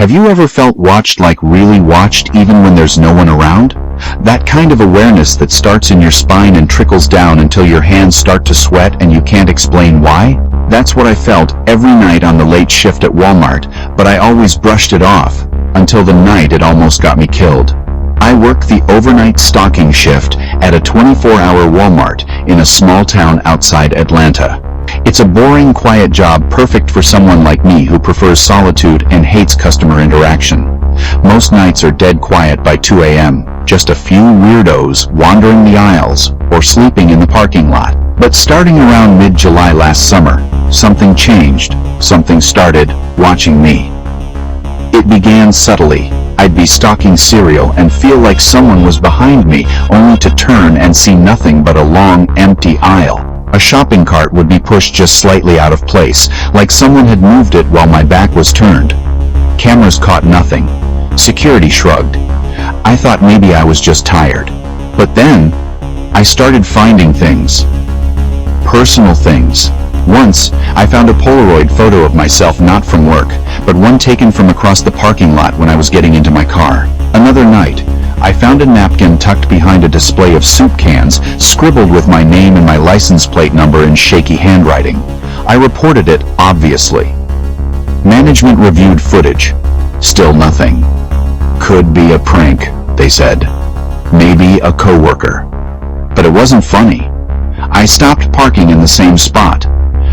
Have you ever felt watched, like really watched, even when there's no one around? That kind of awareness that starts in your spine and trickles down until your hands start to sweat and you can't explain why? That's what I felt every night on the late shift at Walmart, but I always brushed it off, until the night it almost got me killed. I work the overnight stocking shift at a 24-hour Walmart in a small town outside Atlanta. It's a boring, quiet job perfect for someone like me who prefers solitude and hates customer interaction. Most nights are dead quiet by 2 a.m., just a few weirdos wandering the aisles or sleeping in the parking lot. But starting around mid-July last summer, something changed. Something started watching me. It began subtly. I'd be stocking cereal and feel like someone was behind me, only to turn and see nothing but a long, empty aisle. A shopping cart would be pushed just slightly out of place, like someone had moved it while my back was turned. Cameras caught nothing. Security shrugged. I thought maybe I was just tired. But then, I started finding things. Personal things. Once, I found a Polaroid photo of myself, not from work, but one taken from across the parking lot when I was getting into my car. Another night, I found a napkin tucked behind a display of soup cans, scribbled with my name and my license plate number in shaky handwriting. I reported it, obviously. Management reviewed footage. Still nothing. Could be a prank, they said. Maybe a coworker. But it wasn't funny. I stopped parking in the same spot.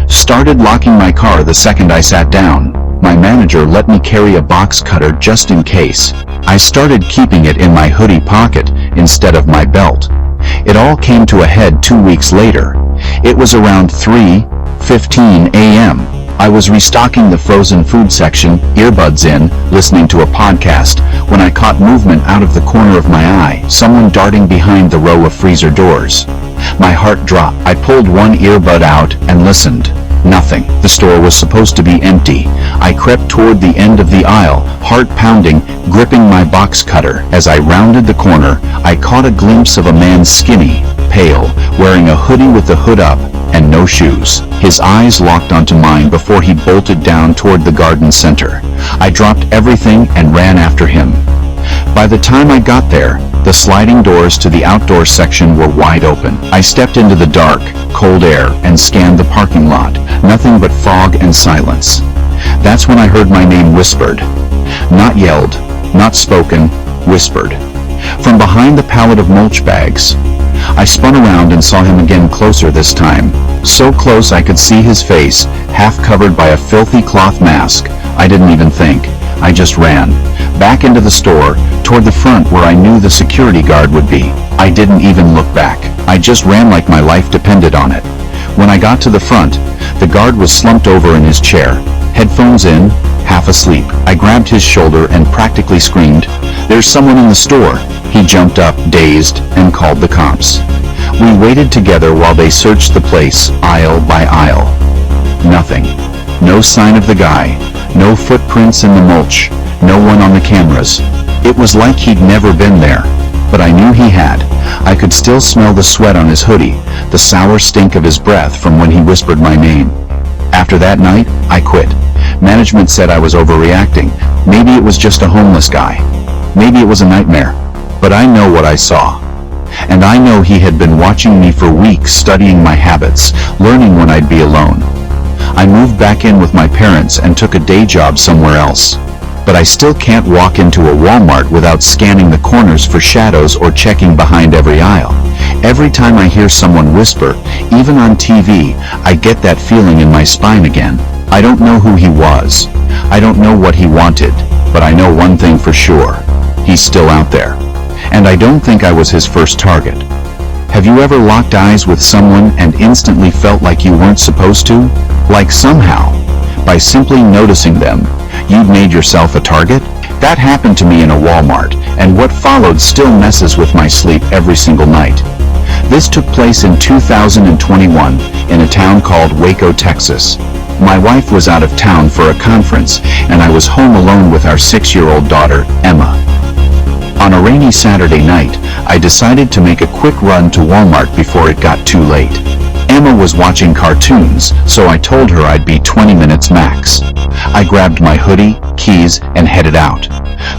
Started locking my car the second I sat down. My manager let me carry a box cutter just in case. I started keeping it in my hoodie pocket instead of my belt. It all came to a head 2 weeks later. It was around 3:15 a.m. I was restocking the frozen food section, earbuds in, listening to a podcast, when I caught movement out of the corner of my eye, someone darting behind the row of freezer doors. My heart dropped. I pulled one earbud out and listened. Nothing. The store was supposed to be empty. I crept toward the end of the aisle, heart pounding, gripping my box cutter. As I rounded the corner, I caught a glimpse of a man, skinny, pale, wearing a hoodie with the hood up, and no shoes. His eyes locked onto mine before he bolted down toward the garden center. I dropped everything and ran after him. By the time I got there, the sliding doors to the outdoor section were wide open. I stepped into the dark, cold air and scanned the parking lot. Nothing but fog and silence. That's when I heard my name whispered. Not yelled, not spoken, whispered. From behind the pallet of mulch bags. I spun around and saw him again, closer this time. So close I could see his face, half covered by a filthy cloth mask. I didn't even think. I just ran. Back into the store, toward the front where I knew the security guard would be. I didn't even look back. I just ran like my life depended on it. When I got to the front, the guard was slumped over in his chair, headphones in, half asleep. I grabbed his shoulder and practically screamed, "There's someone in the store!" He jumped up, dazed, and called the cops. We waited together while they searched the place, aisle by aisle. Nothing. No sign of the guy. No footprints in the mulch. No one on the cameras. It was like he'd never been there. But I knew he had. I could still smell the sweat on his hoodie, the sour stink of his breath from when he whispered my name. After that night, I quit. Management said I was overreacting. Maybe it was just a homeless guy. Maybe it was a nightmare. But I know what I saw. And I know he had been watching me for weeks, studying my habits, learning when I'd be alone. I moved back in with my parents and took a day job somewhere else. But I still can't walk into a Walmart without scanning the corners for shadows or checking behind every aisle. Every time I hear someone whisper, even on TV, I get that feeling in my spine again. I don't know who he was. I don't know what he wanted. But I know one thing for sure. He's still out there. And I don't think I was his first target. Have you ever locked eyes with someone and instantly felt like you weren't supposed to? Like somehow, by simply noticing them, you'd made yourself a target? That happened to me in a Walmart, and what followed still messes with my sleep every single night. This took place in 2021 in a town called Waco, Texas. My wife was out of town for a conference, and I was home alone with our 6-year-old daughter, Emma. On a rainy Saturday night, I decided to make a quick run to Walmart before it got too late. Emma was watching cartoons, so I told her I'd be 20 minutes max. I grabbed my hoodie, keys, and headed out.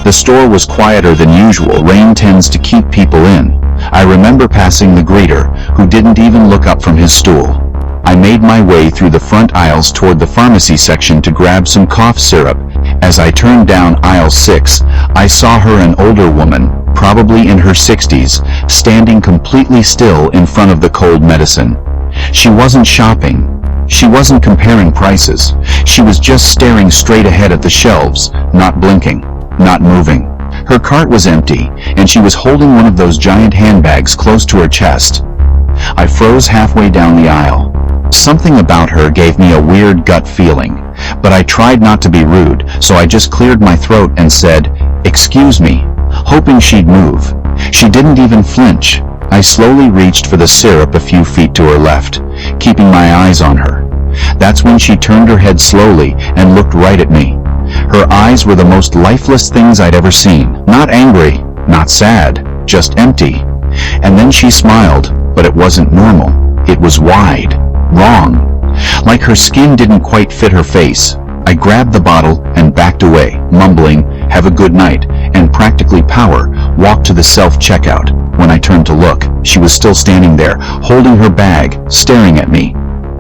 The store was quieter than usual. Rain tends to keep people in. I remember passing the greeter, who didn't even look up from his stool. I made my way through the front aisles toward the pharmacy section to grab some cough syrup. As I turned down aisle 6, I saw her, an older woman, probably in her 60s, standing completely still in front of the cold medicine. She wasn't shopping. She wasn't comparing prices. She was just staring straight ahead at the shelves, not blinking, not moving. Her cart was empty, and she was holding one of those giant handbags close to her chest. I froze halfway down the aisle. Something about her gave me a weird gut feeling, but I tried not to be rude, so I just cleared my throat and said, "Excuse me," hoping she'd move. She didn't even flinch. I slowly reached for the syrup a few feet to her left, keeping my eyes on her. That's when she turned her head slowly and looked right at me. Her eyes were the most lifeless things I'd ever seen. Not angry, not sad, just empty. And then she smiled, but it wasn't normal. It was wide, wrong. Like her skin didn't quite fit her face. I grabbed the bottle and backed away, mumbling, "Have a good night," and practically walked to the self-checkout. When I turned to look, she was still standing there, holding her bag, staring at me.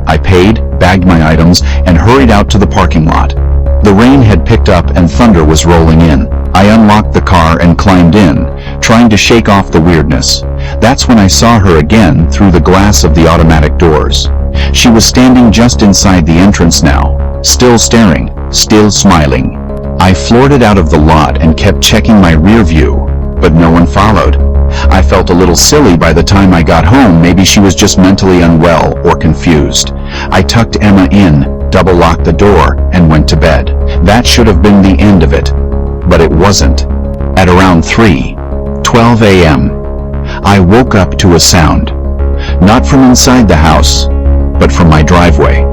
I paid, bagged my items, and hurried out to the parking lot. The rain had picked up and thunder was rolling in. I unlocked the car and climbed in, trying to shake off the weirdness. That's when I saw her again through the glass of the automatic doors. She was standing just inside the entrance now, still staring, still smiling. I floored it out of the lot and kept checking my rear view, but no one followed. I felt a little silly by the time I got home. Maybe she was just mentally unwell or confused. I tucked Emma in, double-locked the door, and went to bed. That should have been the end of it, but it wasn't. At around 3:12 a.m., I woke up to a sound. Not from inside the house, but from my driveway.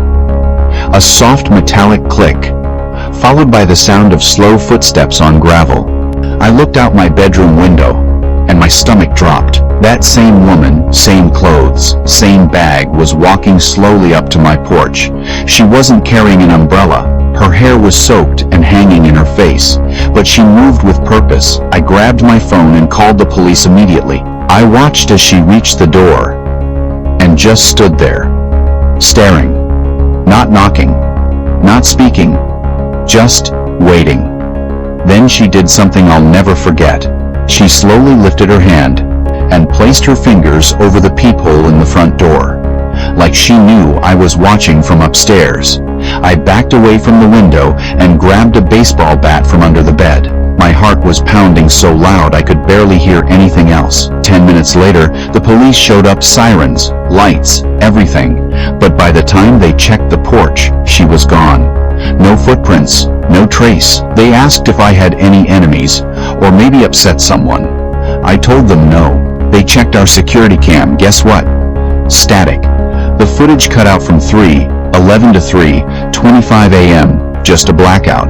A soft metallic click, followed by the sound of slow footsteps on gravel. I looked out my bedroom window, and my stomach dropped. That same woman, same clothes, same bag was walking slowly up to my porch. She wasn't carrying an umbrella. Her hair was soaked and hanging in her face, but she moved with purpose. I grabbed my phone and called the police immediately. I watched as she reached the door and just stood there, staring, not knocking, not speaking, just waiting. Then she did something I'll never forget. She slowly lifted her hand and placed her fingers over the peephole in the front door, like she knew I was watching from upstairs. I backed away from the window and grabbed a baseball bat from under the bed. My heart was pounding so loud I could barely hear anything else. 10 minutes later, the police showed up, sirens, lights, everything. But by the time they checked the porch, she was gone. No footprints, no trace. They asked if I had any enemies, or maybe upset someone. I told them no. They checked our security cam. Guess what? Static. The footage cut out from 3:11 to 3:25 a.m., just a blackout.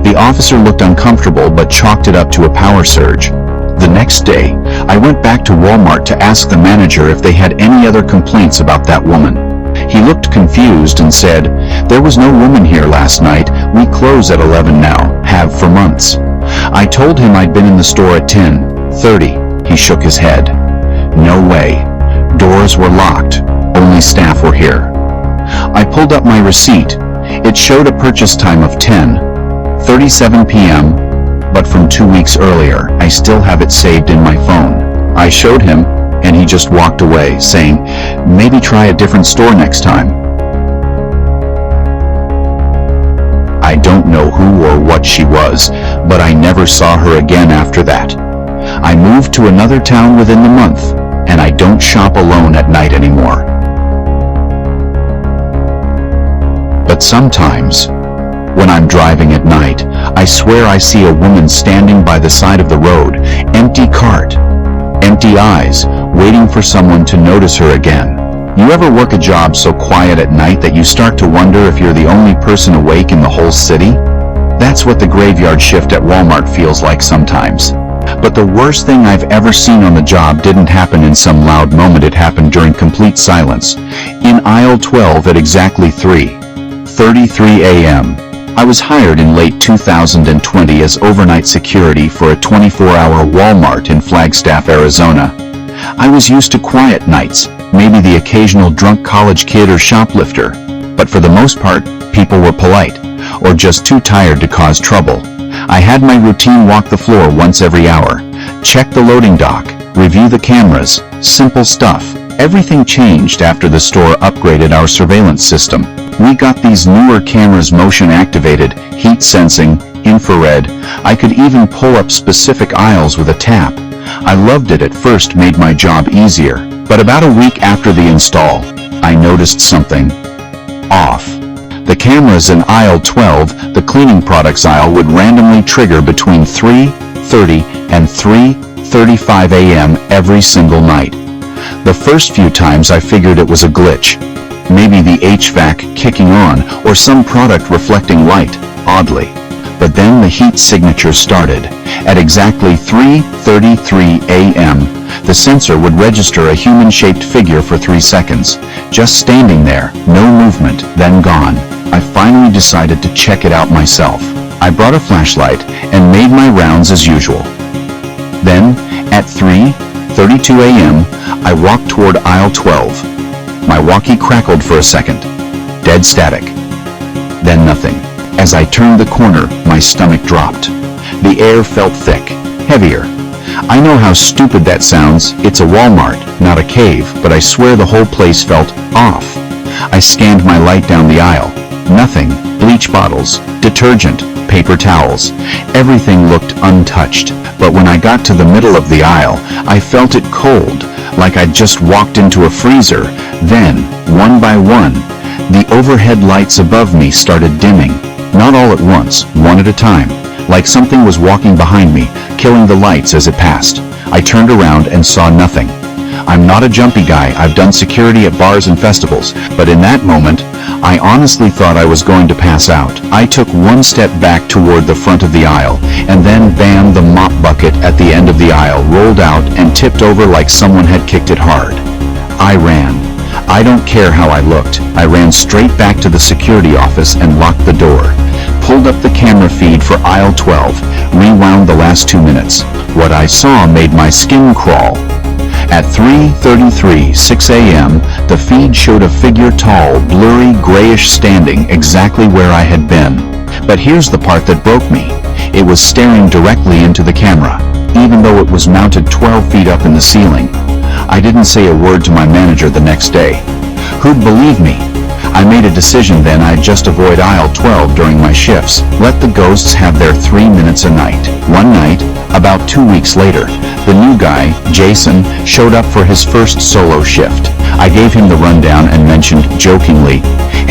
The officer looked uncomfortable but chalked it up to a power surge. The next day, I went back to Walmart to ask the manager if they had any other complaints about that woman. He looked confused and said, "There was no woman here last night. We close at 11 now, have for months." I told him I'd been in the store at 10:30. He shook his head. No way. Doors were locked. Only staff were here. I pulled up my receipt. It showed a purchase time of 10:37 p.m., but from 2 weeks earlier. I still have it saved in my phone. I showed him, and he just walked away, saying, "Maybe try a different store next time." I don't know who or what she was, but I never saw her again after that. I moved to another town within the month, and I don't shop alone at night anymore. But sometimes, when I'm driving at night, I swear I see a woman standing by the side of the road, empty cart, empty eyes, waiting for someone to notice her again. You ever work a job so quiet at night that you start to wonder if you're the only person awake in the whole city? That's what the graveyard shift at Walmart feels like sometimes. But the worst thing I've ever seen on the job didn't happen in some loud moment, it happened during complete silence. In aisle 12 at exactly 3:33 a.m. I was hired in late 2020 as overnight security for a 24-hour Walmart in Flagstaff, Arizona. I was used to quiet nights, maybe the occasional drunk college kid or shoplifter, but for the most part, people were polite, or just too tired to cause trouble. I had my routine: walk the floor once every hour, check the loading dock, review the cameras, simple stuff. Everything changed after the store upgraded our surveillance system. We got these newer cameras, motion activated, heat sensing, infrared. I could even pull up specific aisles with a tap. I loved it at first, made my job easier. But about a week after the install, I noticed something off. The cameras in aisle 12, the cleaning products aisle, would randomly trigger between 3:30 and 3:35 a.m. every single night. The first few times I figured it was a glitch. Maybe the HVAC kicking on, or some product reflecting light, oddly. But then the heat signature started. At exactly 3:33 a.m., the sensor would register a human-shaped figure for 3 seconds, just standing there, no movement, then gone. I finally decided to check it out myself. I brought a flashlight and made my rounds as usual. Then, at 3:32 a.m., I walked toward aisle 12. My walkie crackled for a second. Dead static. Then nothing. As I turned the corner, my stomach dropped. The air felt thick, heavier. I know how stupid that sounds. It's a Walmart, not a cave, but I swear the whole place felt off. I scanned my light down the aisle. Nothing. Bleach bottles, detergent, paper towels. Everything looked untouched. But when I got to the middle of the aisle, I felt it cold, like I'd just walked into a freezer. Then, one by one, the overhead lights above me started dimming. Not all at once, one at a time, like something was walking behind me, killing the lights as it passed. I turned around and saw nothing. I'm not a jumpy guy. I've done security at bars and festivals, but in that moment, I honestly thought I was going to pass out. I took one step back toward the front of the aisle, and then bam, the mop bucket at the end of the aisle rolled out and tipped over like someone had kicked it hard. I ran. I don't care how I looked. I ran straight back to the security office and locked the door. Pulled up the camera feed for aisle 12, rewound the last 2 minutes. What I saw made my skin crawl. At 3:33 a.m., the feed showed a figure, tall, blurry, grayish, standing exactly where I had been. But here's the part that broke me. It was staring directly into the camera, even though it was mounted 12 feet up in the ceiling. I didn't say a word to my manager the next day. Who'd believe me? I made a decision then. I'd just avoid aisle 12 during my shifts. Let the ghosts have their 3 minutes a night. One night, about 2 weeks later, the new guy, Jason, showed up for his first solo shift. I gave him the rundown and mentioned jokingly,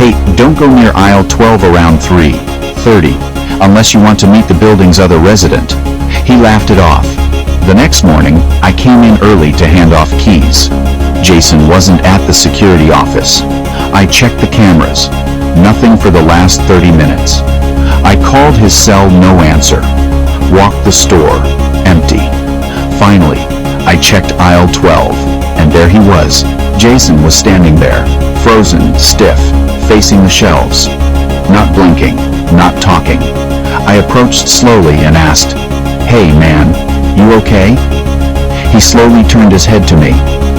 "Hey, don't go near aisle 12 around 3:30, unless you want to meet the building's other resident." He laughed it off. The next morning, I came in early to hand off keys. Jason wasn't at the security office. I checked the cameras. Nothing for the last 30 minutes. I called his cell, no answer. Walked the store, empty. Finally, I checked aisle 12, and there he was. Jason was standing there, frozen, stiff, facing the shelves. Not blinking, not talking. I approached slowly and asked, "Hey man, you okay?" He slowly turned his head to me.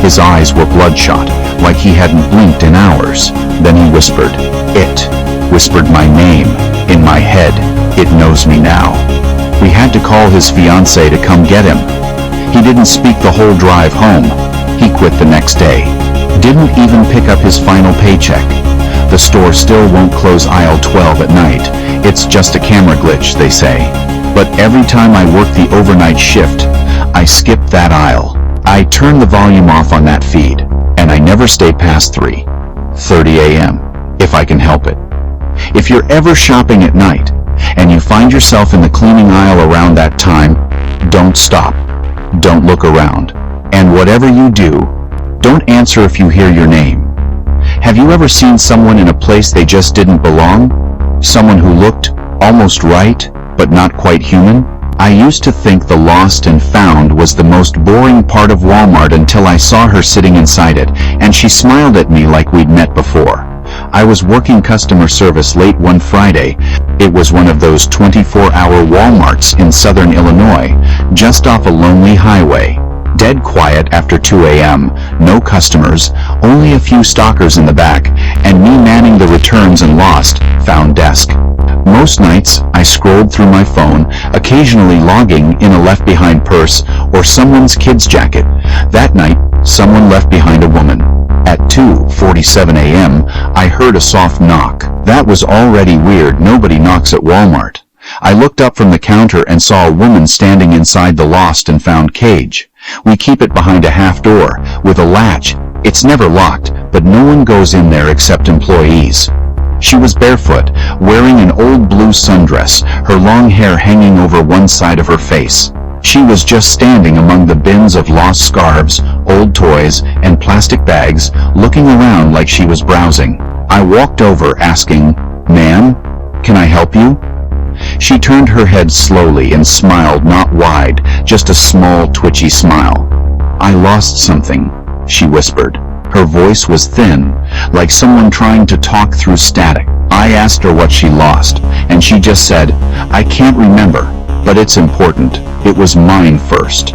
His eyes were bloodshot, like he hadn't blinked in hours. Then he whispered, whispered my name, in my head. It knows me now. We had to call his fiancée to come get him. He didn't speak the whole drive home. He quit the next day. Didn't even pick up his final paycheck. The store still won't close aisle 12 at night. It's just a camera glitch, they say. But every time I work the overnight shift, I skip that aisle. I turn the volume off on that feed, and I never stay past 3:30 a.m. if I can help it. If you're ever shopping at night, and you find yourself in the cleaning aisle around that time, don't stop. Don't look around. And whatever you do, don't answer if you hear your name. Have you ever seen someone in a place they just didn't belong? Someone who looked almost right, but not quite human? I used to think the lost and found was the most boring part of Walmart until I saw her sitting inside it, and she smiled at me like we'd met before. I was working customer service late one Friday. It was one of those 24-hour Walmarts in southern Illinois, just off a lonely highway. Dead quiet after 2 a.m., no customers, only a few stalkers in the back, and me manning the returns and lost, found desk. Most nights, I scrolled through my phone, occasionally logging in a left-behind purse or someone's kid's jacket. That night, someone left behind a woman. At 2:47 a.m., I heard a soft knock. That was already weird. Nobody knocks at Walmart. I looked up from the counter and saw a woman standing inside the lost and found cage. We keep it behind a half door, with a latch. It's never locked, but no one goes in there except employees. She was barefoot, wearing an old blue sundress, her long hair hanging over one side of her face. She was just standing among the bins of lost scarves, old toys, and plastic bags, looking around like she was browsing. I walked over asking, "Ma'am, can I help you?" She turned her head slowly and smiled, not wide, just a small twitchy smile. "I lost something," she whispered. Her voice was thin, like someone trying to talk through static. I asked her what she lost, and she just said, "I can't remember, but it's important. It was mine first."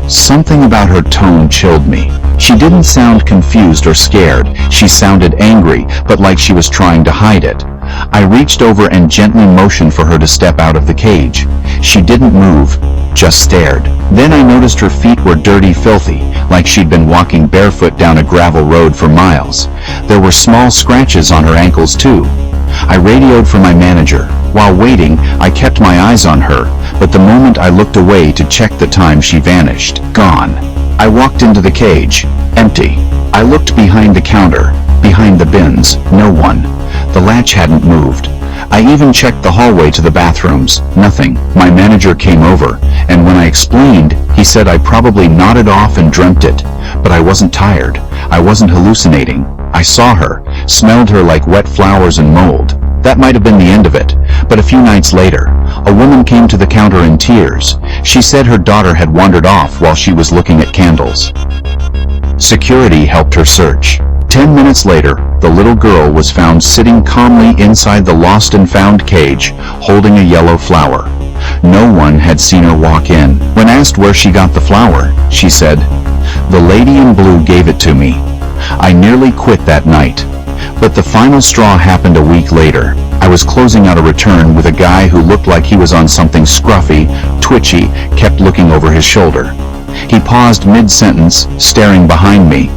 Something about her tone chilled me. She didn't sound confused or scared. She sounded angry, but like she was trying to hide it. I reached over and gently motioned for her to step out of the cage. She didn't move, just stared. Then I noticed her feet were dirty, filthy, like she'd been walking barefoot down a gravel road for miles. There were small scratches on her ankles too. I radioed for my manager. While waiting, I kept my eyes on her, but the moment I looked away to check the time, she vanished. Gone. I walked into the cage. Empty. I looked behind the counter, behind the bins. No one. The latch hadn't moved. I even checked the hallway to the bathrooms. Nothing. My manager came over, and when I explained, he said I probably nodded off and dreamt it. But I wasn't tired. I wasn't hallucinating. I saw her, smelled her like wet flowers and mold. That might have been the end of it. But a few nights later, a woman came to the counter in tears. She said her daughter had wandered off while she was looking at candles. Security helped her search. 10 minutes later, the little girl was found sitting calmly inside the lost and found cage, holding a yellow flower. No one had seen her walk in. When asked where she got the flower, she said, "The lady in blue gave it to me." I nearly quit that night. But the final straw happened a week later. I was closing out a return with a guy who looked like he was on something scruffy, twitchy, kept looking over his shoulder. He paused mid-sentence, staring behind me.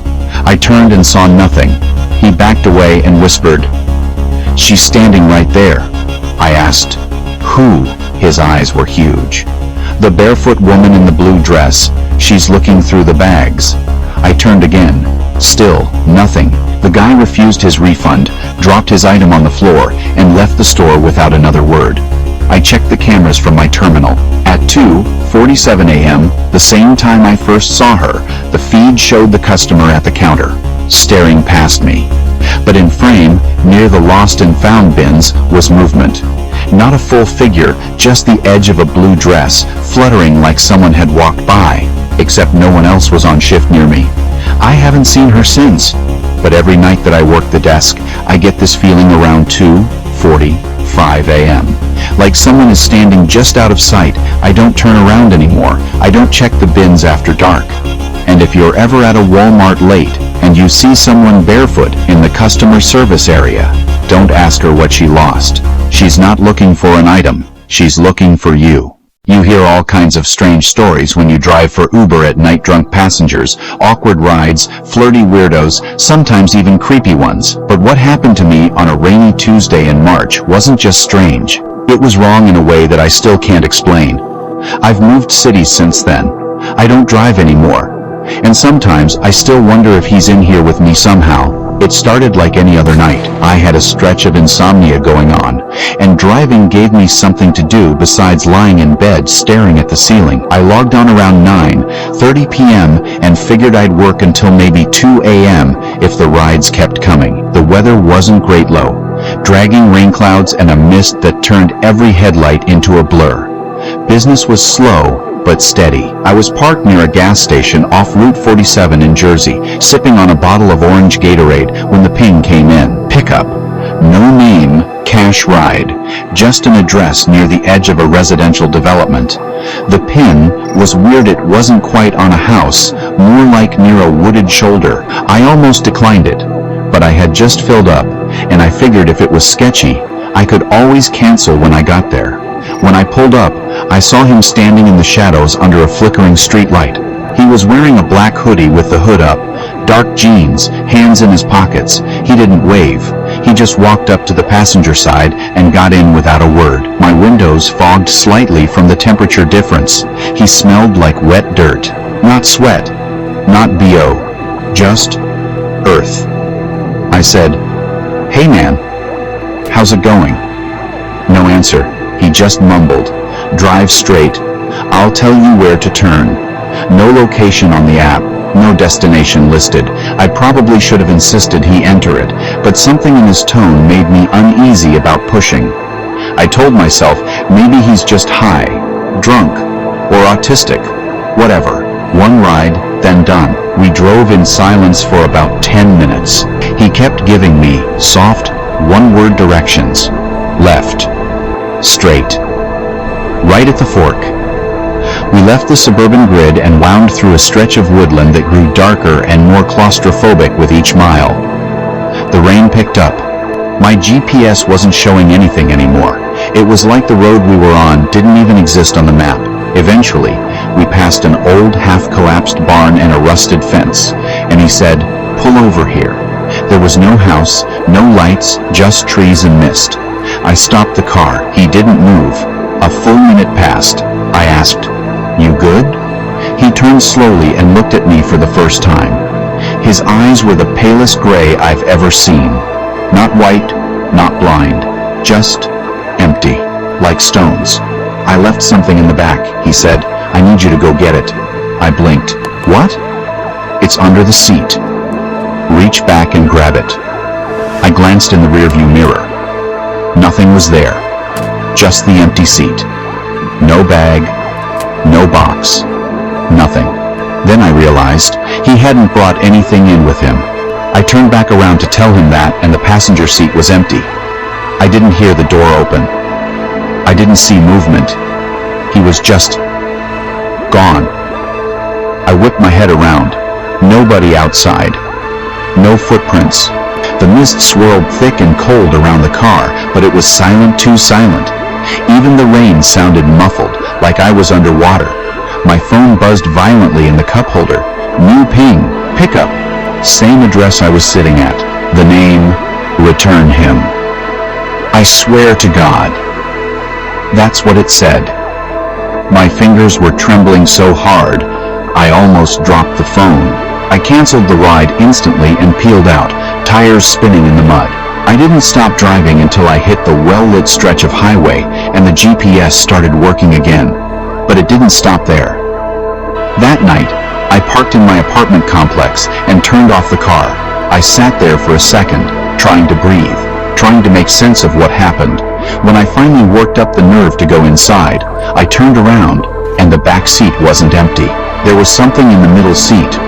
I turned and saw nothing. He backed away and whispered, "She's standing right there." I asked, "Who?" His eyes were huge. "The barefoot woman in the blue dress. She's looking through the bags." I turned again. Still, nothing. The guy refused his refund, dropped his item on the floor, and left the store without another word. I checked the cameras from my terminal. At 2:47 a.m., the same time I first saw her, the feed showed the customer at the counter, staring past me. But in frame, near the lost and found bins, was movement. Not a full figure, just the edge of a blue dress, fluttering like someone had walked by, except no one else was on shift near me. I haven't seen her since, but every night that I work the desk, I get this feeling around 2:45 a.m. Like someone is standing just out of sight. I don't turn around anymore. I don't check the bins after dark. And if you're ever at a Walmart late and you see someone barefoot in the customer service area, don't ask her what she lost. She's not looking for an item. She's looking for you. You hear all kinds of strange stories when you drive for Uber at night. Drunk passengers, awkward rides, flirty weirdos, sometimes even creepy ones. But what happened to me on a rainy Tuesday in March wasn't just strange. It was wrong in a way that I still can't explain. I've moved cities since then. I don't drive anymore. And sometimes I still wonder if he's in here with me somehow. It started like any other night. I had a stretch of insomnia going on, and driving gave me something to do besides lying in bed staring at the ceiling. I logged on around 9:30 p.m. and figured I'd work until maybe 2 a.m. if the rides kept coming. The weather wasn't great, low, dragging rain clouds and a mist that turned every headlight into a blur. Business was slow, but steady. I was parked near a gas station off Route 47 in Jersey, sipping on a bottle of orange Gatorade when the ping came in. Pickup. No name, cash ride. Just an address near the edge of a residential development. The pin was weird. It wasn't quite on a house, more like near a wooded shoulder. I almost declined it, but I had just filled up, and I figured if it was sketchy, I could always cancel when I got there. When I pulled up, I saw him standing in the shadows under a flickering streetlight. He was wearing a black hoodie with the hood up, dark jeans, hands in his pockets. He didn't wave. He just walked up to the passenger side and got in without a word. My windows fogged slightly from the temperature difference. He smelled like wet dirt. Not sweat, not BO, just earth. I said, "Hey man, how's it going?" No answer. He just mumbled, "Drive straight. I'll tell you where to turn." No location on the app, no destination listed. I probably should have insisted he enter it, but something in his tone made me uneasy about pushing. I told myself maybe he's just high, drunk, or autistic. Whatever. One ride, then done. We drove in silence for about 10 minutes. He kept giving me soft, one-word directions. Left. Straight. Right at the fork. We left the suburban grid and wound through a stretch of woodland that grew darker and more claustrophobic with each mile. The rain picked up. My GPS wasn't showing anything anymore. It was like the road we were on didn't even exist on the map. Eventually, we passed an old, half-collapsed barn and a rusted fence, and he said, "Pull over here." There was no house, no lights, just trees and mist. I stopped the car. He didn't move. A full minute passed. I asked, "You good?" He turned slowly and looked at me for the first time. His eyes were the palest gray I've ever seen. Not white, not blind, just empty, like stones. "I left something in the back," he said. "I need you to go get it." I blinked. "What?" "It's under the seat. Reach back and grab it." I glanced in the rearview mirror. Nothing was there. Just the empty seat. No bag, no box, nothing. Then I realized he hadn't brought anything in with him. I turned back around to tell him that, and the passenger seat was empty. I didn't hear the door open. I didn't see movement. He was just gone. I whipped my head around. Nobody outside. No footprints. The mist swirled thick and cold around the car, but it was silent, too silent. Even the rain sounded muffled, like I was underwater. My phone buzzed violently in the cup holder. New ping, pickup, same address I was sitting at. The name, return him. I swear to God. That's what it said. My fingers were trembling so hard, I almost dropped the phone. I canceled the ride instantly and peeled out, tires spinning in the mud. I didn't stop driving until I hit the well-lit stretch of highway and the GPS started working again. But it didn't stop there. That night, I parked in my apartment complex and turned off the car. I sat there for a second, trying to breathe, trying to make sense of what happened. When I finally worked up the nerve to go inside, I turned around, and the back seat wasn't empty. There was something in the middle seat.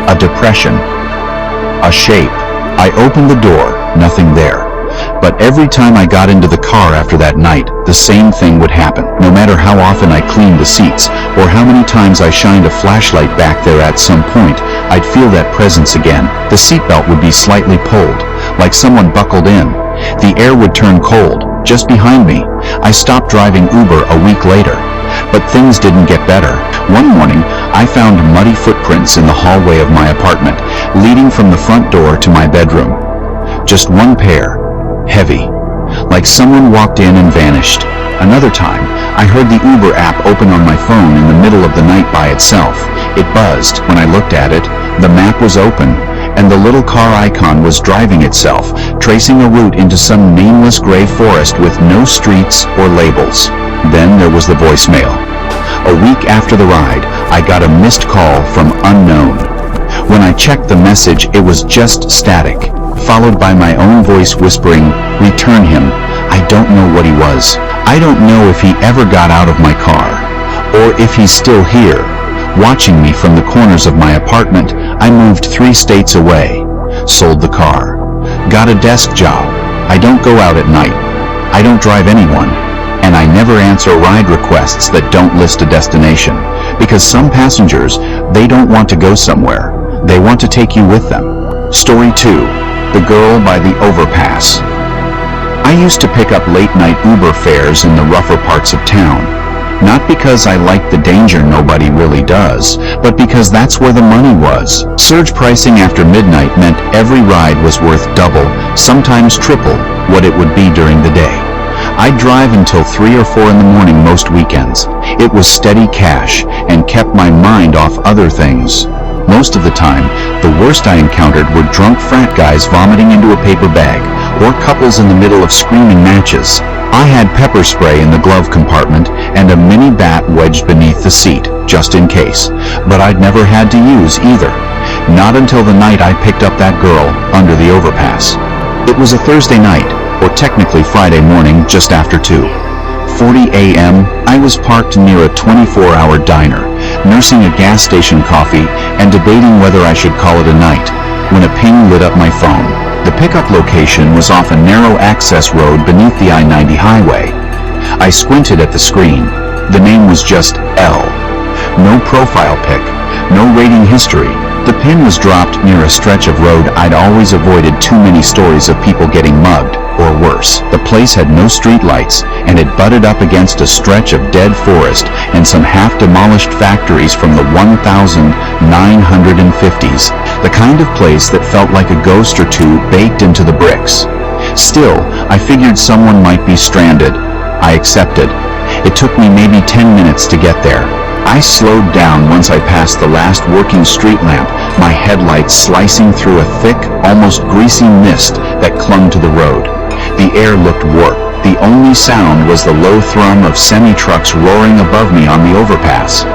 A depression. A shape. I opened the door, nothing there. But every time I got into the car after that night, the same thing would happen. No matter how often I cleaned the seats, or how many times I shined a flashlight back there at some point, I'd feel that presence again. The seatbelt would be slightly pulled, like someone buckled in. The air would turn cold, just behind me. I stopped driving Uber a week later. But things didn't get better. One morning, I found muddy footprints in the hallway of my apartment, leading from the front door to my bedroom. Just one pair, heavy, like someone walked in and vanished. Another time, I heard the Uber app open on my phone in the middle of the night by itself. It buzzed. When I looked at it, the map was open, and the little car icon was driving itself, tracing a route into some nameless gray forest with no streets or labels. Then there was the voicemail. A week after the ride, I got a missed call from unknown. When I checked the message, it was just static, followed by my own voice whispering, "Return him." I don't know what he was. I don't know if he ever got out of my car, or if he's still here, watching me from the corners of my apartment. I moved 3 states away, sold the car, got a desk job. I don't go out at night. I don't drive anyone, and I never answer ride requests that don't list a destination, because some passengers, they don't want to go somewhere. They want to take you with them. Story 2. The Girl by the Overpass. I used to pick up late-night Uber fares in the rougher parts of town. Not because I liked the danger, nobody really does, but because that's where the money was. Surge pricing after midnight meant every ride was worth double, sometimes triple, what it would be during the day. I'd drive until 3 or 4 in the morning most weekends. It was steady cash and kept my mind off other things. Most of the time, the worst I encountered were drunk frat guys vomiting into a paper bag, or couples in the middle of screaming matches. I had pepper spray in the glove compartment and a mini bat wedged beneath the seat, just in case, but I'd never had to use either. Not until the night I picked up that girl under the overpass. It was a Thursday night, or technically Friday morning, just after 2:40 a.m., I was parked near a 24-hour diner, nursing a gas station coffee and debating whether I should call it a night, when a ping lit up my phone. The pickup location was off a narrow access road beneath the I-90 highway. I squinted at the screen. The name was just L. No profile pic, no rating history. The pin was dropped near a stretch of road I'd always avoided. Too many stories of people getting mugged, or worse. The place had no streetlights, and it butted up against a stretch of dead forest and some half-demolished factories from the 1950s, the kind of place that felt like a ghost or two baked into the bricks. Still, I figured someone might be stranded. I accepted. It took me maybe 10 minutes to get there. I slowed down once I passed the last working street lamp, my headlights slicing through a thick, almost greasy mist that clung to the road. The air looked warped. The only sound was the low thrum of semi-trucks roaring above me on the overpass.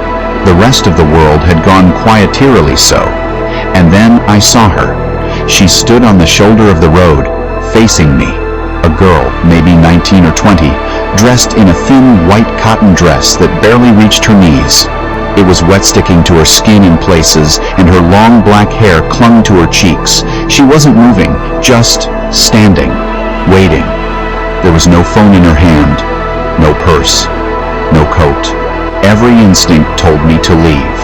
The rest of the world had gone quieterly so. And then I saw her. She stood on the shoulder of the road, facing me. A girl, maybe 19 or 20, dressed in a thin white cotton dress that barely reached her knees. It was wet, sticking to her skin in places, and her long black hair clung to her cheeks. She wasn't moving, just standing, waiting. There was no phone in her hand, no purse, no coat. Every instinct told me to leave.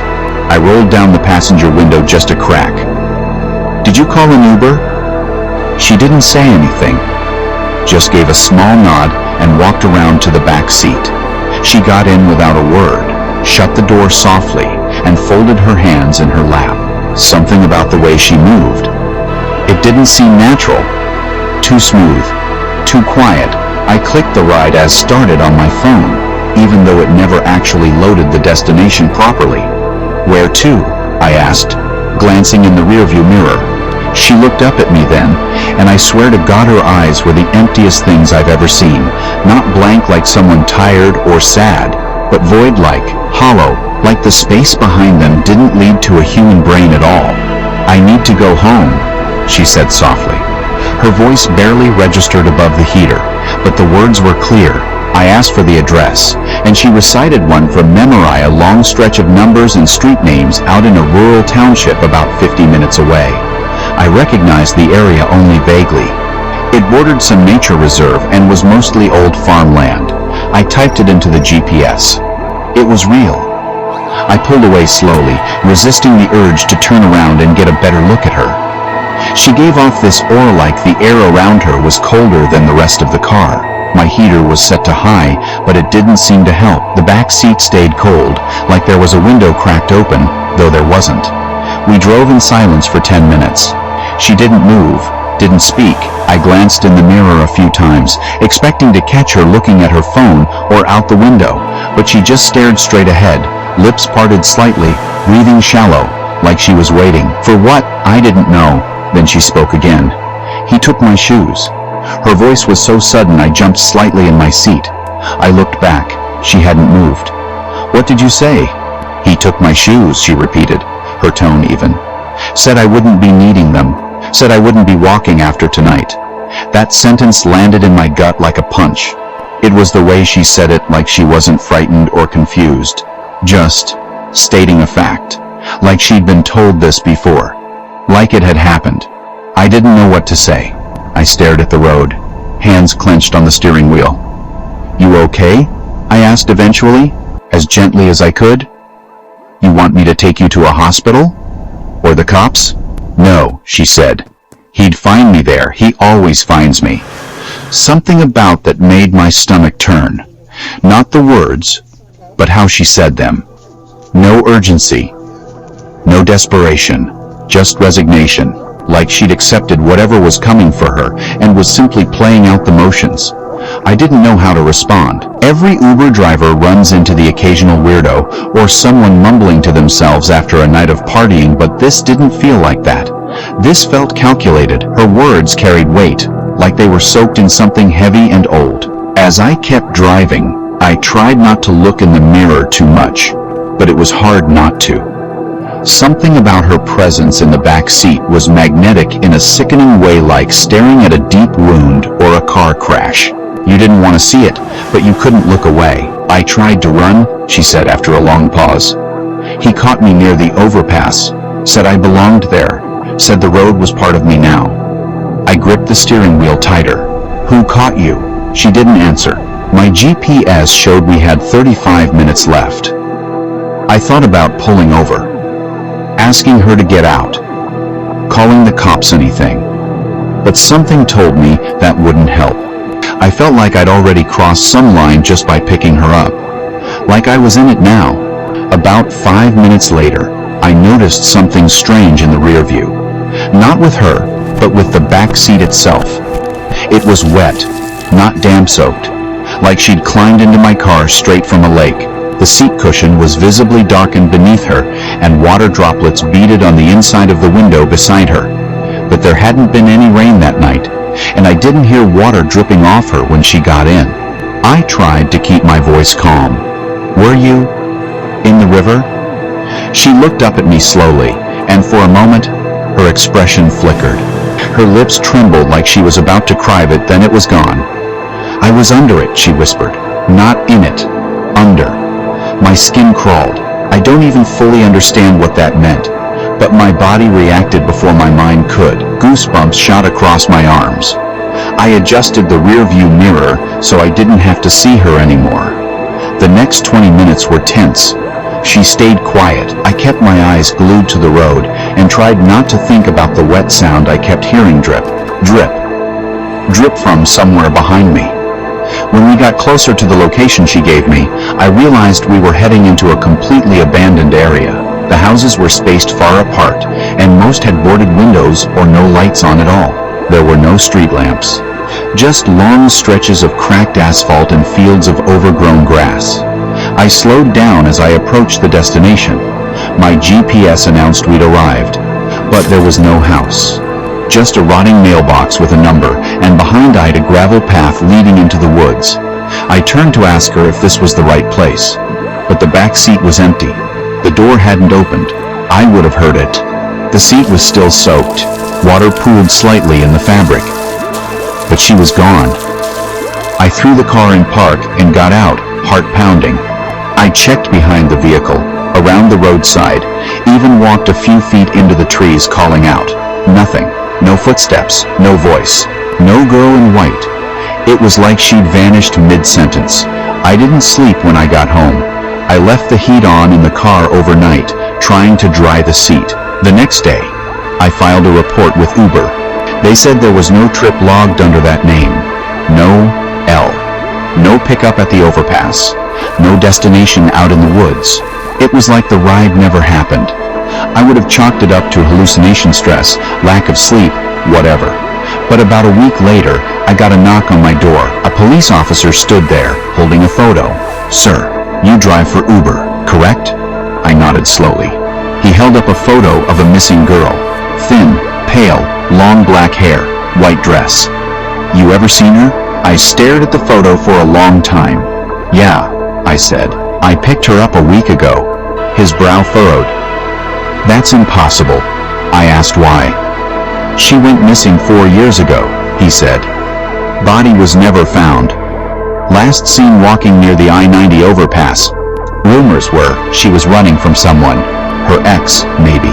I rolled down the passenger window just a crack. "Did you call an Uber?" She didn't say anything, just gave a small nod and walked around to the back seat. She got in without a word, shut the door softly, and folded her hands in her lap. Something about the way she moved. It didn't seem natural. Too smooth, too quiet. I clicked the ride as started on my phone, even though it never actually loaded the destination properly. "Where to?" I asked, glancing in the rearview mirror. She looked up at me then, and I swear to God her eyes were the emptiest things I've ever seen. Not blank like someone tired or sad, but void-like, hollow, like the space behind them didn't lead to a human brain at all. "I need to go home," she said softly. Her voice barely registered above the heater, but the words were clear. I asked for the address, and she recited one from memory, a long stretch of numbers and street names out in a rural township about 50 minutes away. I recognized the area only vaguely. It bordered some nature reserve and was mostly old farmland. I typed it into the GPS. It was real. I pulled away slowly, resisting the urge to turn around and get a better look at her. She gave off this aura like the air around her was colder than the rest of the car. My heater was set to high, but it didn't seem to help. The back seat stayed cold, like there was a window cracked open, though there wasn't. We drove in silence for 10 minutes. She didn't move, didn't speak. I glanced in the mirror a few times, expecting to catch her looking at her phone or out the window, but she just stared straight ahead, lips parted slightly, breathing shallow, like she was waiting. For what? I didn't know. Then she spoke again. "He took my shoes." Her voice was so sudden I jumped slightly in my seat. I looked back. She hadn't moved. "What did you say?" "He took my shoes," she repeated, her tone even. "Said I wouldn't be needing them. Said I wouldn't be walking after tonight. That sentence landed in my gut like a punch. It was the way she said it, like she wasn't frightened or confused. Just stating a fact. Like she'd been told this before. Like it had happened. I didn't know what to say. I stared at the road, hands clenched on the steering wheel. "You okay?" I asked eventually, as gently as I could. "You want me to take you to a hospital? Or the cops?" "No," she said. "He'd find me there. He always finds me." Something about that made my stomach turn. Not the words, but how she said them. No urgency. No desperation. Just resignation. Like she'd accepted whatever was coming for her and was simply playing out the motions. I didn't know how to respond. Every Uber driver runs into the occasional weirdo or someone mumbling to themselves after a night of partying, but this didn't feel like that. This felt calculated. Her words carried weight, like they were soaked in something heavy and old. As I kept driving, I tried not to look in the mirror too much, but it was hard not to. Something about her presence in the back seat was magnetic in a sickening way, like staring at a deep wound or a car crash. You didn't want to see it, but you couldn't look away. "I tried to run," she said after a long pause. "He caught me near the overpass, said I belonged there, said the road was part of me now." I gripped the steering wheel tighter. "Who caught you?" She didn't answer. My GPS showed we had 35 minutes left. I thought about pulling over, asking her to get out, calling the cops, anything. But something told me that wouldn't help. I felt like I'd already crossed some line just by picking her up. Like I was in it now. About 5 minutes later, I noticed something strange in the rear view. Not with her, but with the back seat itself. It was wet, not damp-soaked, like she'd climbed into my car straight from a lake. The seat cushion was visibly darkened beneath her, and water droplets beaded on the inside of the window beside her. But there hadn't been any rain that night, and I didn't hear water dripping off her when she got in. I tried to keep my voice calm. "Were you in the river?" She looked up at me slowly, and for a moment, her expression flickered. Her lips trembled like she was about to cry, but then it was gone. "I was under it," she whispered. "Not in it. Under." My skin crawled. I don't even fully understand what that meant, but my body reacted before my mind could. Goosebumps shot across my arms. I adjusted the rear-view mirror so I didn't have to see her anymore. The next 20 minutes were tense. She stayed quiet. I kept my eyes glued to the road and tried not to think about the wet sound I kept hearing. Drip, drip, drip from somewhere behind me. When we got closer to the location she gave me, I realized we were heading into a completely abandoned area. The houses were spaced far apart, and most had boarded windows or no lights on at all. There were no street lamps, just long stretches of cracked asphalt and fields of overgrown grass. I slowed down as I approached the destination. My GPS announced we'd arrived, but there was no house. Just a rotting mailbox with a number, and behind it a gravel path leading into the woods. I turned to ask her if this was the right place, but the back seat was empty. The door hadn't opened. I would have heard it. The seat was still soaked. Water pooled slightly in the fabric. But she was gone. I threw the car in park and got out, heart pounding. I checked behind the vehicle, around the roadside, even walked a few feet into the trees, calling out. Nothing. No footsteps, no voice, no girl in white. It was like she'd vanished mid-sentence. I didn't sleep when I got home. I left the heat on in the car overnight, trying to dry the seat. The next day, I filed a report with Uber. They said there was no trip logged under that name. No L. No pickup at the overpass. No destination out in the woods. It was like the ride never happened. I would have chalked it up to hallucination stress, lack of sleep, whatever. But about a week later, I got a knock on my door. A police officer stood there, holding a photo. "Sir, you drive for Uber, correct?" I nodded slowly. He held up a photo of a missing girl. Thin, pale, long black hair, white dress. "You ever seen her?" I stared at the photo for a long time. "Yeah," I said. "I picked her up a week ago." His brow furrowed. "That's impossible." I asked why. "She went missing 4 years ago," he said. Body was never found. Last seen walking near the I-90 overpass. Rumors were she was running from someone. Her ex, maybe.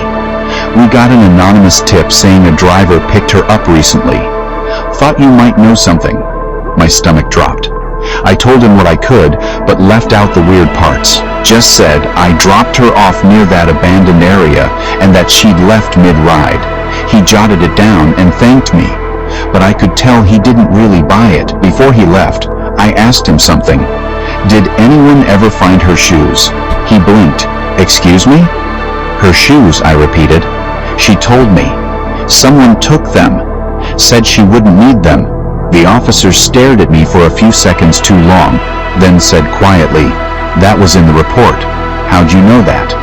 We got an anonymous tip saying a driver picked her up recently. Thought you might know something. My stomach dropped. I told him what I could, but left out the weird parts. Just said I dropped her off near that abandoned area and that she'd left mid-ride. He jotted it down and thanked me, but I could tell he didn't really buy it. Before he left, I asked him something. Did anyone ever find her shoes? He blinked. Excuse me? Her shoes, I repeated. She told me. Someone took them. Said she wouldn't need them. The officer stared at me for a few seconds too long, then said quietly, "That was in the report. How'd you know that?"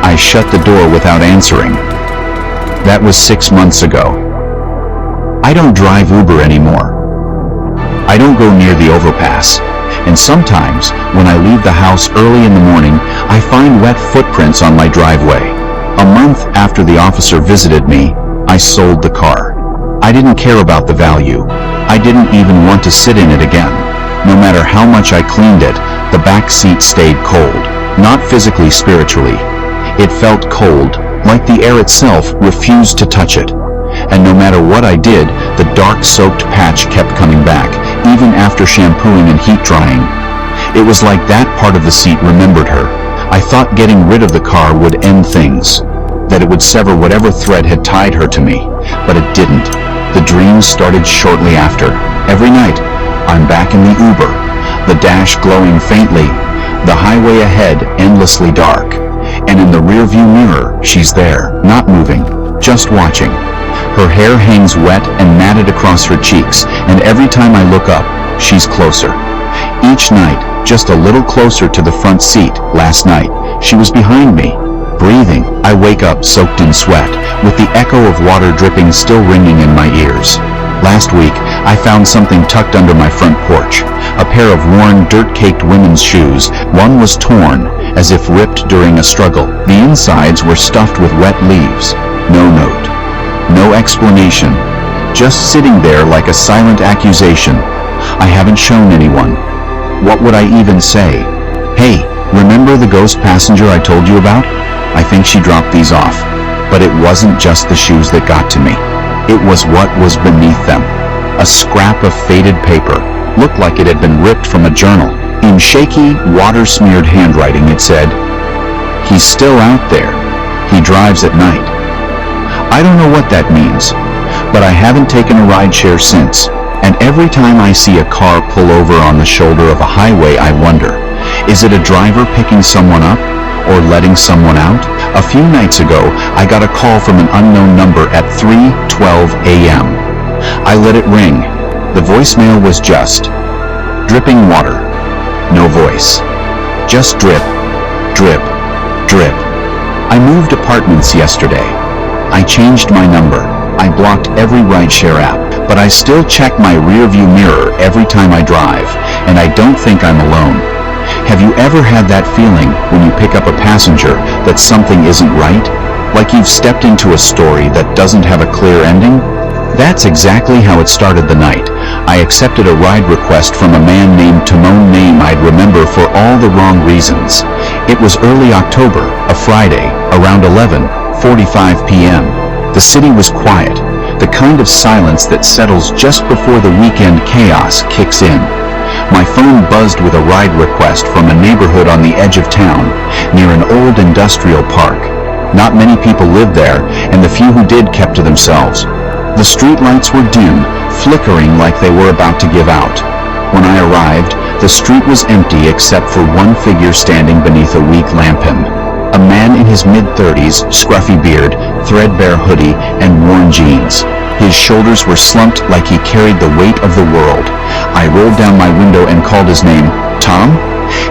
I shut the door without answering. That was 6 months ago. I don't drive Uber anymore. I don't go near the overpass. And sometimes, when I leave the house early in the morning, I find wet footprints on my driveway. A month after the officer visited me, I sold the car. I didn't care about the value. I didn't even want to sit in it again. No matter how much I cleaned it, the back seat stayed cold. Not physically, spiritually. It felt cold, like the air itself refused to touch it. And no matter what I did, the dark soaked patch kept coming back, even after shampooing and heat drying. It was like that part of the seat remembered her. I thought getting rid of the car would end things, that it would sever whatever thread had tied her to me, but it didn't. The dreams started shortly after. Every night, I'm back in the Uber, the dash glowing faintly, the highway ahead endlessly dark, and in the rearview mirror, she's there, not moving, just watching. Her hair hangs wet and matted across her cheeks, and every time I look up, she's closer. Each night, just a little closer to the front seat. Last night, she was behind me, breathing. I wake up soaked in sweat, with the echo of water dripping still ringing in my ears. Last week, I found something tucked under my front porch. A pair of worn, dirt-caked women's shoes. One was torn, as if ripped during a struggle. The insides were stuffed with wet leaves. No note. No explanation. Just sitting there like a silent accusation. I haven't shown anyone. What would I even say? Hey, remember the ghost passenger I told you about? I think she dropped these off. But it wasn't just the shoes that got to me. It was what was beneath them. A scrap of faded paper. Looked like it had been ripped from a journal. In shaky, water-smeared handwriting it said, "He's still out there. He drives at night." I don't know what that means, but I haven't taken a rideshare since. And every time I see a car pull over on the shoulder of a highway, I wonder, is it a driver picking someone up or letting someone out? A few nights ago, I got a call from an unknown number at 3:12 a.m. I let it ring. The voicemail was just dripping water. No voice. Just drip, drip, drip. I moved apartments yesterday. I changed my number. I blocked every rideshare app, but I still check my rearview mirror every time I drive, and I don't think I'm alone. Have you ever had that feeling when you pick up a passenger that something isn't right? Like you've stepped into a story that doesn't have a clear ending? That's exactly how it started the night. I accepted a ride request from a man named Timon, name I'd remember for all the wrong reasons. It was early October, a Friday, around 11:45 p.m. The city was quiet, the kind of silence that settles just before the weekend chaos kicks in. My phone buzzed with a ride request from a neighborhood on the edge of town, near an old industrial park. Not many people lived there, and the few who did kept to themselves. The streetlights were dim, flickering like they were about to give out. When I arrived, the street was empty except for one figure standing beneath a weak lamp. A man in his mid-30s, scruffy beard, threadbare hoodie, and worn jeans. His shoulders were slumped like he carried the weight of the world. I rolled down my window and called his name. "Tom?"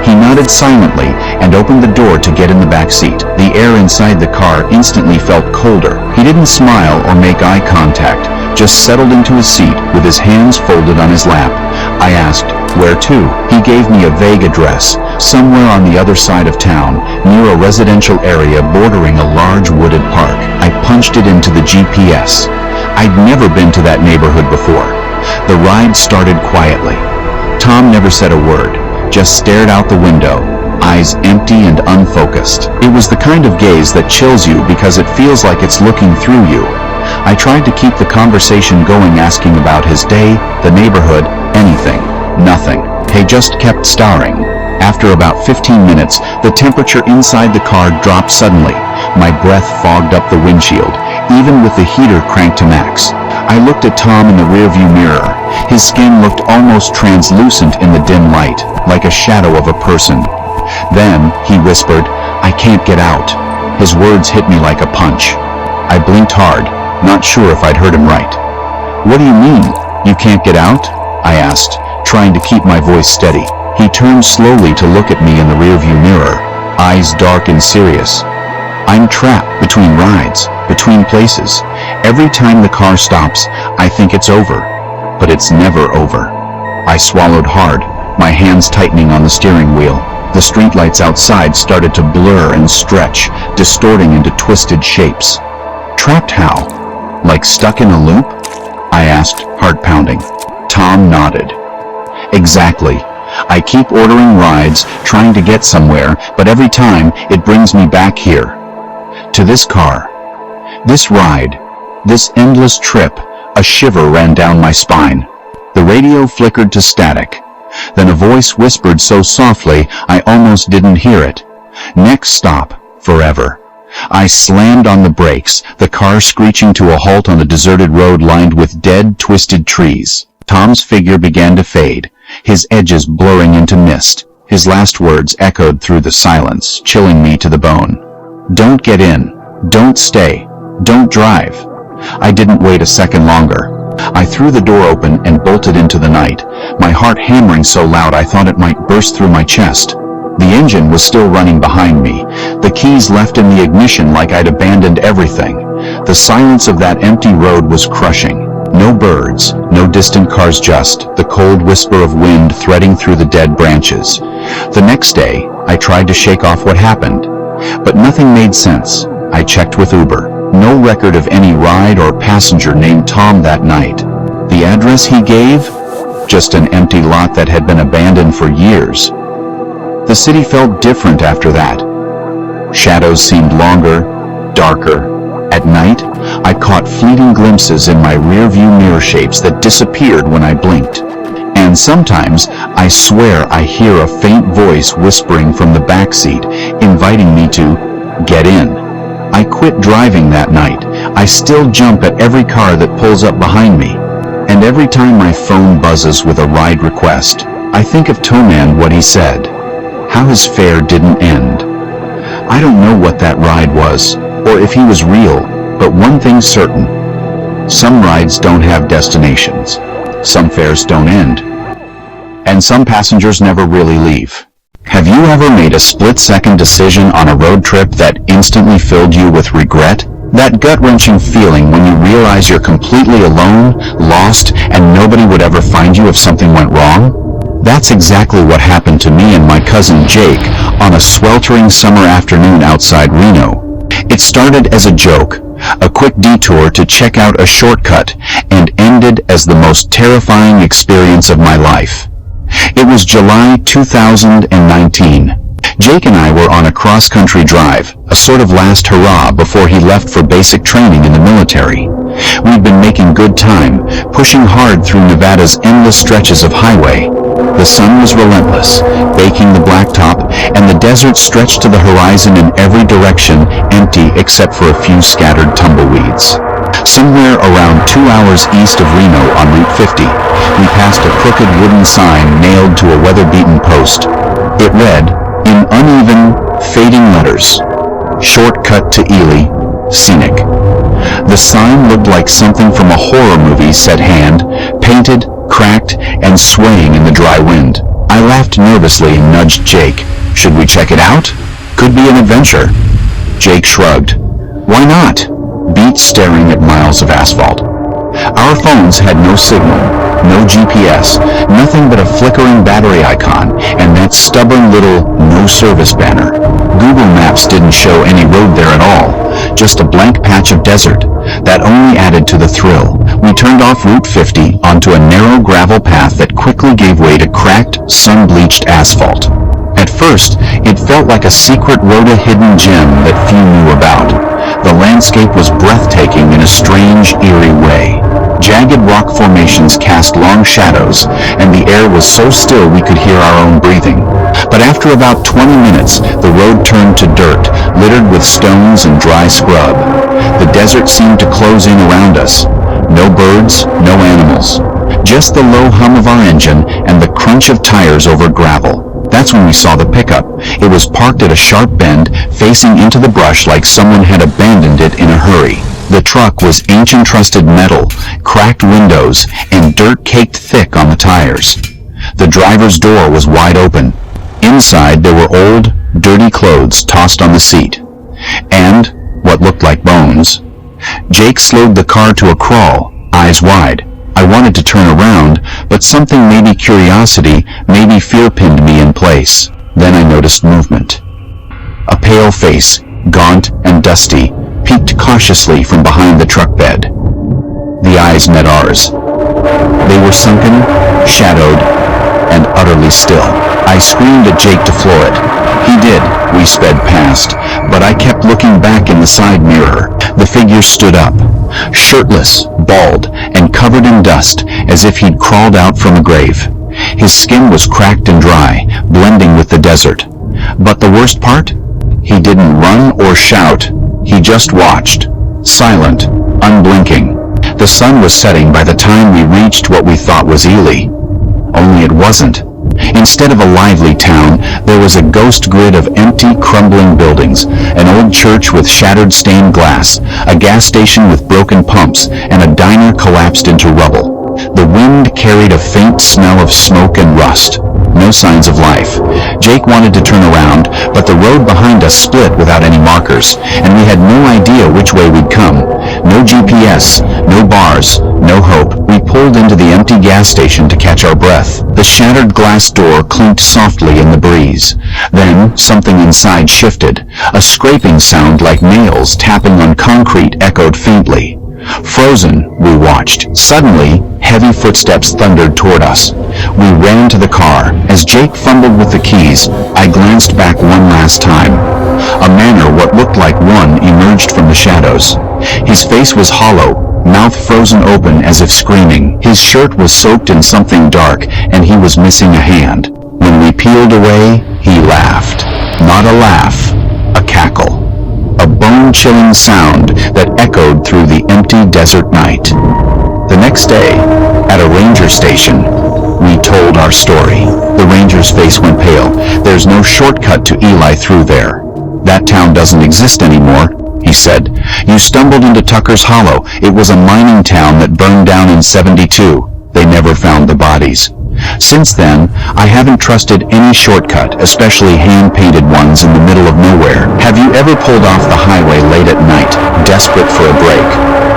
He nodded silently and opened the door to get in the back seat. The air inside the car instantly felt colder. He didn't smile or make eye contact, just settled into his seat with his hands folded on his lap. I asked, "Where to?" He gave me a vague address, somewhere on the other side of town, near a residential area bordering a large wooded park. I punched it into the GPS. I'd never been to that neighborhood before. The ride started quietly. Tom never said a word, just stared out the window, eyes empty and unfocused. It was the kind of gaze that chills you because it feels like it's looking through you. I tried to keep the conversation going, asking about his day, the neighborhood, anything. Nothing. He just kept staring. After about 15 minutes, the temperature inside the car dropped suddenly. My breath fogged up the windshield, even with the heater cranked to max. I looked at Tom in the rearview mirror. His skin looked almost translucent in the dim light, like a shadow of a person. Then, he whispered, "I can't get out." His words hit me like a punch. I blinked hard, not sure if I'd heard him right. "What do you mean, you can't get out?" I asked, trying to keep my voice steady. He turned slowly to look at me in the rearview mirror, eyes dark and serious. "I'm trapped between rides, between places. Every time the car stops, I think it's over. But it's never over." I swallowed hard, my hands tightening on the steering wheel. The streetlights outside started to blur and stretch, distorting into twisted shapes. "Trapped how? Like stuck in a loop?" I asked, heart pounding. Tom nodded. "Exactly. I keep ordering rides, trying to get somewhere, but every time it brings me back here. To this car. This ride. This endless trip." A shiver ran down my spine. The radio flickered to static. Then a voice whispered so softly I almost didn't hear it. "Next stop, forever." I slammed on the brakes, the car screeching to a halt on a deserted road lined with dead, twisted trees. Tom's figure began to fade, his edges blurring into mist. His last words echoed through the silence, chilling me to the bone. "Don't get in. Don't stay. Don't drive." I didn't wait a second longer. I threw the door open and bolted into the night, my heart hammering so loud I thought it might burst through my chest. The engine was still running behind me, the keys left in the ignition like I'd abandoned everything. The silence of that empty road was crushing. No birds, no distant cars, just the cold whisper of wind threading through the dead branches. The next day, I tried to shake off what happened, but nothing made sense. I checked with Uber. No record of any ride or passenger named Tom that night. The address he gave? Just an empty lot that had been abandoned for years. The city felt different after that. Shadows seemed longer, darker. At night, I caught fleeting glimpses in my rearview mirror, shapes that disappeared when I blinked. And sometimes, I swear I hear a faint voice whispering from the backseat, inviting me to get in. I quit driving that night. I still jump at every car that pulls up behind me. And every time my phone buzzes with a ride request, I think of Toman, what he said. How his fare didn't end. I don't know what that ride was, or if he was real, but one thing's certain. Some rides don't have destinations. Some fares don't end. And some passengers never really leave. Have you ever made a split-second decision on a road trip that instantly filled you with regret? That gut-wrenching feeling when you realize you're completely alone, lost, and nobody would ever find you if something went wrong? That's exactly what happened to me and my cousin Jake on a sweltering summer afternoon outside Reno. It started as a joke, a quick detour to check out a shortcut, and ended as the most terrifying experience of my life. It was July 2019. Jake and I were on a cross-country drive, a sort of last hurrah before he left for basic training in the military. We'd been making good time, pushing hard through Nevada's endless stretches of highway. The sun was relentless, baking the blacktop, and the desert stretched to the horizon in every direction, empty except for a few scattered tumbleweeds. Somewhere around 2 hours east of Reno on Route 50, we passed a crooked wooden sign nailed to a weather-beaten post. It read, in uneven, fading letters, "Shortcut to Ely, Scenic." The sign looked like something from a horror movie set hand, painted, cracked, and swaying in the dry wind. I laughed nervously and nudged Jake. Should we check it out? Could be an adventure. Jake shrugged. Why not? Beat staring at miles of asphalt. Our phones had no signal, no GPS, nothing but a flickering battery icon, and that stubborn little no service banner. Google Maps didn't show any road there at all, just a blank patch of desert. That only added to the thrill. We turned off Route 50 onto a narrow gravel path that quickly gave way to cracked, sun-bleached asphalt. At first, it felt like a secret Rhoda hidden gem that few knew about. The landscape was breathtaking in a strange, eerie way. Jagged rock formations cast long shadows, and the air was so still we could hear our own breathing. But after about 20 minutes, the road turned to dirt, littered with stones and dry scrub. The desert seemed to close in around us. No birds, no animals. Just the low hum of our engine and the crunch of tires over gravel. That's when we saw the pickup. It was parked at a sharp bend, facing into the brush like someone had abandoned it in a hurry. The truck was ancient rusted metal, cracked windows, and dirt caked thick on the tires. The driver's door was wide open. Inside there were old, dirty clothes tossed on the seat. And what looked like bones. Jake slowed the car to a crawl, eyes wide. I wanted to turn around, but something, maybe curiosity, maybe fear, pinned me in place. Then I noticed movement. A pale face, gaunt and dusty, peeked cautiously from behind the truck bed. The eyes met ours. They were sunken, shadowed, and utterly still. I screamed at Jake to floor it. He did. We sped past, but I kept looking back in the side mirror. The figure stood up, shirtless, bald, and covered in dust, as if he'd crawled out from a grave. His skin was cracked and dry, blending with the desert. But the worst part? He didn't run or shout. He just watched, silent, unblinking. The sun was setting by the time we reached what we thought was Ely. Only it wasn't. Instead of a lively town, there was a ghost grid of empty, crumbling buildings, an old church with shattered stained glass, a gas station with broken pumps, and a diner collapsed into rubble. The wind carried a faint smell of smoke and rust. No signs of life. Jake wanted to turn around, but the road behind us split without any markers, and we had no idea which way we'd come. No GPS, no bars, no hope. We pulled into the empty gas station to catch our breath. The shattered glass door clinked softly in the breeze. Then something inside shifted. A scraping sound like nails tapping on concrete echoed faintly. Frozen, we watched. Suddenly, heavy footsteps thundered toward us. We ran to the car. As Jake fumbled with the keys, I glanced back one last time. A man, or what looked like one, emerged from the shadows. His face was hollow, mouth frozen open as if screaming. His shirt was soaked in something dark, and he was missing a hand. When we peeled away, he laughed. Not a laugh, a cackle. A bone-chilling sound that echoed through the empty desert night. The next day, at a ranger station, we told our story. The ranger's face went pale. There's no shortcut to Ely through there. That town doesn't exist anymore, he said. You stumbled into Tucker's Hollow. It was a mining town that burned down in '72. They never found the bodies. Since then, I haven't trusted any shortcut, especially hand-painted ones in the middle of nowhere. Have you ever pulled off the highway late at night, desperate for a break,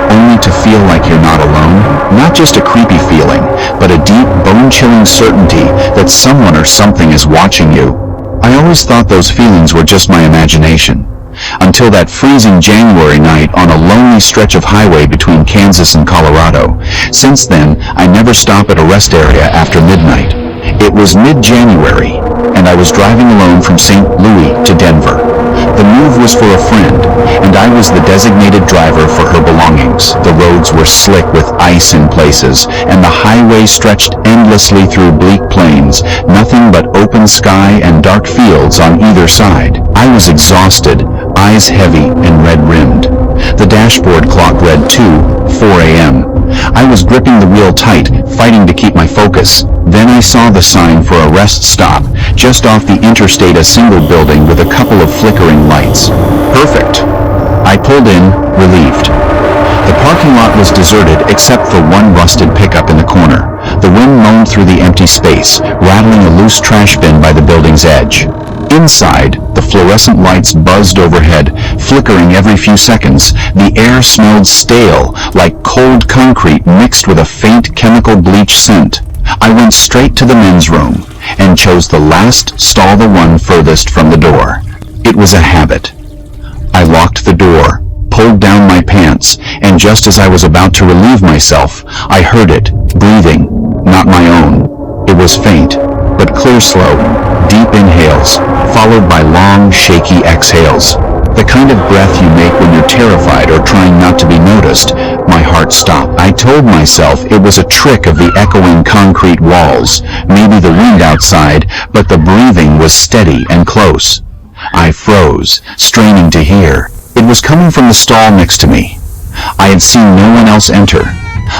only to feel like you're not alone? Not just a creepy feeling, but a deep, bone-chilling certainty that someone or something is watching you. I always thought those feelings were just my imagination. Until that freezing January night on a lonely stretch of highway between Kansas and Colorado. Since then, I never stop at a rest area after midnight. It was mid-January, and I was driving alone from St. Louis to Denver. The move was for a friend, and I was the designated driver for her belongings. The roads were slick with ice in places, and the highway stretched endlessly through bleak plains, nothing but open sky and dark fields on either side. I was exhausted, eyes heavy and red-rimmed. The dashboard clock read 2:04 a.m. I was gripping the wheel tight, fighting to keep my focus. Then I saw the sign for a rest stop, just off the interstate, a single building with a couple of flickering lights. Perfect. I pulled in, relieved. The parking lot was deserted except for one rusted pickup in the corner. The wind moaned through the empty space, rattling a loose trash bin by the building's edge. Inside, the fluorescent lights buzzed overhead, flickering every few seconds. The air smelled stale, like cold concrete mixed with a faint chemical bleach scent. I went straight to the men's room and chose the last stall, the one furthest from the door. It was a habit. I locked the door, moments, and just as I was about to relieve myself, I heard it, breathing, not my own. It was faint, but clear, slow, deep inhales, followed by long, shaky exhales. The kind of breath you make when you're terrified or trying not to be noticed. My heart stopped. I told myself it was a trick of the echoing concrete walls, maybe the wind outside, but the breathing was steady and close. I froze, straining to hear. It was coming from the stall next to me. I had seen no one else enter.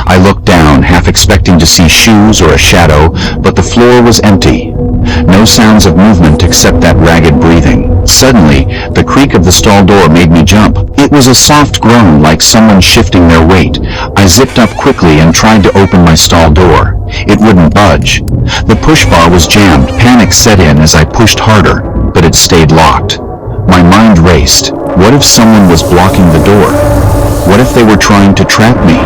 I looked down, half expecting to see shoes or a shadow, but the floor was empty. No sounds of movement except that ragged breathing. Suddenly, the creak of the stall door made me jump. It was a soft groan, like someone shifting their weight. I zipped up quickly and tried to open my stall door. It wouldn't budge. The push bar was jammed. Panic set in as I pushed harder, but it stayed locked. My mind raced. What if someone was blocking the door? What if they were trying to trap me?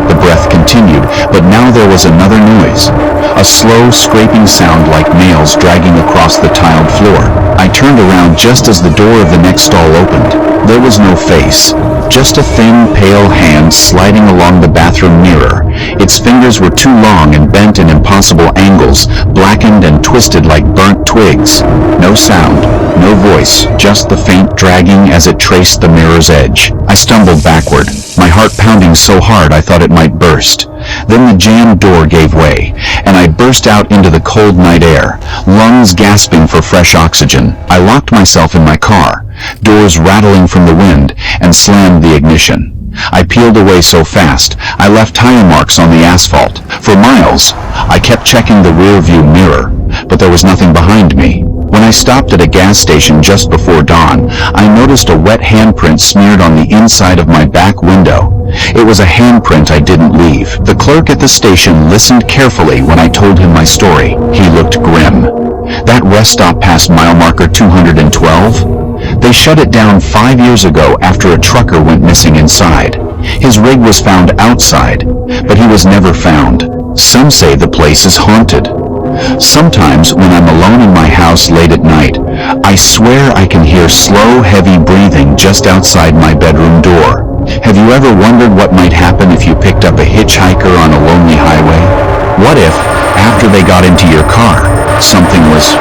The breath continued, but now there was another noise. A slow, scraping sound like nails dragging across the tiled floor. I turned around just as the door of the next stall opened. There was no face, just a thin, pale hand sliding along the bathroom mirror. Its fingers were too long and bent in impossible angles, blackened and twisted like burnt twigs. No sound, no voice, just the faint dragging as it traced the mirror's edge. I stumbled backward, my heart pounding so hard I thought it might burst. Then the jammed door gave way, and I burst out into the cold night air, lungs gasping for fresh oxygen. I locked myself in my car, doors rattling from the wind, and slammed the ignition. I peeled away so fast, I left tire marks on the asphalt. For miles, I kept checking the rear-view mirror, but there was nothing behind me. When I stopped at a gas station just before dawn, I noticed a wet handprint smeared on the inside of my back window. It was a handprint I didn't leave. The clerk at the station listened carefully when I told him my story. He looked grim. That rest stop past mile marker 212? They shut it down 5 years ago after a trucker went missing inside. His rig was found outside, but he was never found. Some say the place is haunted. Sometimes when I'm alone in my house late at night, I swear I can hear slow, heavy breathing just outside my bedroom door. Have you ever wondered what might happen if you picked up a hitchhiker on a lonely highway? What if, after they got into your car, something was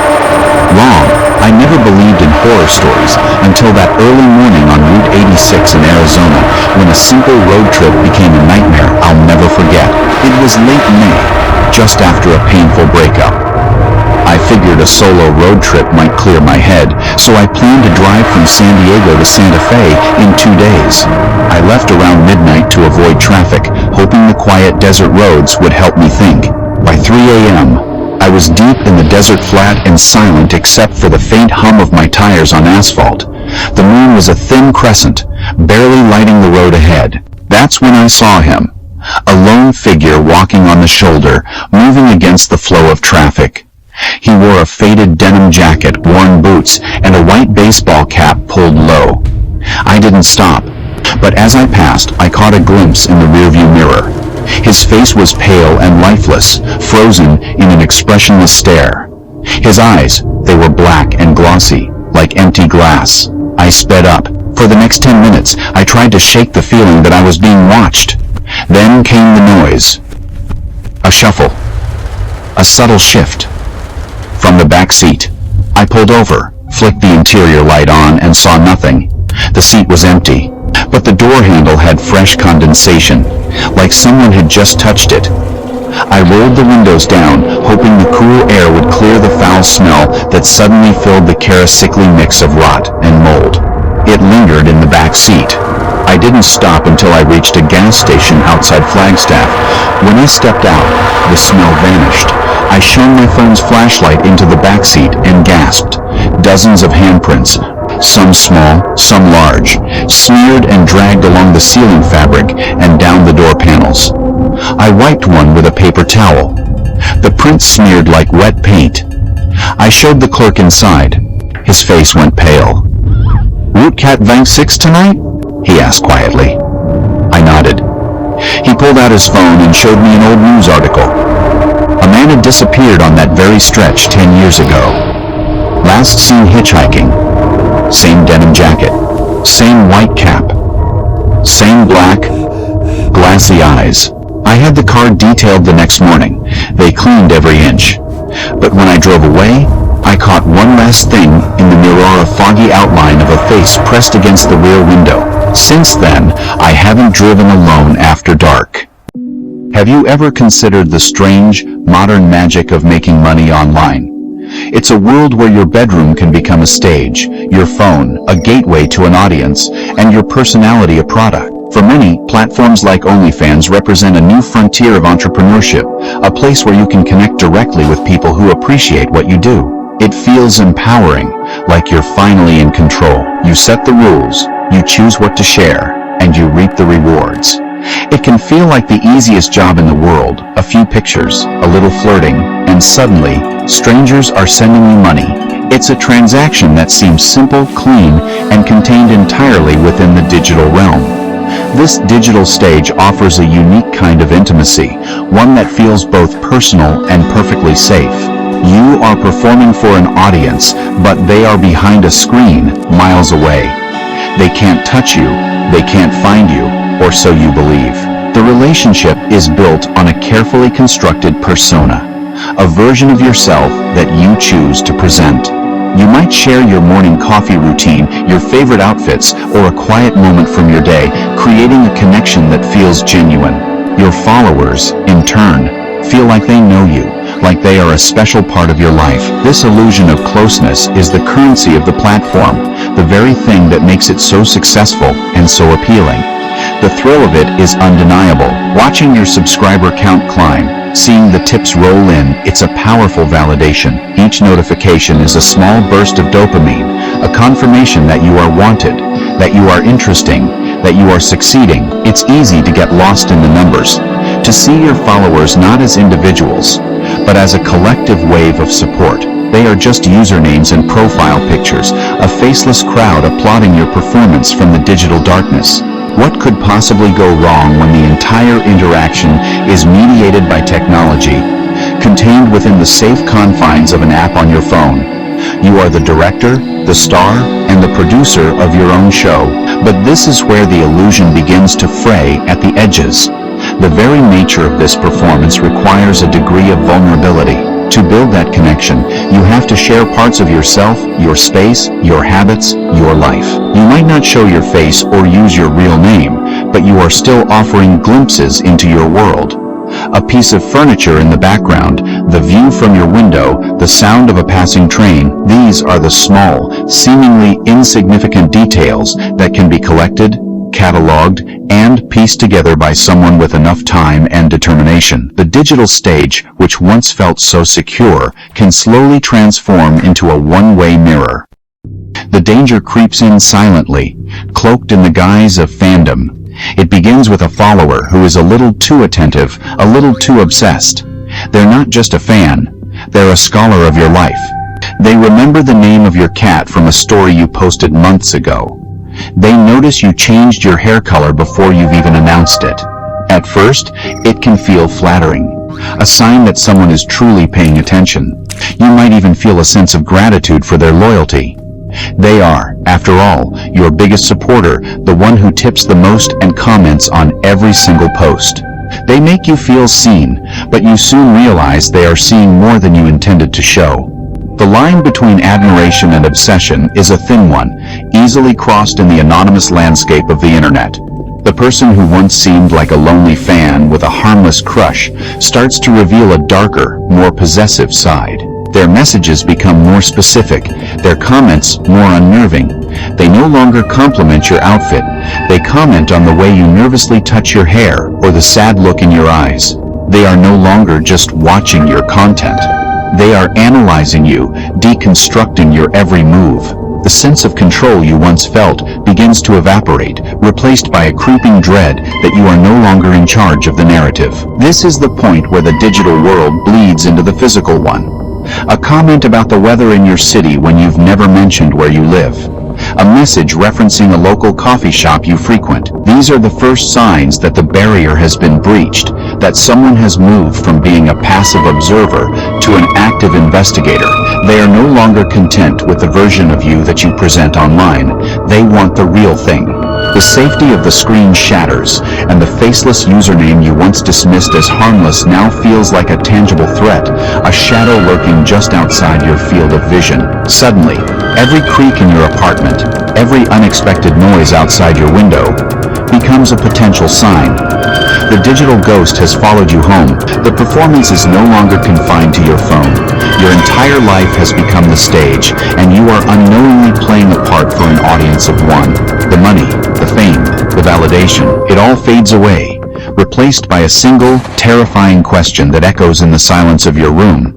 wrong? I never believed in horror stories until that early morning on Route 86 in Arizona, when a simple road trip became a nightmare I'll never forget. It was late May, just after a painful breakup. I figured a solo road trip might clear my head, so I planned to drive from San Diego to Santa Fe in 2 days. I left around midnight to avoid traffic, hoping the quiet desert roads would help me think. By 3 a.m., I was deep in the desert flat and silent except for the faint hum of my tires on asphalt. The moon was a thin crescent, barely lighting the road ahead. That's when I saw him. A lone figure walking on the shoulder, moving against the flow of traffic. He wore a faded denim jacket, worn boots, and a white baseball cap pulled low. I didn't stop, but as I passed, I caught a glimpse in the rearview mirror. His face was pale and lifeless, frozen in an expressionless stare. His eyes, they were black and glossy, like empty glass. I sped up. For the next 10 minutes, I tried to shake the feeling that I was being watched. Then came the noise. A shuffle. A subtle shift. From the back seat, I pulled over, flicked the interior light on, and saw nothing. The seat was empty, but the door handle had fresh condensation, like someone had just touched it. I rolled the windows down, hoping the cool air would clear the foul smell that suddenly filled the car, a sickly mix of rot and mold. It lingered in the back seat. I didn't stop until I reached a gas station outside Flagstaff. When I stepped out, the smell vanished. I shone my phone's flashlight into the back seat and gasped. Dozens of handprints, some small, some large, smeared and dragged along the ceiling fabric and down the door panels. I wiped one with a paper towel. The print smeared like wet paint. I showed the clerk inside. His face went pale. "Route Cat 26 tonight?" he asked quietly. I nodded. He pulled out his phone and showed me an old news article. A man had disappeared on that very stretch 10 years ago. Last seen hitchhiking. Same denim jacket. Same white cap. Same black, glassy eyes. I had the car detailed the next morning. They cleaned every inch. But when I drove away, I caught one last thing in the mirror, a foggy outline of a face pressed against the rear window. Since then, I haven't driven alone after dark. Have you ever considered the strange, modern magic of making money online? It's a world where your bedroom can become a stage, your phone a gateway to an audience, and your personality a product. For many, platforms like OnlyFans represent a new frontier of entrepreneurship, a place where you can connect directly with people who appreciate what you do. It feels empowering, like you're finally in control. You set the rules, you choose what to share, and you reap the rewards. It can feel like the easiest job in the world. A few pictures, a little flirting, and suddenly, strangers are sending you money. It's a transaction that seems simple, clean, and contained entirely within the digital realm. This digital stage offers a unique kind of intimacy, one that feels both personal and perfectly safe. You are performing for an audience, but they are behind a screen, miles away. They can't touch you, they can't find you, or so you believe. The relationship is built on a carefully constructed persona, a version of yourself that you choose to present. You might share your morning coffee routine, your favorite outfits, or a quiet moment from your day, creating a connection that feels genuine. Your followers, in turn, feel like they know you, like they are a special part of your life. This illusion of closeness is the currency of the platform, the very thing that makes it so successful and so appealing. The thrill of it is undeniable. Watching your subscriber count climb, seeing the tips roll in, it's a powerful validation. Each notification is a small burst of dopamine, a confirmation that you are wanted, that you are interesting, that you are succeeding. It's easy to get lost in the numbers, to see your followers not as individuals, but as a collective wave of support. They are just usernames and profile pictures, a faceless crowd applauding your performance from the digital darkness. What could possibly go wrong when the entire interaction is mediated by technology, contained within the safe confines of an app on your phone? You are the director, the star, and the producer of your own show. But this is where the illusion begins to fray at the edges. The very nature of this performance requires a degree of vulnerability. To build that connection, you have to share parts of yourself, your space, your habits, your life. You might not show your face or use your real name, but you are still offering glimpses into your world. A piece of furniture in the background, the view from your window, the sound of a passing train, these are the small, seemingly insignificant details that can be collected, cataloged, and pieced together by someone with enough time and determination. The digital stage, which once felt so secure, can slowly transform into a one-way mirror. The danger creeps in silently, cloaked in the guise of fandom. It begins with a follower who is a little too attentive, a little too obsessed. They're not just a fan, they're a scholar of your life. They remember the name of your cat from a story you posted months ago. They notice you changed your hair color before you've even announced it. At first, it can feel flattering, a sign that someone is truly paying attention. You might even feel a sense of gratitude for their loyalty. They are, after all, your biggest supporter, the one who tips the most and comments on every single post. They make you feel seen, but you soon realize they are seeing more than you intended to show. The line between admiration and obsession is a thin one, easily crossed in the anonymous landscape of the internet. The person who once seemed like a lonely fan with a harmless crush starts to reveal a darker, more possessive side. Their messages become more specific, their comments more unnerving. They no longer compliment your outfit, they comment on the way you nervously touch your hair or the sad look in your eyes. They are no longer just watching your content. They are analyzing you, deconstructing your every move. The sense of control you once felt begins to evaporate, replaced by a creeping dread that you are no longer in charge of the narrative. This is the point where the digital world bleeds into the physical one. A comment about the weather in your city when you've never mentioned where you live. A message referencing a local coffee shop you frequent. These are the first signs that the barrier has been breached, that someone has moved from being a passive observer to an active investigator. They are no longer content with the version of you that you present online. They want the real thing. The safety of the screen shatters, and the faceless username you once dismissed as harmless now feels like a tangible threat, a shadow lurking just outside your field of vision. Suddenly, every creak in your apartment, every unexpected noise outside your window, becomes a potential sign. The digital ghost has followed you home. The performance is no longer confined to your phone. Your entire life has become the stage, and you are unknowingly playing a part for an audience of one. The money, the fame, the validation, it all fades away, replaced by a single, terrifying question that echoes in the silence of your room.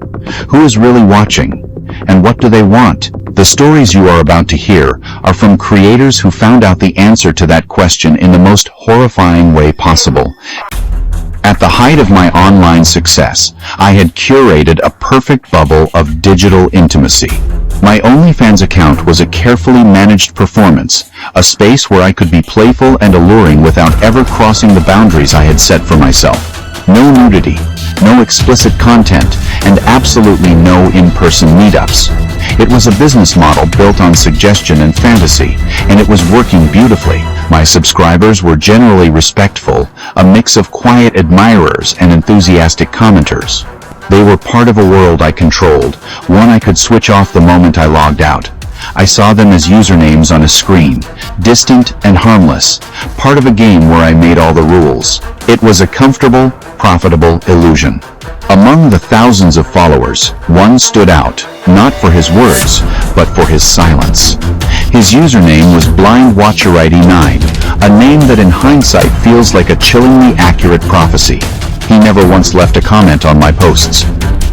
Who is really watching? And what do they want? The stories you are about to hear are from creators who found out the answer to that question in the most horrifying way possible. At the height of my online success, I had curated a perfect bubble of digital intimacy. My OnlyFans account was a carefully managed performance, a space where I could be playful and alluring without ever crossing the boundaries I had set for myself. No nudity, no explicit content, and absolutely no in-person meetups. It was a business model built on suggestion and fantasy, and it was working beautifully. My subscribers were generally respectful, a mix of quiet admirers and enthusiastic commenters. They were part of a world I controlled, one I could switch off the moment I logged out. I saw them as usernames on a screen, distant and harmless, part of a game where I made all the rules. It was a comfortable, profitable illusion. Among the thousands of followers, one stood out, not for his words, but for his silence. His username was BlindWatcherID9, a name that in hindsight feels like a chillingly accurate prophecy. He never once left a comment on my posts.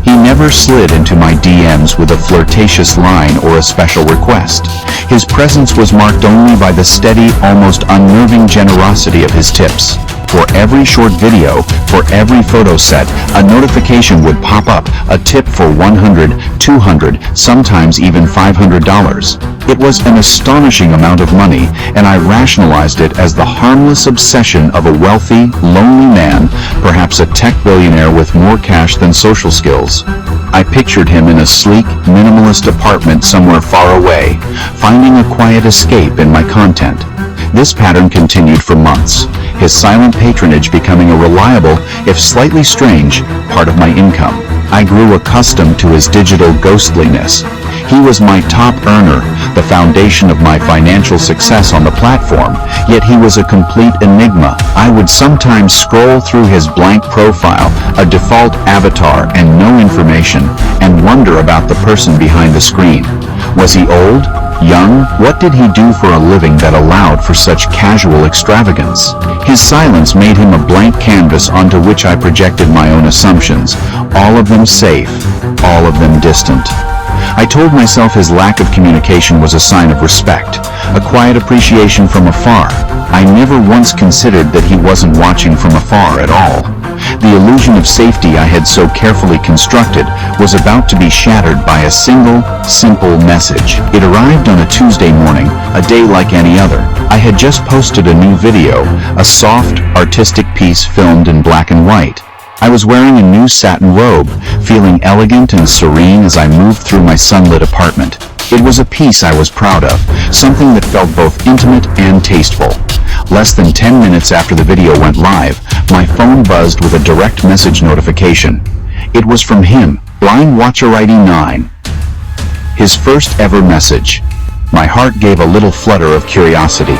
He never slid into my DMs with a flirtatious line or a special request. His presence was marked only by the steady, almost unnerving generosity of his tips. For every short video, for every photo set, a notification would pop up, a tip for $100, $200, sometimes even $500. It was an astonishing amount of money, and I rationalized it as the harmless obsession of a wealthy, lonely man, perhaps a tech billionaire with more cash than social skills. I pictured him in a sleek, minimalist apartment somewhere far away, finding a quiet escape in my content. This pattern continued for months, his silent patronage becoming a reliable, if slightly strange, part of my income. I grew accustomed to his digital ghostliness. He was my top earner, the foundation of my financial success on the platform, yet he was a complete enigma. I would sometimes scroll through his blank profile, a default avatar and no information, and wonder about the person behind the screen. Was he old? Young? What did he do for a living that allowed for such casual extravagance? His silence made him a blank canvas onto which I projected my own assumptions, all of them safe, all of them distant. I told myself his lack of communication was a sign of respect, a quiet appreciation from afar. I never once considered that he wasn't watching from afar at all. The illusion of safety I had so carefully constructed was about to be shattered by a single, simple message. It arrived on a Tuesday morning, a day like any other. I had just posted a new video, a soft, artistic piece filmed in black and white. I was wearing a new satin robe, feeling elegant and serene as I moved through my sunlit apartment. It was a piece I was proud of, something that felt both intimate and tasteful. Less than 10 minutes after the video went live, my phone buzzed with a direct message notification. It was from him, BlindWatcherID9. His first ever message. My heart gave a little flutter of curiosity.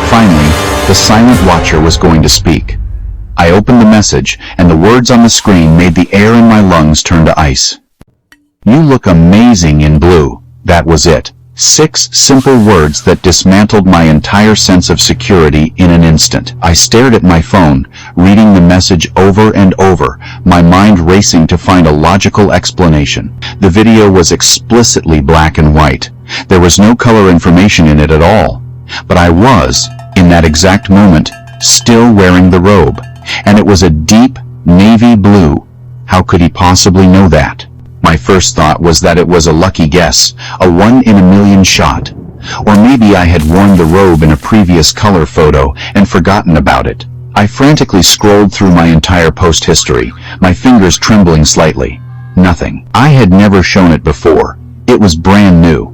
Finally, the silent watcher was going to speak. I opened the message, and the words on the screen made the air in my lungs turn to ice. "You look amazing in blue." That was it. 6 simple words that dismantled my entire sense of security in an instant. I stared at my phone, reading the message over and over, my mind racing to find a logical explanation. The video was explicitly black and white. There was no color information in it at all. But I was, in that exact moment, still wearing the robe. And it was a deep navy blue. How could he possibly know that? My first thought was that it was a lucky guess, a 1 in a million shot. Or maybe I had worn the robe in a previous color photo and forgotten about it. I frantically scrolled through my entire post history, my fingers trembling slightly. Nothing. I had never shown it before. It was brand new.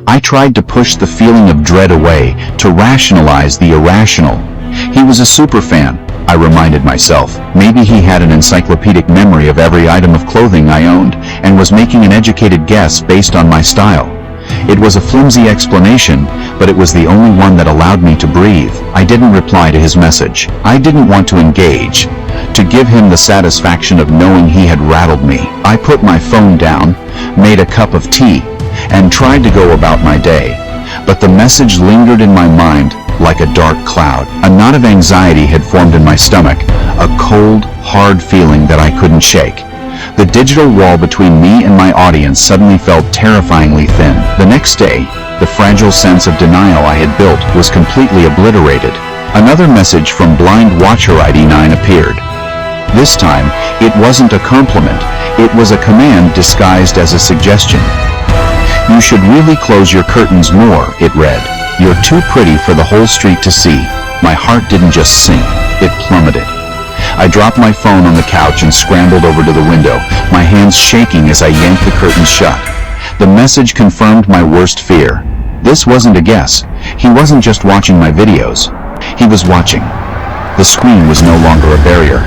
I tried to push the feeling of dread away, to rationalize the irrational. He was a superfan, I reminded myself. Maybe he had an encyclopedic memory of every item of clothing I owned, and was making an educated guess based on my style. It was a flimsy explanation, but it was the only one that allowed me to breathe. I didn't reply to his message. I didn't want to engage, to give him the satisfaction of knowing he had rattled me. I put my phone down, made a cup of tea, and tried to go about my day. But the message lingered in my mind like a dark cloud. A knot of anxiety had formed in my stomach, a cold, hard feeling that I couldn't shake. The digital wall between me and my audience suddenly felt terrifyingly thin. The next day, the fragile sense of denial I had built was completely obliterated. Another message from Blind Watcher ID 9 appeared. This time, it wasn't a compliment. It was a command disguised as a suggestion. "You should really close your curtains more," it read. "You're too pretty for the whole street to see." My heart didn't just sink, it plummeted. I dropped my phone on the couch and scrambled over to the window, my hands shaking as I yanked the curtains shut. The message confirmed my worst fear. This wasn't a guess. He wasn't just watching my videos. He was watching. The screen was no longer a barrier.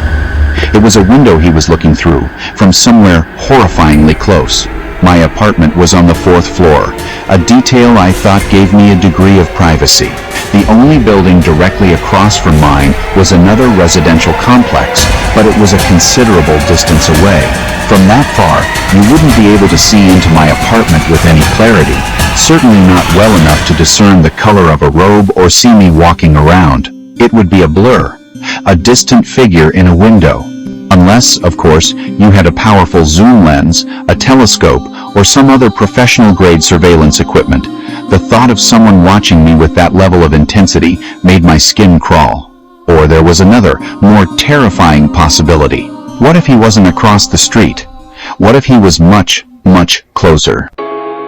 It was a window he was looking through, from somewhere horrifyingly close. My apartment was on the 4th floor, a detail I thought gave me a degree of privacy. The only building directly across from mine was another residential complex, but it was a considerable distance away. From that far, you wouldn't be able to see into my apartment with any clarity, certainly not well enough to discern the color of a robe or see me walking around. It would be a blur, a distant figure in a window. Unless, of course, you had a powerful zoom lens, a telescope, or some other professional-grade surveillance equipment. The thought of someone watching me with that level of intensity made my skin crawl. Or there was another, more terrifying possibility. What if he wasn't across the street? What if he was much, much closer?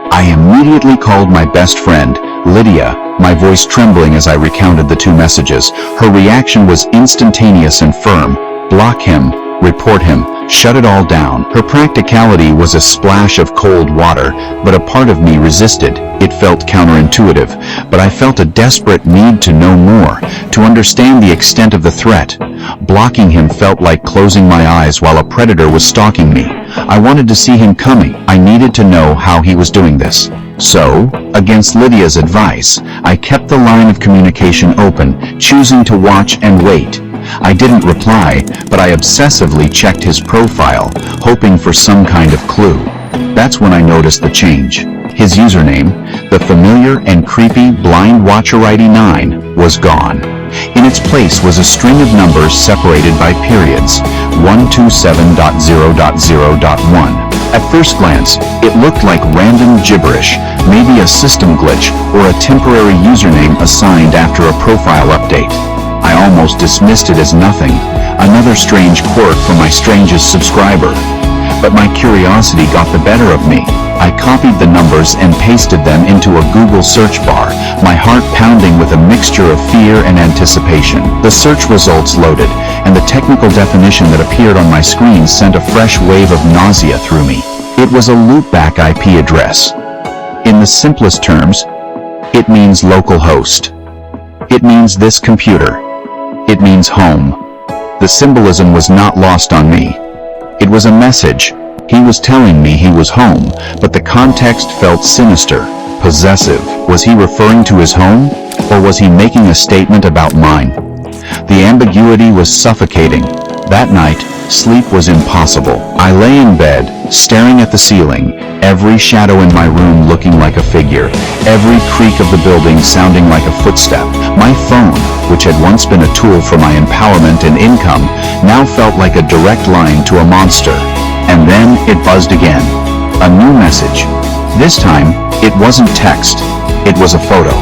I immediately called my best friend, Lydia, my voice trembling as I recounted the two messages. Her reaction was instantaneous and firm. "Block him. Report him. Shut it all down." Her practicality was a splash of cold water, but a part of me resisted. It felt counterintuitive, but I felt a desperate need to know more, to understand the extent of the threat. Blocking him felt like closing my eyes while a predator was stalking me. I wanted to see him coming. I needed to know how he was doing this. So, against Lydia's advice, I kept the line of communication open, choosing to watch and wait. I didn't reply, but I obsessively checked his profile, hoping for some kind of clue. That's when I noticed the change. His username, the familiar and creepy Blind Watcher ID 9, was gone. In its place was a string of numbers separated by periods, 127.0.0.1. At first glance, it looked like random gibberish, maybe a system glitch or a temporary username assigned after a profile update. I almost dismissed it as nothing, another strange quirk from my strangest subscriber. But my curiosity got the better of me. I copied the numbers and pasted them into a Google search bar, my heart pounding with a mixture of fear and anticipation. The search results loaded, and the technical definition that appeared on my screen sent a fresh wave of nausea through me. It was a loopback IP address. In the simplest terms, it means local host. It means this computer. It means home. The symbolism was not lost on me. It was a message. He was telling me he was home, but the context felt sinister, possessive. Was he referring to his home, or was he making a statement about mine? The ambiguity was suffocating. That night, sleep was impossible. I lay in bed, staring at the ceiling, every shadow in my room looking like a figure, every creak of the building sounding like a footstep. My phone, which had once been a tool for my empowerment and income, now felt like a direct line to a monster. And then it buzzed again. A new message. This time, it wasn't text. It was a photo.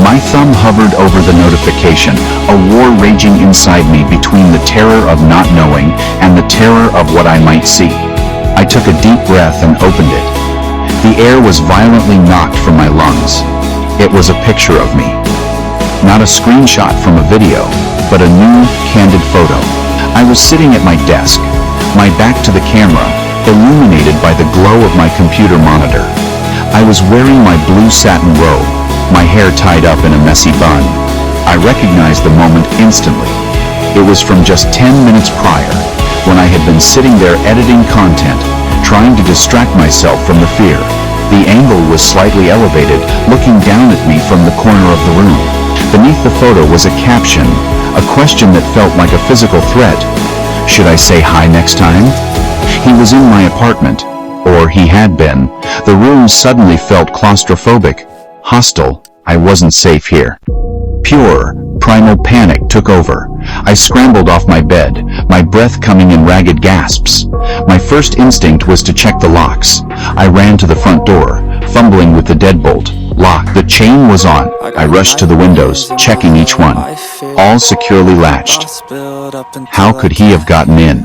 My thumb hovered over the notification, a war raging inside me between the terror of not knowing and the terror of what I might see. I took a deep breath and opened it. The air was violently knocked from my lungs. It was a picture of me. Not a screenshot from a video, but a new, candid photo. I was sitting at my desk, my back to the camera, illuminated by the glow of my computer monitor. I was wearing my blue satin robe, my hair tied up in a messy bun. I recognized the moment instantly. It was from just 10 minutes prior, when I had been sitting there editing content, trying to distract myself from the fear. The angle was slightly elevated, looking down at me from the corner of the room. Beneath the photo was a caption, a question that felt like a physical threat. Should I say hi next time? He was in my apartment, or he had been. The room suddenly felt claustrophobic, hostile. I wasn't safe here. Pure, primal panic took over. I scrambled off my bed, my breath coming in ragged gasps. My first instinct was to check the locks. I ran to the front door, fumbling with the deadbolt. Lock. The chain was on. I rushed to the windows, checking each one. All securely latched. How could he have gotten in?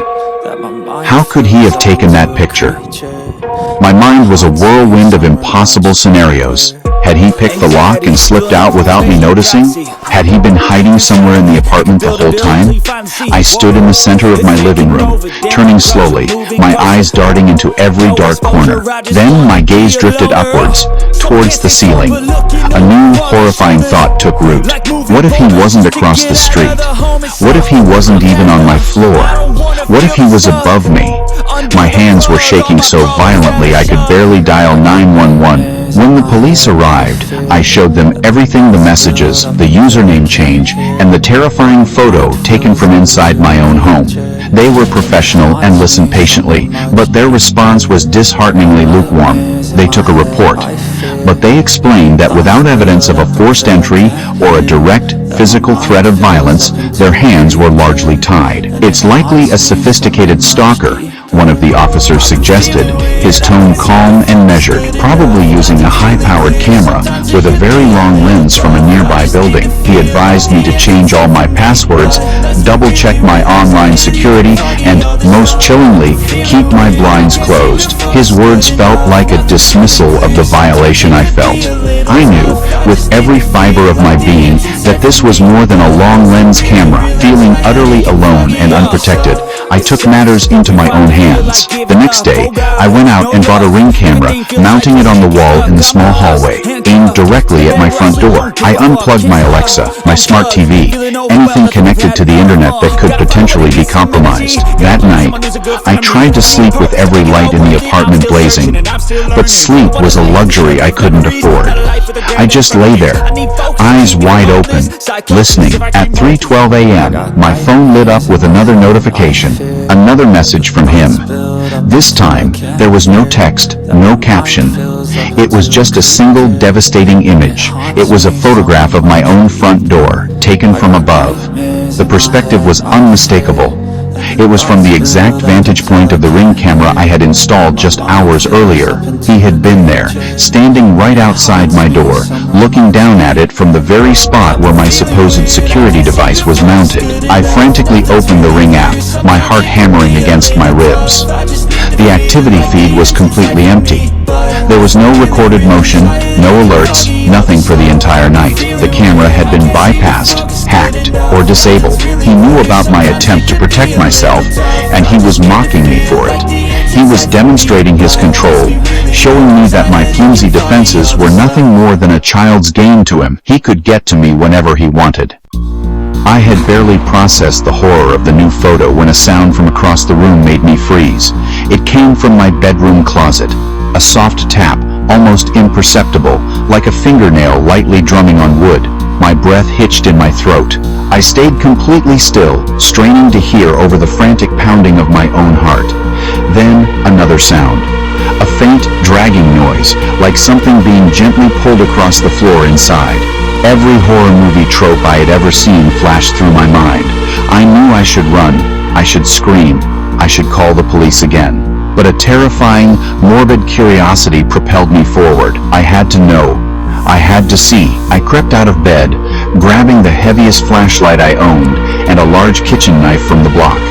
How could he have taken that picture? My mind was a whirlwind of impossible scenarios. Had he picked the lock and slipped out without me noticing? Had he been hiding somewhere in the apartment the whole time? I stood in the center of my living room, turning slowly, my eyes darting into every dark corner. Then my gaze drifted upwards, towards the ceiling. A new, horrifying thought took root. What if he wasn't across the street? What if he wasn't even on my floor? What if he was above me? My hands were shaking so violently I could barely dial 911. When the police arrived, I showed them everything: the messages, the username change, and the terrifying photo taken from inside my own home. They were professional and listened patiently, but their response was dishearteningly lukewarm. They took a report, but they explained that without evidence of a forced entry or a direct physical threat of violence, their hands were largely tied. It's likely a sophisticated stalker, one of the officers suggested, his tone calm and measured, probably using a high-powered camera with a very long lens from a nearby building. He advised me to change all my passwords, double-check my online security, and, most chillingly, keep my blinds closed. His words felt like a dismissal of the violation I felt. I knew, with every fiber of my being, that this was more than a long-lens camera. Feeling utterly alone and unprotected, I took matters into my own hands. The next day, I went out and bought a Ring camera, mounting it on the wall in the small hallway, aimed directly at my front door. I unplugged my Alexa, my smart TV, anything connected to the internet that could potentially be compromised. That night, I tried to sleep with every light in the apartment blazing, but sleep was a luxury I couldn't afford. I just lay there, eyes wide open, listening. At 3:12 a.m., my phone lit up with another notification, another message from him. This time, there was no text, no caption. It was just a single devastating image. It was a photograph of my own front door, taken from above. The perspective was unmistakable. It was from the exact vantage point of the Ring camera I had installed just hours earlier. He had been there, standing right outside my door, looking down at it from the very spot where my supposed security device was mounted. I frantically opened the Ring app, my heart hammering against my ribs. The activity feed was completely empty. There was no recorded motion, no alerts, nothing for the entire night. The camera had been bypassed, hacked, or disabled. He knew about my attempt to protect myself, and he was mocking me for it. He was demonstrating his control, showing me that my flimsy defenses were nothing more than a child's game to him. He could get to me whenever he wanted. I had barely processed the horror of the new photo when a sound from across the room made me freeze. It came from my bedroom closet. A soft tap, almost imperceptible, like a fingernail lightly drumming on wood. My breath hitched in my throat. I stayed completely still, straining to hear over the frantic pounding of my own heart. Then, another sound. A faint, dragging noise, like something being gently pulled across the floor inside. Every horror movie trope I had ever seen flashed through my mind. I knew I should run, I should scream, I should call the police again. But a terrifying, morbid curiosity propelled me forward. I had to know. I had to see. I crept out of bed, grabbing the heaviest flashlight I owned and a large kitchen knife from the block.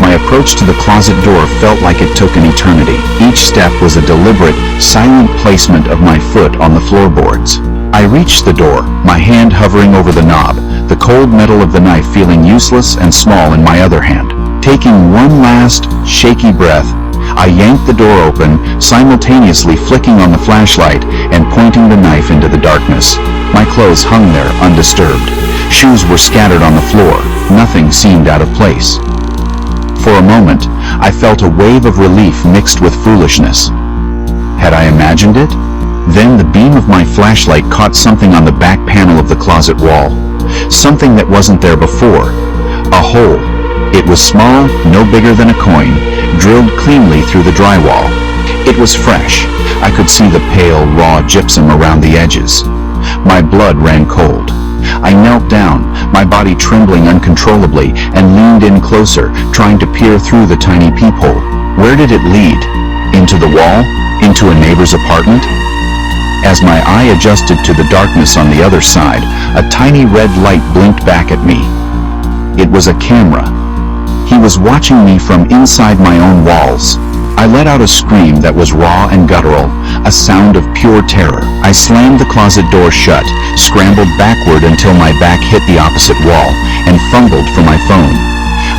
My approach to the closet door felt like it took an eternity. Each step was a deliberate, silent placement of my foot on the floorboards. I reached the door, my hand hovering over the knob, the cold metal of the knife feeling useless and small in my other hand. Taking one last, shaky breath, I yanked the door open, simultaneously flicking on the flashlight and pointing the knife into the darkness. My clothes hung there, undisturbed. Shoes were scattered on the floor. Nothing seemed out of place. For a moment, I felt a wave of relief mixed with foolishness. Had I imagined it? Then the beam of my flashlight caught something on the back panel of the closet wall. Something that wasn't there before. A hole. It was small, no bigger than a coin, drilled cleanly through the drywall. It was fresh. I could see the pale, raw gypsum around the edges. My blood ran cold. I knelt down, my body trembling uncontrollably, and leaned in closer, trying to peer through the tiny peephole. Where did it lead? Into the wall? Into a neighbor's apartment? As my eye adjusted to the darkness on the other side, a tiny red light blinked back at me. It was a camera. He was watching me from inside my own walls. I let out a scream that was raw and guttural, a sound of pure terror. I slammed the closet door shut, scrambled backward until my back hit the opposite wall, and fumbled for my phone.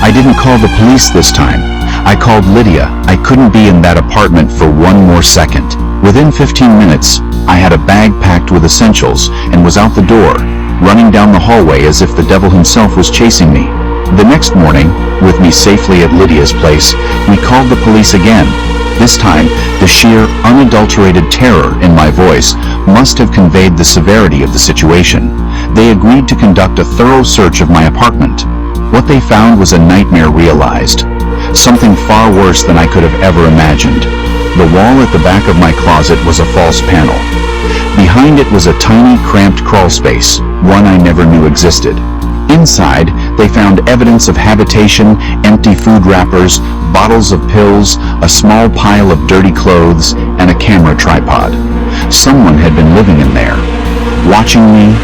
I didn't call the police this time. I called Lydia. I couldn't be in that apartment for one more second. Within 15 minutes, I had a bag packed with essentials and was out the door, running down the hallway as if the devil himself was chasing me. The next morning, with me safely at Lydia's place, we called the police again. This time, the sheer, unadulterated terror in my voice must have conveyed the severity of the situation. They agreed to conduct a thorough search of my apartment. What they found was a nightmare realized. Something far worse than I could have ever imagined. The wall at the back of my closet was a false panel. Behind it was a tiny, cramped crawl space, one I never knew existed. Inside, they found evidence of habitation, empty food wrappers, bottles of pills, a small pile of dirty clothes, and a camera tripod. Someone had been living in there. Watching me,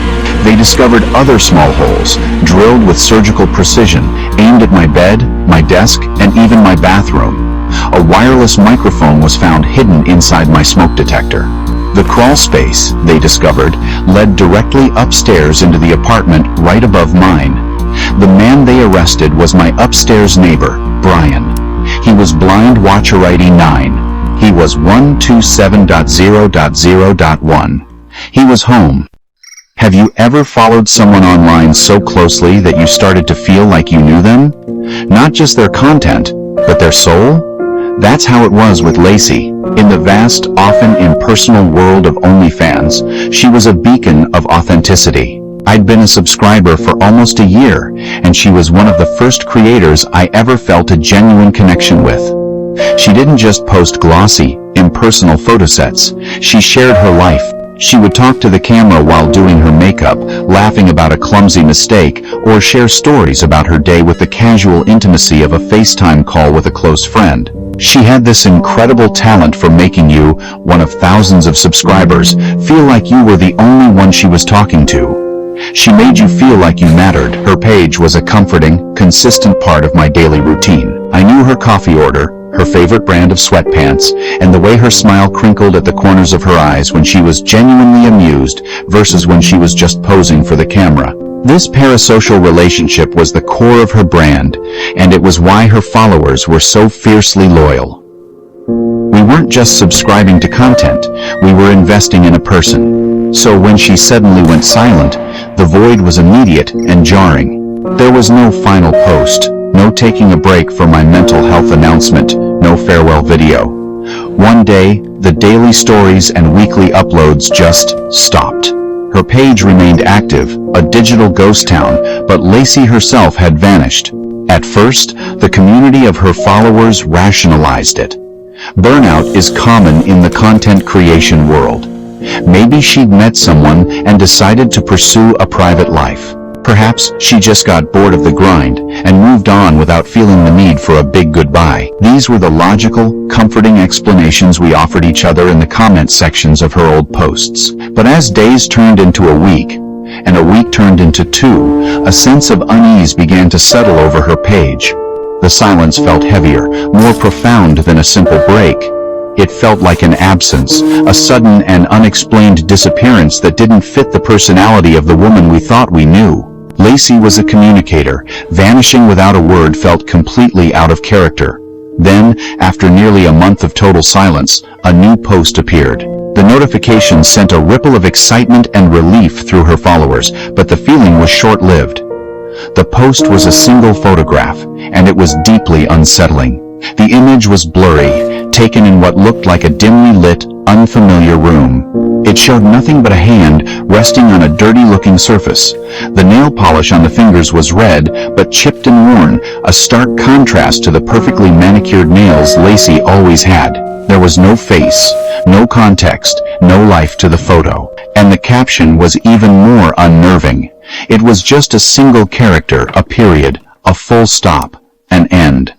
they discovered other small holes, drilled with surgical precision, aimed at my bed, my desk, and even my bathroom. A wireless microphone was found hidden inside my smoke detector. The crawl space, they discovered, led directly upstairs into the apartment right above mine. The man they arrested was my upstairs neighbor, Brian. He was blind watcher ID 9. He was 127.0.0.1. He was home. Have you ever followed someone online so closely that you started to feel like you knew them? Not just their content, but their soul? That's how it was with Lacey. In the vast, often impersonal world of OnlyFans, she was a beacon of authenticity. I'd been a subscriber for almost a year, and she was one of the first creators I ever felt a genuine connection with. She didn't just post glossy, impersonal photo sets. She shared her life. She would talk to the camera while doing her makeup, laughing about a clumsy mistake, or share stories about her day with the casual intimacy of a FaceTime call with a close friend. She had this incredible talent for making you, one of thousands of subscribers, feel like you were the only one she was talking to. She made you feel like you mattered. Her page was a comforting, consistent part of my daily routine. I knew her coffee order, her favorite brand of sweatpants, and the way her smile crinkled at the corners of her eyes when she was genuinely amused versus when she was just posing for the camera. This parasocial relationship was the core of her brand, and it was why her followers were so fiercely loyal. We weren't just subscribing to content, we were investing in a person. So when she suddenly went silent, the void was immediate and jarring. There was no final post, no taking a break for my mental health announcement, no farewell video. One day, the daily stories and weekly uploads just stopped. Her page remained active, a digital ghost town, but Lacey herself had vanished. At first, the community of her followers rationalized it. Burnout is common in the content creation world. Maybe she'd met someone and decided to pursue a private life. Perhaps she just got bored of the grind and moved on without feeling the need for a big goodbye. These were the logical, comforting explanations we offered each other in the comment sections of her old posts. But as days turned into a week, and a week turned into two, a sense of unease began to settle over her page. The silence felt heavier, more profound than a simple break. It felt like an absence, a sudden and unexplained disappearance that didn't fit the personality of the woman we thought we knew. Lacey was a communicator. Vanishing without a word felt completely out of character. Then, after nearly a month of total silence, a new post appeared. The notification sent a ripple of excitement and relief through her followers, but the feeling was short-lived. The post was a single photograph, and it was deeply unsettling. The image was blurry, taken in what looked like a dimly lit, unfamiliar room. It showed nothing but a hand resting on a dirty-looking surface. The nail polish on the fingers was red, but chipped and worn, a stark contrast to the perfectly manicured nails Lacey always had. There was no face, no context, no life to the photo, and the caption was even more unnerving. It was just a single character, a period, a full stop, an end.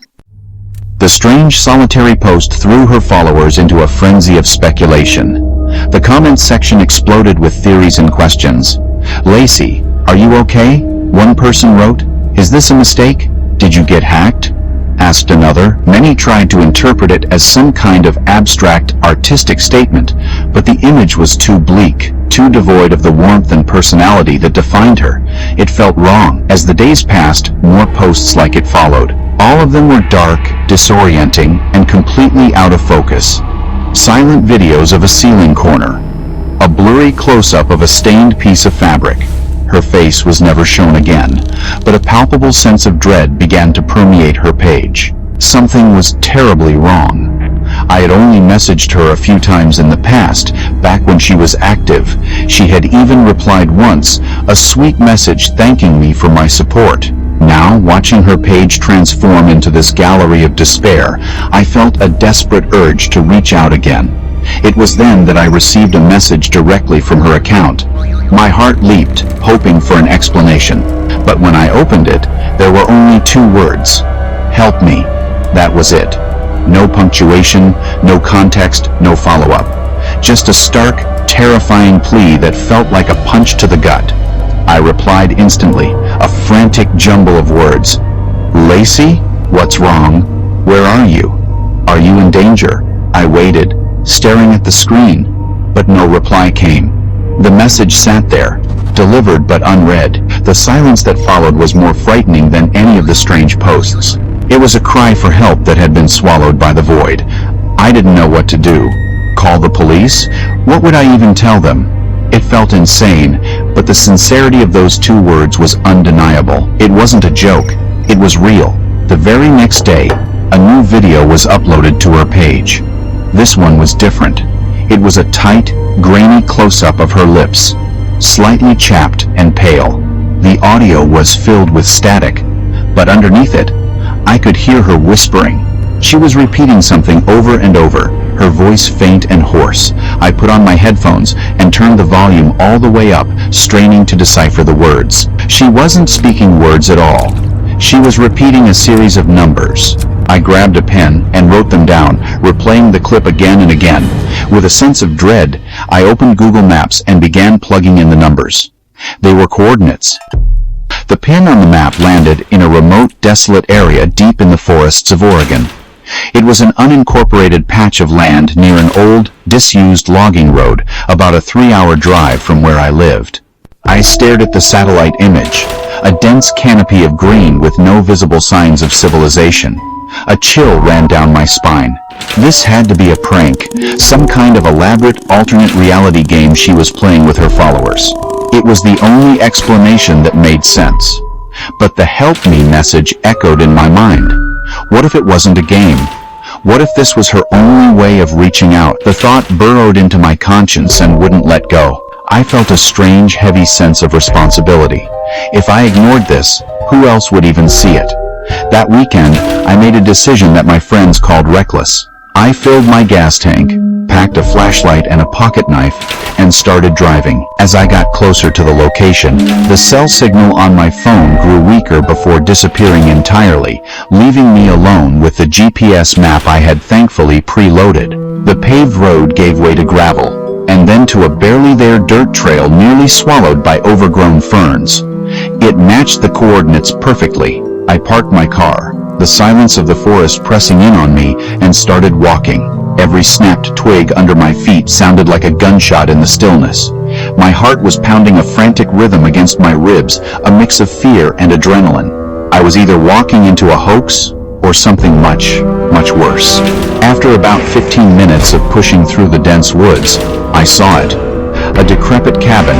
The strange solitary post threw her followers into a frenzy of speculation. The comments section exploded with theories and questions. "Lacey, are you okay?" one person wrote. "Is this a mistake? Did you get hacked?" asked another. Many tried to interpret it as some kind of abstract, artistic statement, but the image was too bleak, too devoid of the warmth and personality that defined her. It felt wrong. As the days passed, more posts like it followed. All of them were dark, disorienting, and completely out of focus. Silent videos of a ceiling corner. A blurry close-up of a stained piece of fabric. Her face was never shown again, but a palpable sense of dread began to permeate her page. Something was terribly wrong. I had only messaged her a few times in the past, back when she was active. She had even replied once, a sweet message thanking me for my support. Now, watching her page transform into this gallery of despair, I felt a desperate urge to reach out again. It was then that I received a message directly from her account. My heart leaped, hoping for an explanation. But when I opened it, there were only 2 words. "Help me." That was it. No punctuation, no context, no follow-up. Just a stark, terrifying plea that felt like a punch to the gut. I replied instantly, a frantic jumble of words. "Lacey? What's wrong? Where are you? Are you in danger?" I waited, staring at the screen, but no reply came. The message sat there, delivered but unread. The silence that followed was more frightening than any of the strange posts. It was a cry for help that had been swallowed by the void. I didn't know what to do. Call the police? What would I even tell them? It felt insane, but the sincerity of those 2 words was undeniable. It wasn't a joke. It was real. The very next day, a new video was uploaded to her page. This one was different. It was a tight, grainy close-up of her lips, slightly chapped and pale. The audio was filled with static, but underneath it, I could hear her whispering. She was repeating something over and over, her voice faint and hoarse. I put on my headphones and turned the volume all the way up, straining to decipher the words. She wasn't speaking words at all. She was repeating a series of numbers. I grabbed a pen and wrote them down, replaying the clip again and again. With a sense of dread, I opened Google Maps and began plugging in the numbers. They were coordinates. The pin on the map landed in a remote, desolate area deep in the forests of Oregon. It was an unincorporated patch of land near an old, disused logging road, about a 3-hour drive from where I lived. I stared at the satellite image, a dense canopy of green with no visible signs of civilization. A chill ran down my spine. This had to be a prank, some kind of elaborate alternate reality game she was playing with her followers. It was the only explanation that made sense. But the "help me" message echoed in my mind. What if it wasn't a game? What if this was her only way of reaching out? The thought burrowed into my conscience and wouldn't let go. I felt a strange, heavy sense of responsibility. If I ignored this, who else would even see it? That weekend, I made a decision that my friends called reckless. I filled my gas tank, packed a flashlight and a pocket knife, and started driving. As I got closer to the location, the cell signal on my phone grew weaker before disappearing entirely, leaving me alone with the GPS map I had thankfully preloaded. The paved road gave way to gravel, and then to a barely there dirt trail nearly swallowed by overgrown ferns. It matched the coordinates perfectly. I parked my car, the silence of the forest pressing in on me, and started walking. Every snapped twig under my feet sounded like a gunshot in the stillness. My heart was pounding a frantic rhythm against my ribs, a mix of fear and adrenaline. I was either walking into a hoax or something much, much worse. After about 15 minutes of pushing through the dense woods, I saw it. A decrepit cabin,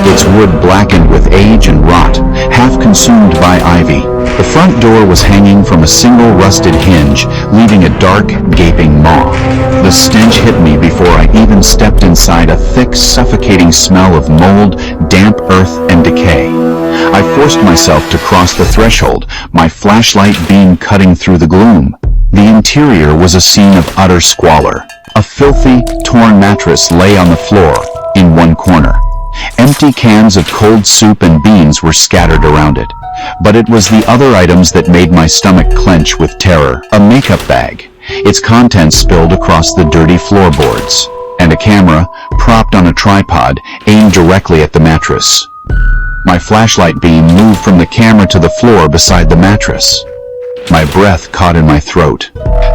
its wood blackened with age and rot, half consumed by ivy. The front door was hanging from a single rusted hinge, leaving a dark, gaping maw. The stench hit me before I even stepped inside, a thick, suffocating smell of mold, damp earth, and decay. I forced myself to cross the threshold, my flashlight beam cutting through the gloom. The interior was a scene of utter squalor. A filthy, torn mattress lay on the floor, in one corner. Empty cans of cold soup and beans were scattered around it. But it was the other items that made my stomach clench with terror. A makeup bag, its contents spilled across the dirty floorboards, and a camera, propped on a tripod, aimed directly at the mattress. My flashlight beam moved from the camera to the floor beside the mattress. My breath caught in my throat.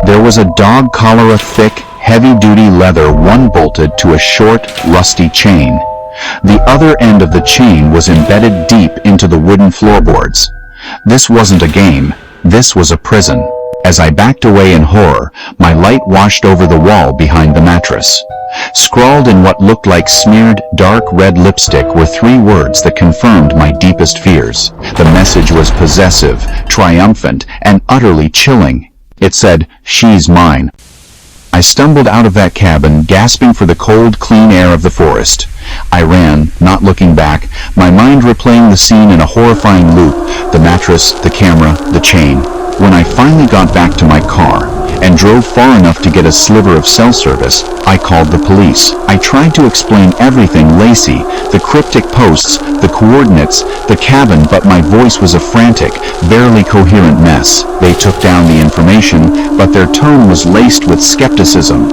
There was a dog collar of thick, heavy-duty leather, one bolted to a short, rusty chain. The other end of the chain was embedded deep into the wooden floorboards. This wasn't a game. This was a prison. As I backed away in horror, my light washed over the wall behind the mattress. Scrawled in what looked like smeared, dark red lipstick were 3 words that confirmed my deepest fears. The message was possessive, triumphant, and utterly chilling. It said, "She's mine." I stumbled out of that cabin, gasping for the cold, clean air of the forest. I ran, not looking back, my mind replaying the scene in a horrifying loop, the mattress, the camera, the chain. When I finally got back to my car, and drove far enough to get a sliver of cell service, I called the police. I tried to explain everything, Lacey, the cryptic posts, the coordinates, the cabin, but my voice was a frantic, barely coherent mess. They took down the information, but their tone was laced with skepticism.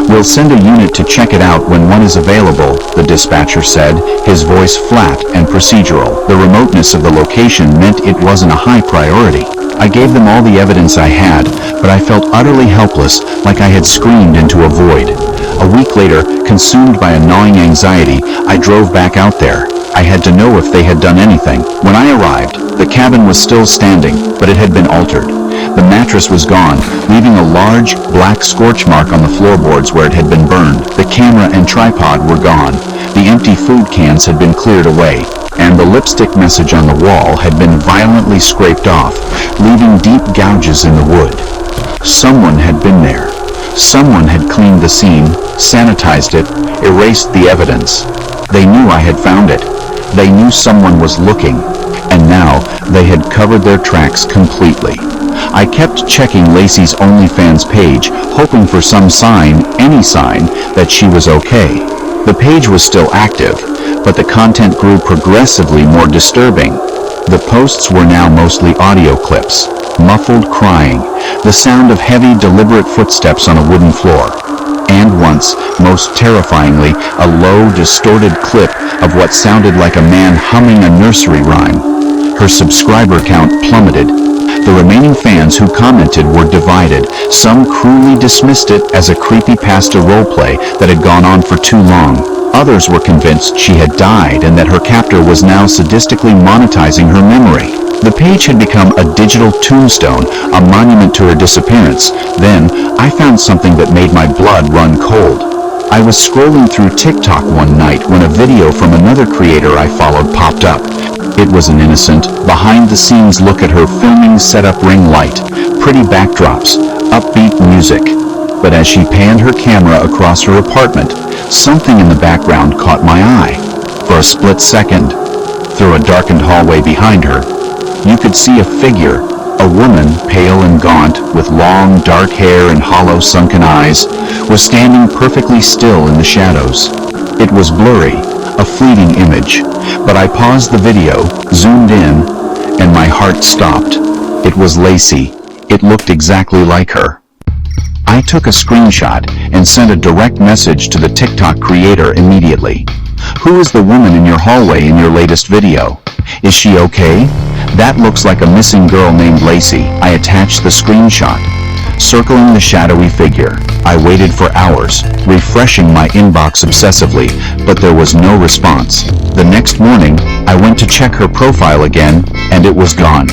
"We'll send a unit to check it out when one is available," the dispatcher said, his voice flat and procedural. The remoteness of the location meant it wasn't a high priority. I gave them all the evidence I had, but I felt utterly helpless, like I had screamed into a void. A week later, consumed by a gnawing anxiety, I drove back out there. I had to know if they had done anything. When I arrived, the cabin was still standing, but it had been altered. The mattress was gone, leaving a large, black scorch mark on the floorboards where it had been burned. The camera and tripod were gone. The empty food cans had been cleared away, and the lipstick message on the wall had been violently scraped off, leaving deep gouges in the wood. Someone had been there. Someone had cleaned the scene, sanitized it, erased the evidence. They knew I had found it. They knew someone was looking, and now they had covered their tracks completely. I kept checking Lacey's OnlyFans page, hoping for some sign, any sign, that she was okay. The page was still active, but the content grew progressively more disturbing. The posts were now mostly audio clips, muffled crying, the sound of heavy, deliberate footsteps on a wooden floor, and once, most terrifyingly, a low, distorted clip of what sounded like a man humming a nursery rhyme. Her subscriber count plummeted. The remaining fans who commented were divided. Some cruelly dismissed it as a creepypasta roleplay that had gone on for too long. Others were convinced she had died and that her captor was now sadistically monetizing her memory. The page had become a digital tombstone, a monument to her disappearance. Then, I found something that made my blood run cold. I was scrolling through TikTok one night when a video from another creator I followed popped up. It was an innocent, behind-the-scenes look at her filming setup, ring light, pretty backdrops, upbeat music. But as she panned her camera across her apartment, something in the background caught my eye. For a split second, through a darkened hallway behind her, you could see a figure, a woman, pale and gaunt, with long, dark hair and hollow, sunken eyes, was standing perfectly still in the shadows. It was blurry, a fleeting image, but I paused the video, zoomed in, and my heart stopped. It was Lacey. It looked exactly like her. I took a screenshot and sent a direct message to the TikTok creator immediately. "Who is the woman in your hallway in your latest video? Is she okay? That looks like a missing girl named Lacey." I attached the screenshot. Circling the shadowy figure, I waited for hours, refreshing my inbox obsessively, but there was no response. The next morning, I went to check her profile again, and it was gone.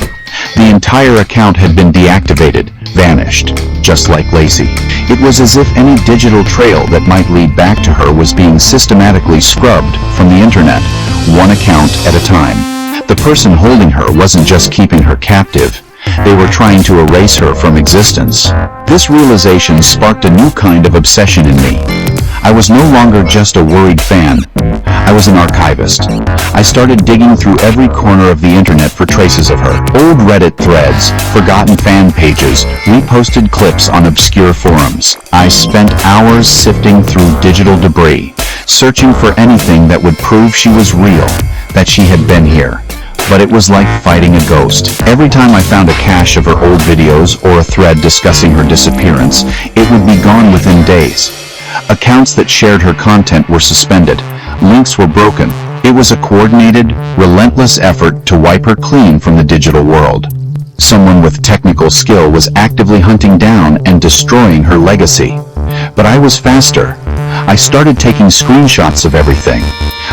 The entire account had been deactivated, vanished, just like Lacey. It was as if any digital trail that might lead back to her was being systematically scrubbed from the internet, one account at a time. The person holding her wasn't just keeping her captive, they were trying to erase her from existence. This realization sparked a new kind of obsession in me. I was no longer just a worried fan. I was an archivist. I started digging through every corner of the internet for traces of her. Old Reddit threads, forgotten fan pages, reposted clips on obscure forums. I spent hours sifting through digital debris, searching for anything that would prove she was real, that she had been here. But it was like fighting a ghost. Every time I found a cache of her old videos or a thread discussing her disappearance, it would be gone within days. Accounts that shared her content were suspended. Links were broken. It was a coordinated, relentless effort to wipe her clean from the digital world. Someone with technical skill was actively hunting down and destroying her legacy. But I was faster. I started taking screenshots of everything.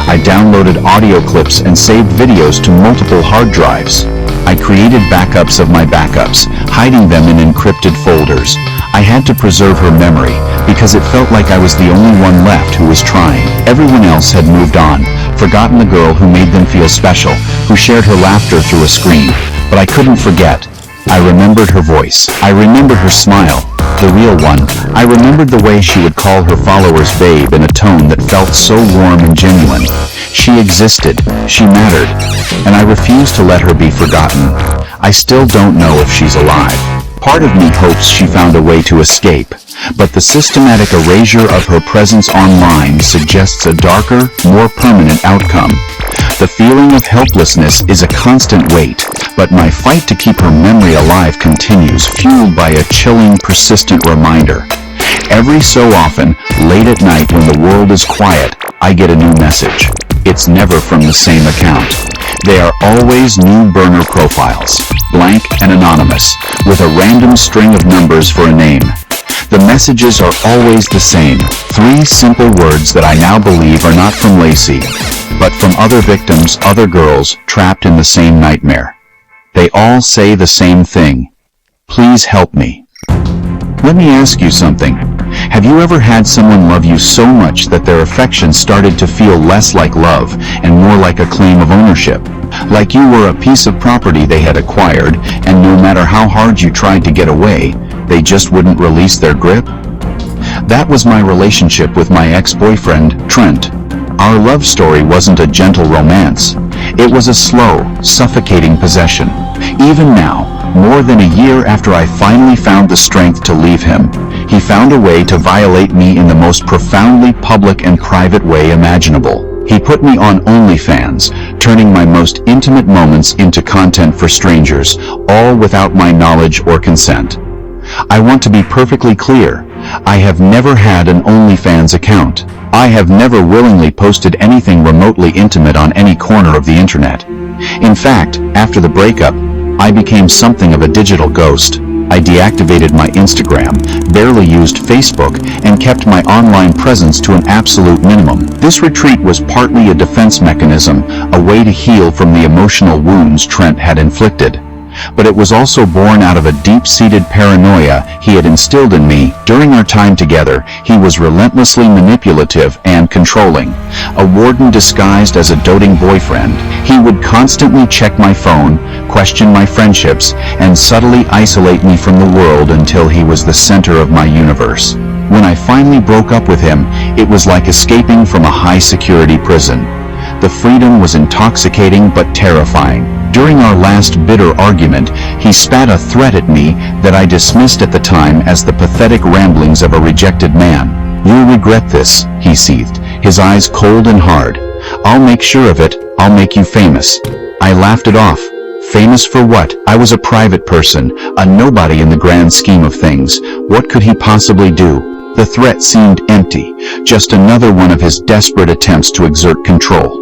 I downloaded audio clips and saved videos to multiple hard drives. I created backups of my backups, hiding them in encrypted folders. I had to preserve her memory, because it felt like I was the only one left who was trying. Everyone else had moved on, forgotten the girl who made them feel special, who shared her laughter through a screen. But I couldn't forget. I remembered her voice. I remembered her smile, the real one. I remembered the way she would call her followers babe in a tone that felt so warm and genuine. She existed, she mattered, and I refused to let her be forgotten. I still don't know if she's alive. Part of me hopes she found a way to escape, but the systematic erasure of her presence online suggests a darker, more permanent outcome. The feeling of helplessness is a constant weight, but my fight to keep her memory alive continues, fueled by a chilling, persistent reminder. Every so often, late at night when the world is quiet, I get a new message. It's never from the same account. They are always new burner profiles, blank and anonymous, with a random string of numbers for a name. The messages are always the same, 3 simple words that I now believe are not from Lacey, but from other victims, other girls, trapped in the same nightmare. They all say the same thing. Please help me. Let me ask you something. Have you ever had someone love you so much that their affection started to feel less like love and more like a claim of ownership? Like you were a piece of property they had acquired, and no matter how hard you tried to get away, they just wouldn't release their grip? That was my relationship with my ex-boyfriend, Trent. Our love story wasn't a gentle romance. It was a slow, suffocating possession. Even now, more than a year after I finally found the strength to leave him, he found a way to violate me in the most profoundly public and private way imaginable. He put me on OnlyFans, turning my most intimate moments into content for strangers, all without my knowledge or consent. I want to be perfectly clear. I have never had an OnlyFans account. I have never willingly posted anything remotely intimate on any corner of the internet. In fact, after the breakup, I became something of a digital ghost. I deactivated my Instagram, barely used Facebook, and kept my online presence to an absolute minimum. This retreat was partly a defense mechanism, a way to heal from the emotional wounds Trent had inflicted. But it was also born out of a deep-seated paranoia he had instilled in me. During our time together, he was relentlessly manipulative and controlling. A warden disguised as a doting boyfriend, he would constantly check my phone, question my friendships, and subtly isolate me from the world until he was the center of my universe. When I finally broke up with him, it was like escaping from a high-security prison. The freedom was intoxicating but terrifying. During our last bitter argument, he spat a threat at me that I dismissed at the time as the pathetic ramblings of a rejected man. "You'll regret this," he seethed, his eyes cold and hard. "I'll make sure of it. I'll make you famous." I laughed it off. Famous for what? I was a private person, a nobody in the grand scheme of things. What could he possibly do? The threat seemed empty, just another one of his desperate attempts to exert control.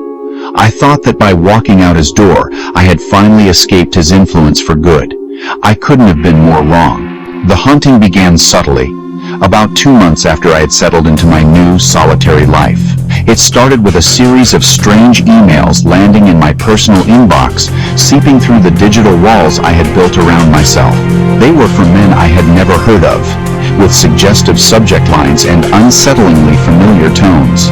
I thought that by walking out his door, I had finally escaped his influence for good. I couldn't have been more wrong. The hunting began subtly, about 2 months after I had settled into my new, solitary life. It started with a series of strange emails landing in my personal inbox, seeping through the digital walls I had built around myself. They were from men I had never heard of, with suggestive subject lines and unsettlingly familiar tones.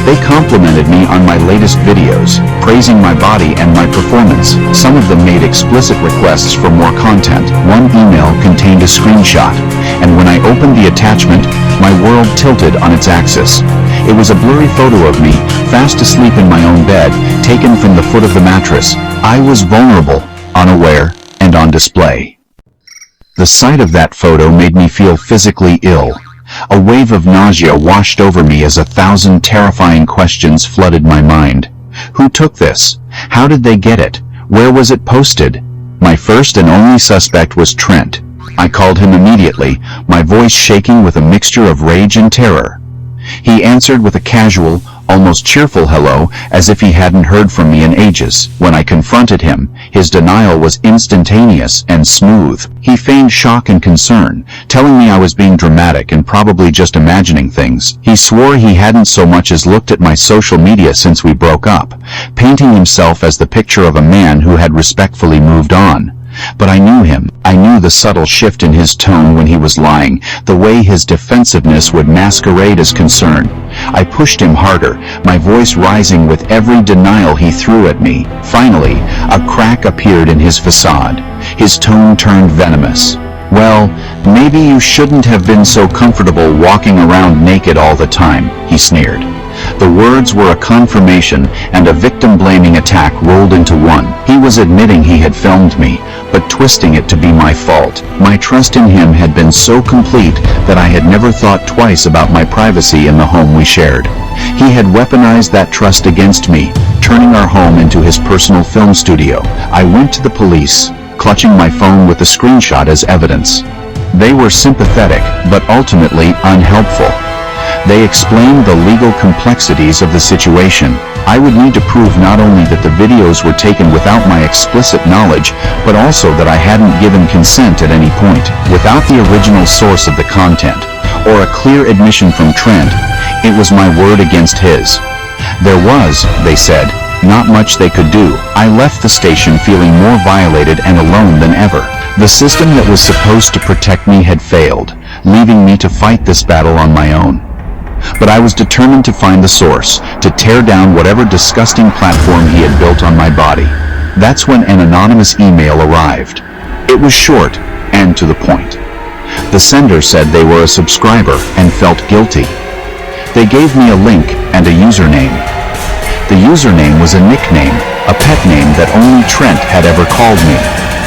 They complimented me on my latest videos, praising my body and my performance. Some of them made explicit requests for more content. One email contained a screenshot, and when I opened the attachment, my world tilted on its axis. It was a blurry photo of me, fast asleep in my own bed, taken from the foot of the mattress. I was vulnerable, unaware, and on display. The sight of that photo made me feel physically ill. A wave of nausea washed over me as 1,000 terrifying questions flooded my mind. Who took this? How did they get it? Where was it posted? My first and only suspect was Trent. I called him immediately, my voice shaking with a mixture of rage and terror. He answered with a casual, almost cheerful hello, as if he hadn't heard from me in ages. When I confronted him, his denial was instantaneous and smooth. He feigned shock and concern, telling me I was being dramatic and probably just imagining things. He swore he hadn't so much as looked at my social media since we broke up, painting himself as the picture of a man who had respectfully moved on. But I knew him. I knew the subtle shift in his tone when he was lying, the way his defensiveness would masquerade as concern. I pushed him harder, my voice rising with every denial he threw at me. Finally, a crack appeared in his facade. His tone turned venomous. "Well, maybe you shouldn't have been so comfortable walking around naked all the time," he sneered. The words were a confirmation, and a victim-blaming attack rolled into one. He was admitting he had filmed me, but twisting it to be my fault. My trust in him had been so complete that I had never thought twice about my privacy in the home we shared. He had weaponized that trust against me, turning our home into his personal film studio. I went to the police, clutching my phone with the screenshot as evidence. They were sympathetic, but ultimately unhelpful. They explained the legal complexities of the situation. I would need to prove not only that the videos were taken without my explicit knowledge, but also that I hadn't given consent at any point. Without the original source of the content, or a clear admission from Trent, it was my word against his. There was, they said, not much they could do. I left the station feeling more violated and alone than ever. The system that was supposed to protect me had failed, leaving me to fight this battle on my own. But I was determined to find the source, to tear down whatever disgusting platform he had built on my body. That's when an anonymous email arrived. It was short and to the point. The sender said they were a subscriber and felt guilty. They gave me a link and a username. The username was a nickname, a pet name that only Trent had ever called me.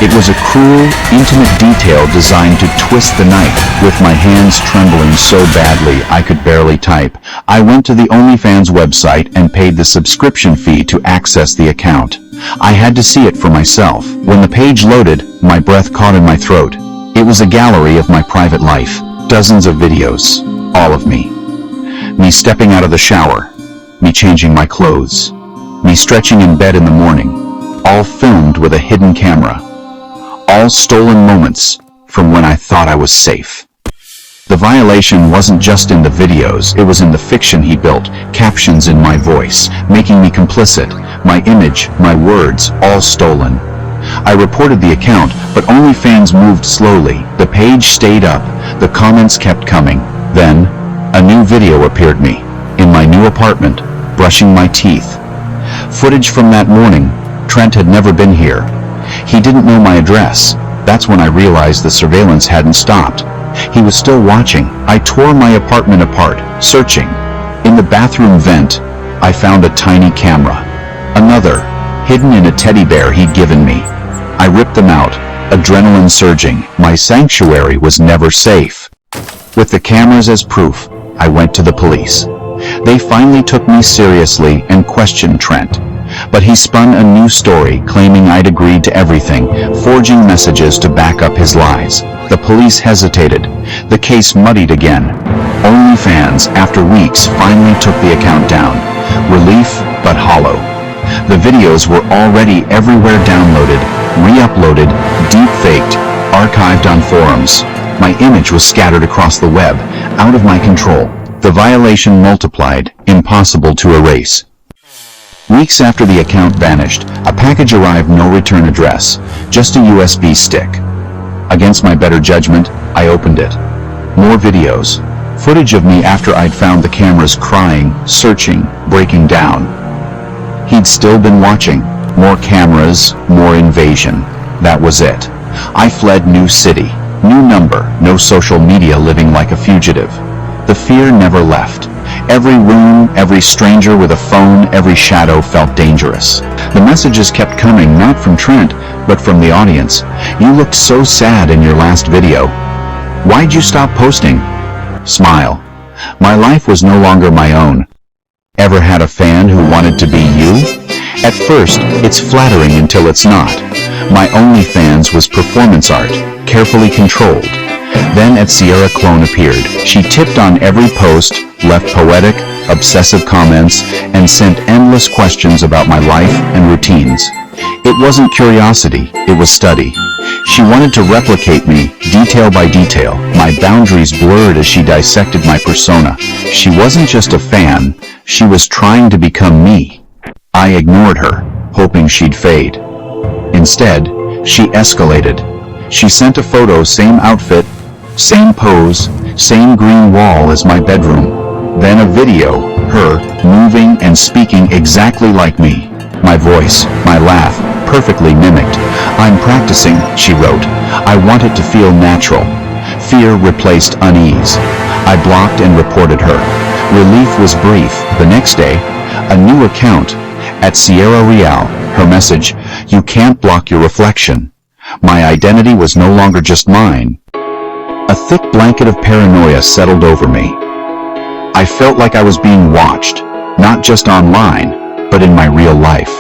It was a cruel, intimate detail designed to twist the knife. With my hands trembling so badly I could barely type, I went to the OnlyFans website and paid the subscription fee to access the account. I had to see it for myself. When the page loaded, my breath caught in my throat. It was a gallery of my private life. Dozens of videos. All of me. Me stepping out of the shower. Me changing my clothes. Me stretching in bed in the morning. All filmed with a hidden camera. All stolen moments from when I thought I was safe. The violation wasn't just in the videos, it was in the fiction he built, captions in my voice, making me complicit, my image, my words, all stolen. I reported the account, but OnlyFans moved slowly. The page stayed up, the comments kept coming. Then, a new video appeared me, in my new apartment, brushing my teeth. Footage from that morning. Trent had never been here. He didn't know my address. That's when I realized the surveillance hadn't stopped. He was still watching. I tore my apartment apart, searching. In the bathroom vent, I found a tiny camera. Another, hidden in a teddy bear he'd given me. I ripped them out, adrenaline surging. My sanctuary was never safe. With the cameras as proof, I went to the police. They finally took me seriously and questioned Trent. But he spun a new story, claiming I'd agreed to everything, forging messages to back up his lies. The police hesitated. The case muddied again. OnlyFans, after weeks, finally took the account down. Relief, but hollow. The videos were already everywhere, downloaded, re-uploaded, deep-faked, archived on forums. My image was scattered across the web, out of my control. The violation multiplied, impossible to erase. Weeks after the account vanished, a package arrived, no return address, just a USB stick. Against my better judgment, I opened it. More videos. Footage of me after I'd found the cameras, crying, searching, breaking down. He'd still been watching. More cameras, more invasion. That was it. I fled, new city, new number, no social media, living like a fugitive. The fear never left. Every room, every stranger with a phone, every shadow felt dangerous. The messages kept coming, not from Trent, but from the audience. You looked so sad in your last video. Why'd you stop posting? Smile. My life was no longer my own. Ever had a fan who wanted to be you? At first, it's flattering until it's not. My OnlyFans was performance art, carefully controlled. Then at Sierra clone appeared. She tipped on every post, left poetic, obsessive comments, and sent endless questions about my life and routines. It wasn't curiosity, it was study. She wanted to replicate me, detail by detail. My boundaries blurred as she dissected my persona. She wasn't just a fan, she was trying to become me. I ignored her, hoping she'd fade. Instead, she escalated. She sent a photo, same outfit, same pose, same green wall as my bedroom. Then a video, her, moving and speaking exactly like me. My voice, my laugh, perfectly mimicked. I'm practicing, she wrote. I want it to feel natural. Fear replaced unease. I blocked and reported her. Relief was brief. The next day, a new account. At Sierra Real, her message, you can't block your reflection. My identity was no longer just mine. A thick blanket of paranoia settled over me. I felt like I was being watched, not just online, but in my real life.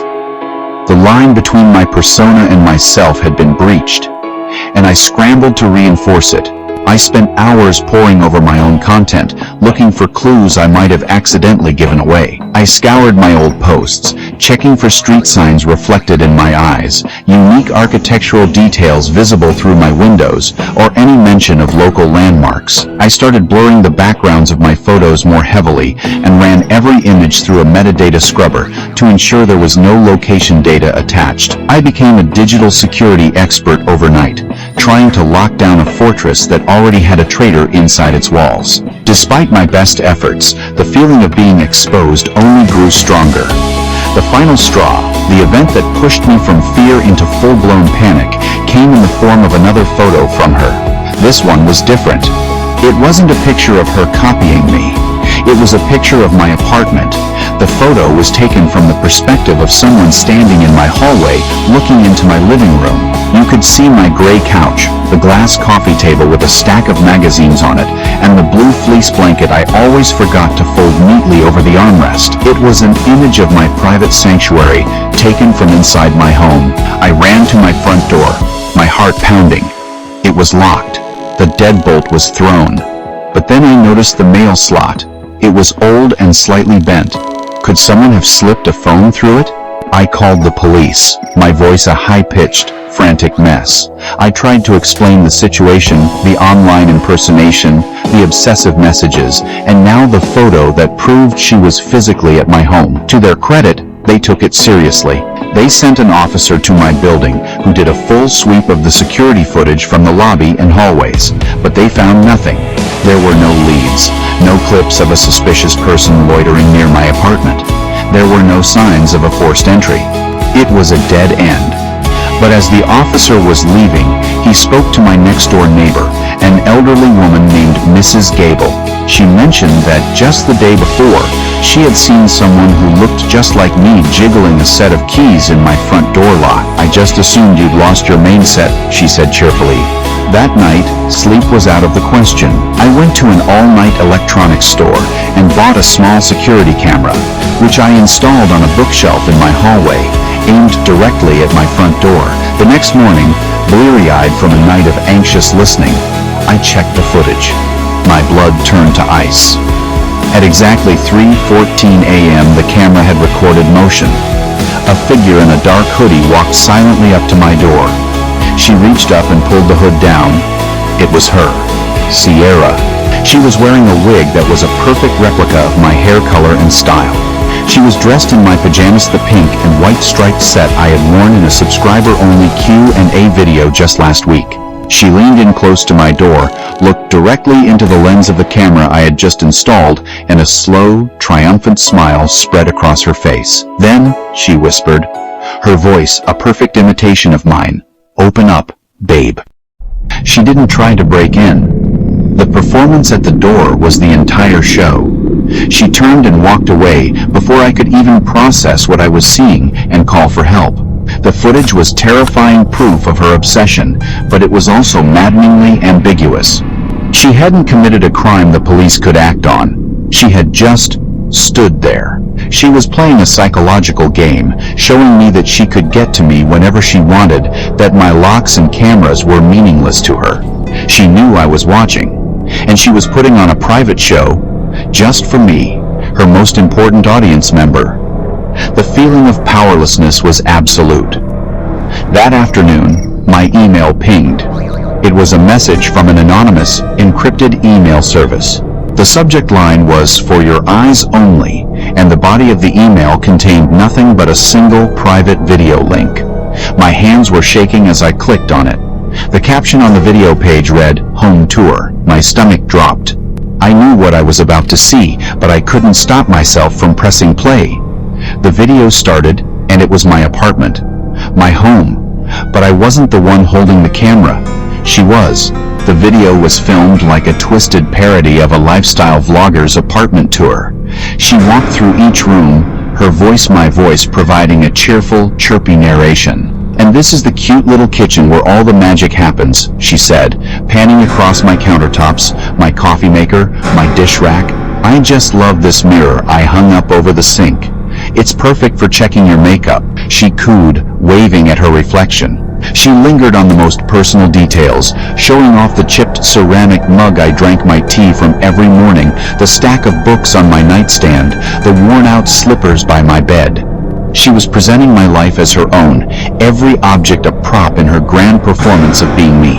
The line between my persona and myself had been breached, and I scrambled to reinforce it. I spent hours poring over my own content, looking for clues I might have accidentally given away. I scoured my old posts, checking for street signs reflected in my eyes, unique architectural details visible through my windows, or any mention of local landmarks. I started blurring the backgrounds of my photos more heavily and ran every image through a metadata scrubber to ensure there was no location data attached. I became a digital security expert overnight, trying to lock down a fortress that already had a traitor inside its walls. Despite my best efforts, the feeling of being exposed only grew stronger. The final straw, the event that pushed me from fear into full-blown panic, came in the form of another photo from her. This one was different. It wasn't a picture of her copying me. It was a picture of my apartment. The photo was taken from the perspective of someone standing in my hallway, looking into my living room. You could see my gray couch, the glass coffee table with a stack of magazines on it, and the blue fleece blanket I always forgot to fold neatly over the armrest. It was an image of my private sanctuary, taken from inside my home. I ran to my front door, my heart pounding. It was locked. The deadbolt was thrown. But then I noticed the mail slot. It was old and slightly bent. Could someone have slipped a phone through it? I called the police, my voice a high-pitched, frantic mess. I tried to explain the situation, the online impersonation, the obsessive messages, and now the photo that proved she was physically at my home. To their credit, they took it seriously. They sent an officer to my building who did a full sweep of the security footage from the lobby and hallways, but they found nothing. There were no leads, no clips of a suspicious person loitering near my apartment. There were no signs of a forced entry. It was a dead end. But as the officer was leaving, he spoke to my next-door neighbor, an elderly woman named Mrs. Gable. She mentioned that just the day before, she had seen someone who looked just like me jiggling a set of keys in my front door lock. I just assumed you'd lost your main set, she said cheerfully. That night, sleep was out of the question. I went to an all-night electronics store and bought a small security camera, which I installed on a bookshelf in my hallway, aimed directly at my front door. The next morning, bleary-eyed from a night of anxious listening, I checked the footage. My blood turned to ice. At exactly 3:14 a.m., the camera had recorded motion. A figure in a dark hoodie walked silently up to my door. She reached up and pulled the hood down. It was her, Sierra. She was wearing a wig that was a perfect replica of my hair color and style. She was dressed in my pajamas, the pink and white striped set I had worn in a subscriber-only Q&A video just last week. She leaned in close to my door, looked directly into the lens of the camera I had just installed, and a slow, triumphant smile spread across her face. Then, she whispered, her voice a perfect imitation of mine, "Open up, babe." She didn't try to break in. The performance at the door was the entire show. She turned and walked away before I could even process what I was seeing and call for help. The footage was terrifying proof of her obsession, but it was also maddeningly ambiguous. She hadn't committed a crime the police could act on. She had just stood there. She was playing a psychological game, showing me that she could get to me whenever she wanted, that my locks and cameras were meaningless to her. She knew I was watching, and she was putting on a private show just for me, her most important audience member. The feeling of powerlessness was absolute. That afternoon, my email pinged. It was a message from an anonymous, encrypted email service. The subject line was "For your eyes only," and the body of the email contained nothing but a single private video link. My hands were shaking as I clicked on it. The caption on the video page read, "Home Tour." My stomach dropped. I knew what I was about to see, but I couldn't stop myself from pressing play. The video started, and it was my apartment, my home, but I wasn't the one holding the camera. She was. The video was filmed like a twisted parody of a lifestyle vlogger's apartment tour. She walked through each room, her voice my voice, providing a cheerful, chirpy narration. "And this is the cute little kitchen where all the magic happens," she said, panning across my countertops, my coffee maker, my dish rack. "I just love this mirror I hung up over the sink. It's perfect for checking your makeup," she cooed, waving at her reflection. She lingered on the most personal details, showing off the chipped ceramic mug I drank my tea from every morning, the stack of books on my nightstand, the worn-out slippers by my bed. She was presenting my life as her own, every object a prop in her grand performance of being me.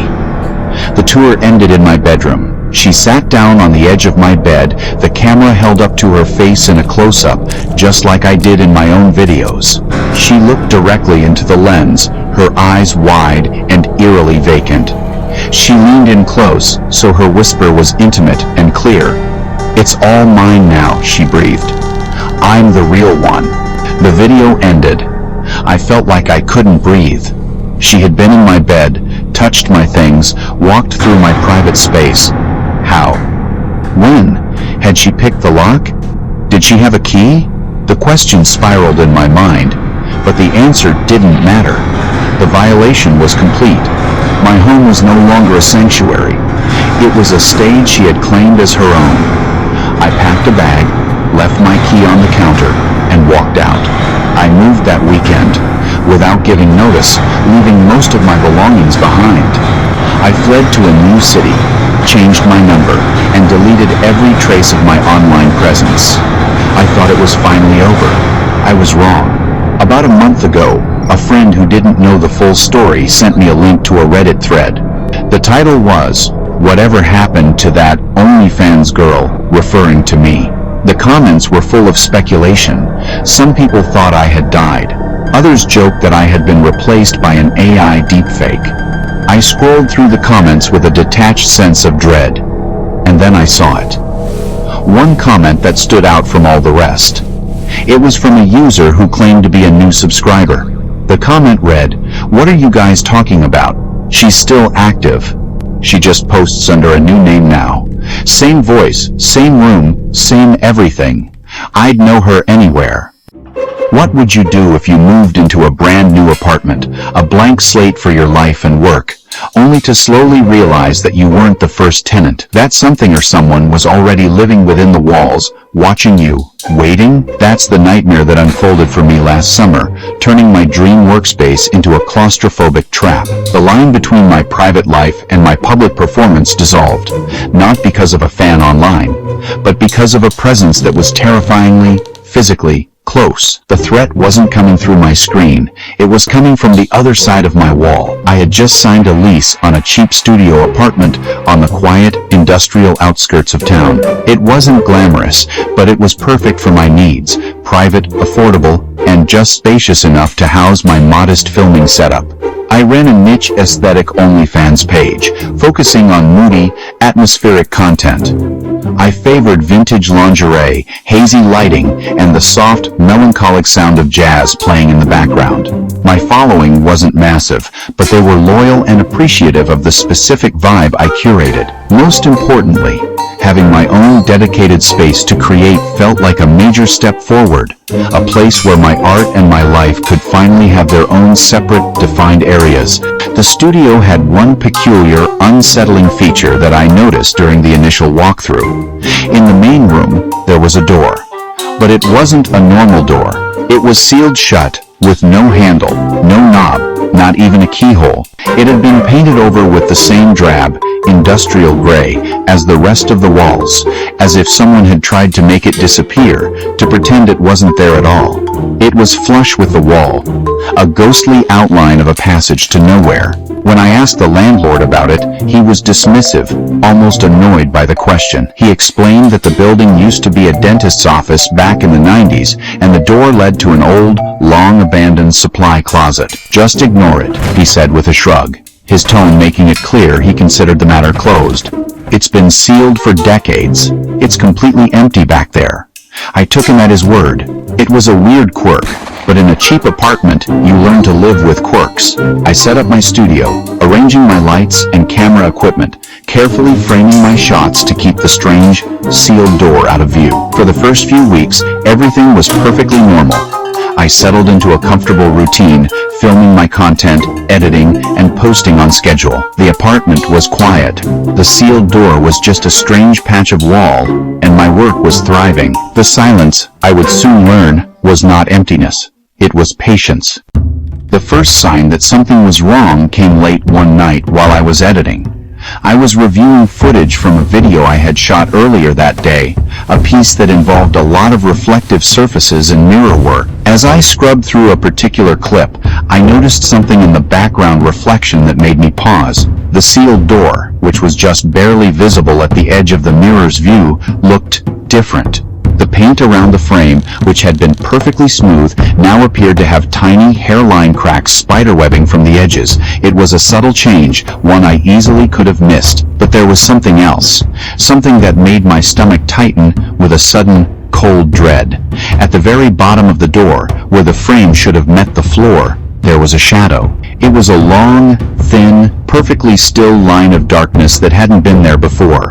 The tour ended in my bedroom. She sat down on the edge of my bed, the camera held up to her face in a close-up, just like I did in my own videos. She looked directly into the lens, her eyes wide and eerily vacant. She leaned in close, so her whisper was intimate and clear. "It's all mine now," she breathed. "I'm the real one." The video ended. I felt like I couldn't breathe. She had been in my bed, touched my things, walked through my private space. How? When? Had she picked the lock? Did she have a key? The question spiraled in my mind, but the answer didn't matter. The violation was complete. My home was no longer a sanctuary. It was a stage she had claimed as her own. I packed a bag, left my key on the counter, and walked out. I moved that weekend, without giving notice, leaving most of my belongings behind. I fled to a new city, changed my number, and deleted every trace of my online presence. I thought it was finally over. I was wrong. About a month ago, a friend who didn't know the full story sent me a link to a Reddit thread. The title was, "Whatever Happened to That OnlyFans Girl," referring to me. The comments were full of speculation. Some people thought I had died. Others joked that I had been replaced by an AI deepfake. I scrolled through the comments with a detached sense of dread. And then I saw it. One comment that stood out from all the rest. It was from a user who claimed to be a new subscriber. The comment read, "What are you guys talking about? She's still active. She just posts under a new name now. Same voice, same room, same everything. I'd know her anywhere." What would you do if you moved into a brand new apartment, a blank slate for your life and work, only to slowly realize that you weren't the first tenant, that something or someone was already living within the walls, watching you, waiting? That's the nightmare that unfolded for me last summer, turning my dream workspace into a claustrophobic trap. The line between my private life and my public performance dissolved, not because of a fan online, but because of a presence that was terrifyingly physically close. The threat wasn't coming through my screen. It was coming from the other side of my wall. I had just signed a lease on a cheap studio apartment on the quiet, industrial outskirts of town. It wasn't glamorous, but it was perfect for my needs. Private, affordable, and just spacious enough to house my modest filming setup. I ran a niche aesthetic OnlyFans page, focusing on moody, atmospheric content. I favored vintage lingerie, hazy lighting, and the soft, melancholic sound of jazz playing in the background. My following wasn't massive, but they were loyal and appreciative of the specific vibe I curated. Most importantly, having my own dedicated space to create felt like a major step forward, a place where my art and my life could finally have their own separate, defined areas. The studio had one peculiar, unsettling feature that I noticed during the initial walkthrough. In the main room, there was a door. But it wasn't a normal door. It was sealed shut, with no handle, no knob, not even a keyhole. It had been painted over with the same drab, industrial gray as the rest of the walls, as if someone had tried to make it disappear, to pretend it wasn't there at all. It was flush with the wall, a ghostly outline of a passage to nowhere. When I asked the landlord about it, he was dismissive, almost annoyed by the question. He explained that the building used to be a dentist's office back in the 90s, and the door led to an old, long-abandoned supply closet. "Just ignore it," he said with a shrug, his tone making it clear he considered the matter closed. "It's been sealed for decades. It's completely empty back there." I took him at his word. It was a weird quirk, but in a cheap apartment, you learn to live with quirks. I set up my studio, arranging my lights and camera equipment, carefully framing my shots to keep the strange, sealed door out of view. For the first few weeks, everything was perfectly normal. I settled into a comfortable routine, filming my content, editing, and posting on schedule. The apartment was quiet. The sealed door was just a strange patch of wall, and my work was thriving. The silence, I would soon learn, was not emptiness. It was patience. The first sign that something was wrong came late one night while I was editing. I was reviewing footage from a video I had shot earlier that day, a piece that involved a lot of reflective surfaces and mirror work. As I scrubbed through a particular clip, I noticed something in the background reflection that made me pause. The sealed door, which was just barely visible at the edge of the mirror's view, looked different. The paint around the frame, which had been perfectly smooth, now appeared to have tiny hairline cracks spiderwebbing from the edges. It was a subtle change, one I easily could have missed. But there was something else, something that made my stomach tighten with a sudden, cold dread. At the very bottom of the door, where the frame should have met the floor, there was a shadow. It was a long, thin, perfectly still line of darkness that hadn't been there before.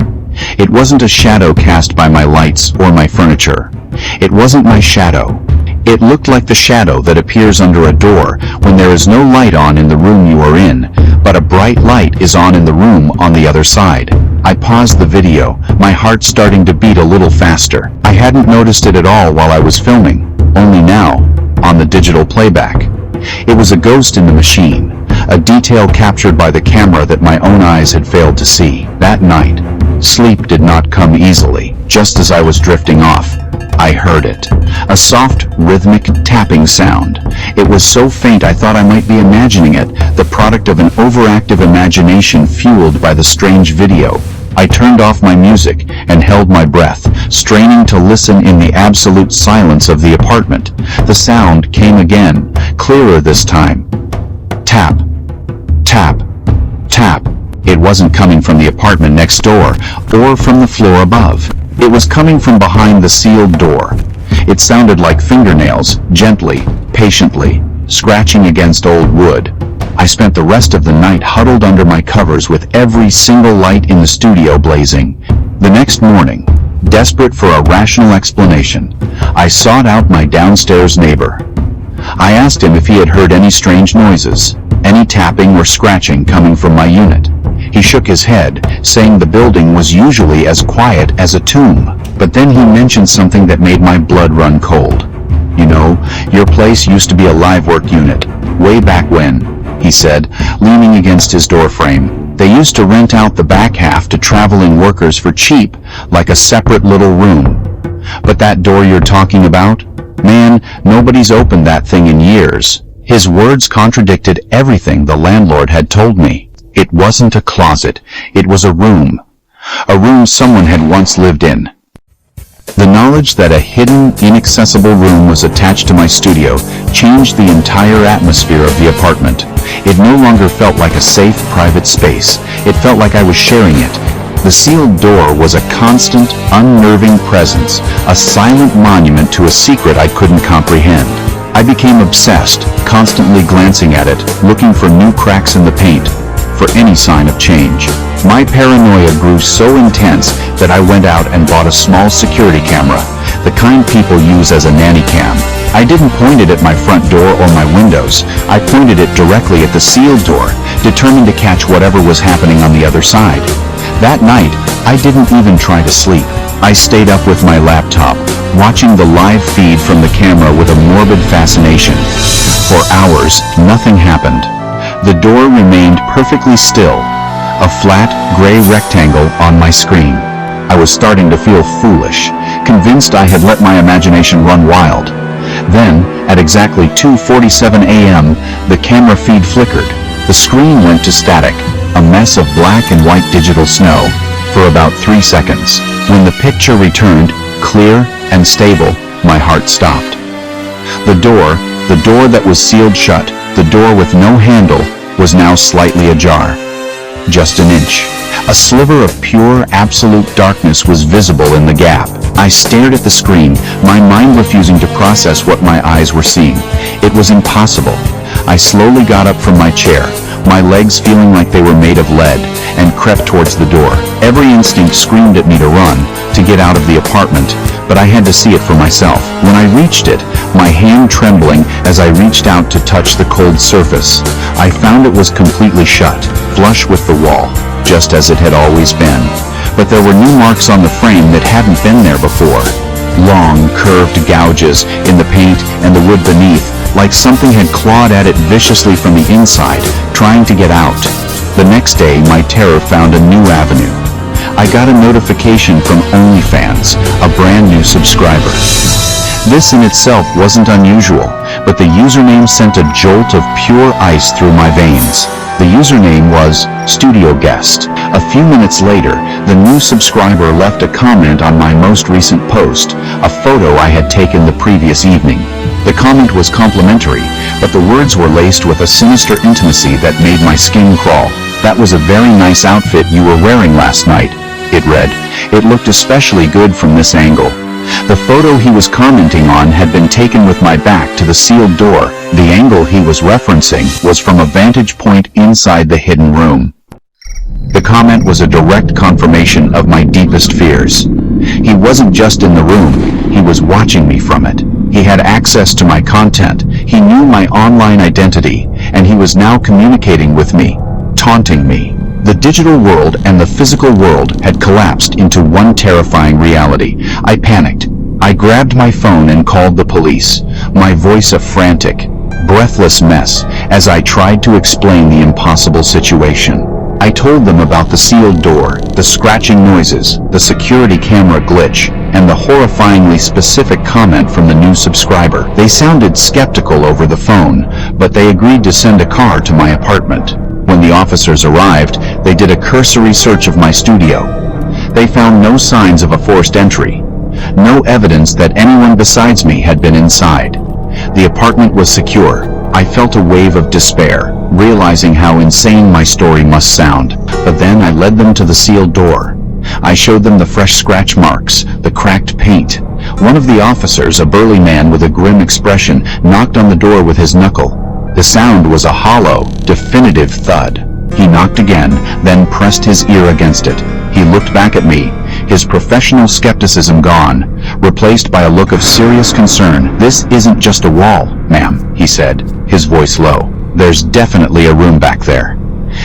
It wasn't a shadow cast by my lights or my furniture. It wasn't my shadow. It looked like the shadow that appears under a door when there is no light on in the room you are in, but a bright light is on in the room on the other side. I paused the video, my heart starting to beat a little faster. I hadn't noticed it at all while I was filming, only now, on the digital playback. It was a ghost in the machine, a detail captured by the camera that my own eyes had failed to see. That night, sleep did not come easily. Just as I was drifting off, I heard it. A soft, rhythmic tapping sound. It was so faint I thought I might be imagining it, the product of an overactive imagination fueled by the strange video. I turned off my music and held my breath, straining to listen in the absolute silence of the apartment. The sound came again, clearer this time. Tap, tap, tap. It wasn't coming from the apartment next door, or from the floor above. It was coming from behind the sealed door. It sounded like fingernails, gently, patiently, scratching against old wood. I spent the rest of the night huddled under my covers with every single light in the studio blazing. The next morning, desperate for a rational explanation, I sought out my downstairs neighbor. I asked him if he had heard any strange noises, any tapping or scratching coming from my unit. He shook his head, saying the building was usually as quiet as a tomb. But then he mentioned something that made my blood run cold. "You know, your place used to be a live work unit, way back when," he said, leaning against his doorframe. "They used to rent out the back half to traveling workers for cheap, like a separate little room. But that door you're talking about, Man, nobody's opened that thing in years. His words contradicted everything the landlord had told me. It wasn't a closet. It was a room. A room someone had once lived in. The knowledge that a hidden, inaccessible room was attached to my studio changed the entire atmosphere of the apartment. It no longer felt like a safe, private space. It felt like I was sharing it. The sealed door was a constant, unnerving presence, a silent monument to a secret I couldn't comprehend. I became obsessed, constantly glancing at it, looking for new cracks in the paint, for any sign of change. My paranoia grew so intense that I went out and bought a small security camera, the kind people use as a nanny cam. I didn't point it at my front door or my windows. I pointed it directly at the sealed door, determined to catch whatever was happening on the other side. That night, I didn't even try to sleep. I stayed up with my laptop, watching the live feed from the camera with a morbid fascination. For hours, nothing happened. The door remained perfectly still, a flat, gray rectangle on my screen. I was starting to feel foolish, convinced I had let my imagination run wild. Then, at exactly 2:47 a.m., the camera feed flickered. The screen went to static, a mess of black and white digital snow, for about 3 seconds. When the picture returned, clear and stable, my heart stopped. The door that was sealed shut, the door with no handle, was now slightly ajar. Just an inch. A sliver of pure, absolute darkness was visible in the gap. I stared at the screen, my mind refusing to process what my eyes were seeing. It was impossible. I slowly got up from my chair, my legs feeling like they were made of lead, and crept towards the door. Every instinct screamed at me to run, to get out of the apartment, but I had to see it for myself. When I reached it, my hand trembling as I reached out to touch the cold surface, I found it was completely shut, flush with the wall, just as it had always been. But there were new marks on the frame that hadn't been there before. Long, curved gouges in the paint and the wood beneath, like something had clawed at it viciously from the inside, trying to get out. The next day, my terror found a new avenue. I got a notification from OnlyFans, a brand new subscriber. This in itself wasn't unusual, but the username sent a jolt of pure ice through my veins. The username was Studio Guest. A few minutes later, the new subscriber left a comment on my most recent post, a photo I had taken the previous evening. The comment was complimentary, but the words were laced with a sinister intimacy that made my skin crawl. "That was a very nice outfit you were wearing last night," it read. "It looked especially good from this angle." The photo he was commenting on had been taken with my back to the sealed door. The angle he was referencing was from a vantage point inside the hidden room. The comment was a direct confirmation of my deepest fears. He wasn't just in the room, he was watching me from it. He had access to my content, he knew my online identity, and he was now communicating with me, taunting me. The digital world and the physical world had collapsed into one terrifying reality. I panicked. I grabbed my phone and called the police, my voice a frantic, breathless mess as I tried to explain the impossible situation. I told them about the sealed door, the scratching noises, the security camera glitch, and the horrifyingly specific comment from the new subscriber. They sounded skeptical over the phone, but they agreed to send a car to my apartment. When the officers arrived, they did a cursory search of my studio. They found no signs of a forced entry, no evidence that anyone besides me had been inside. The apartment was secure. I felt a wave of despair, realizing how insane my story must sound. But then I led them to the sealed door. I showed them the fresh scratch marks, the cracked paint. One of the officers, a burly man with a grim expression, knocked on the door with his knuckle. The sound was a hollow, definitive thud. He knocked again, then pressed his ear against it. He looked back at me, his professional skepticism gone, replaced by a look of serious concern. "This isn't just a wall, ma'am," he said, his voice low. "There's definitely a room back there."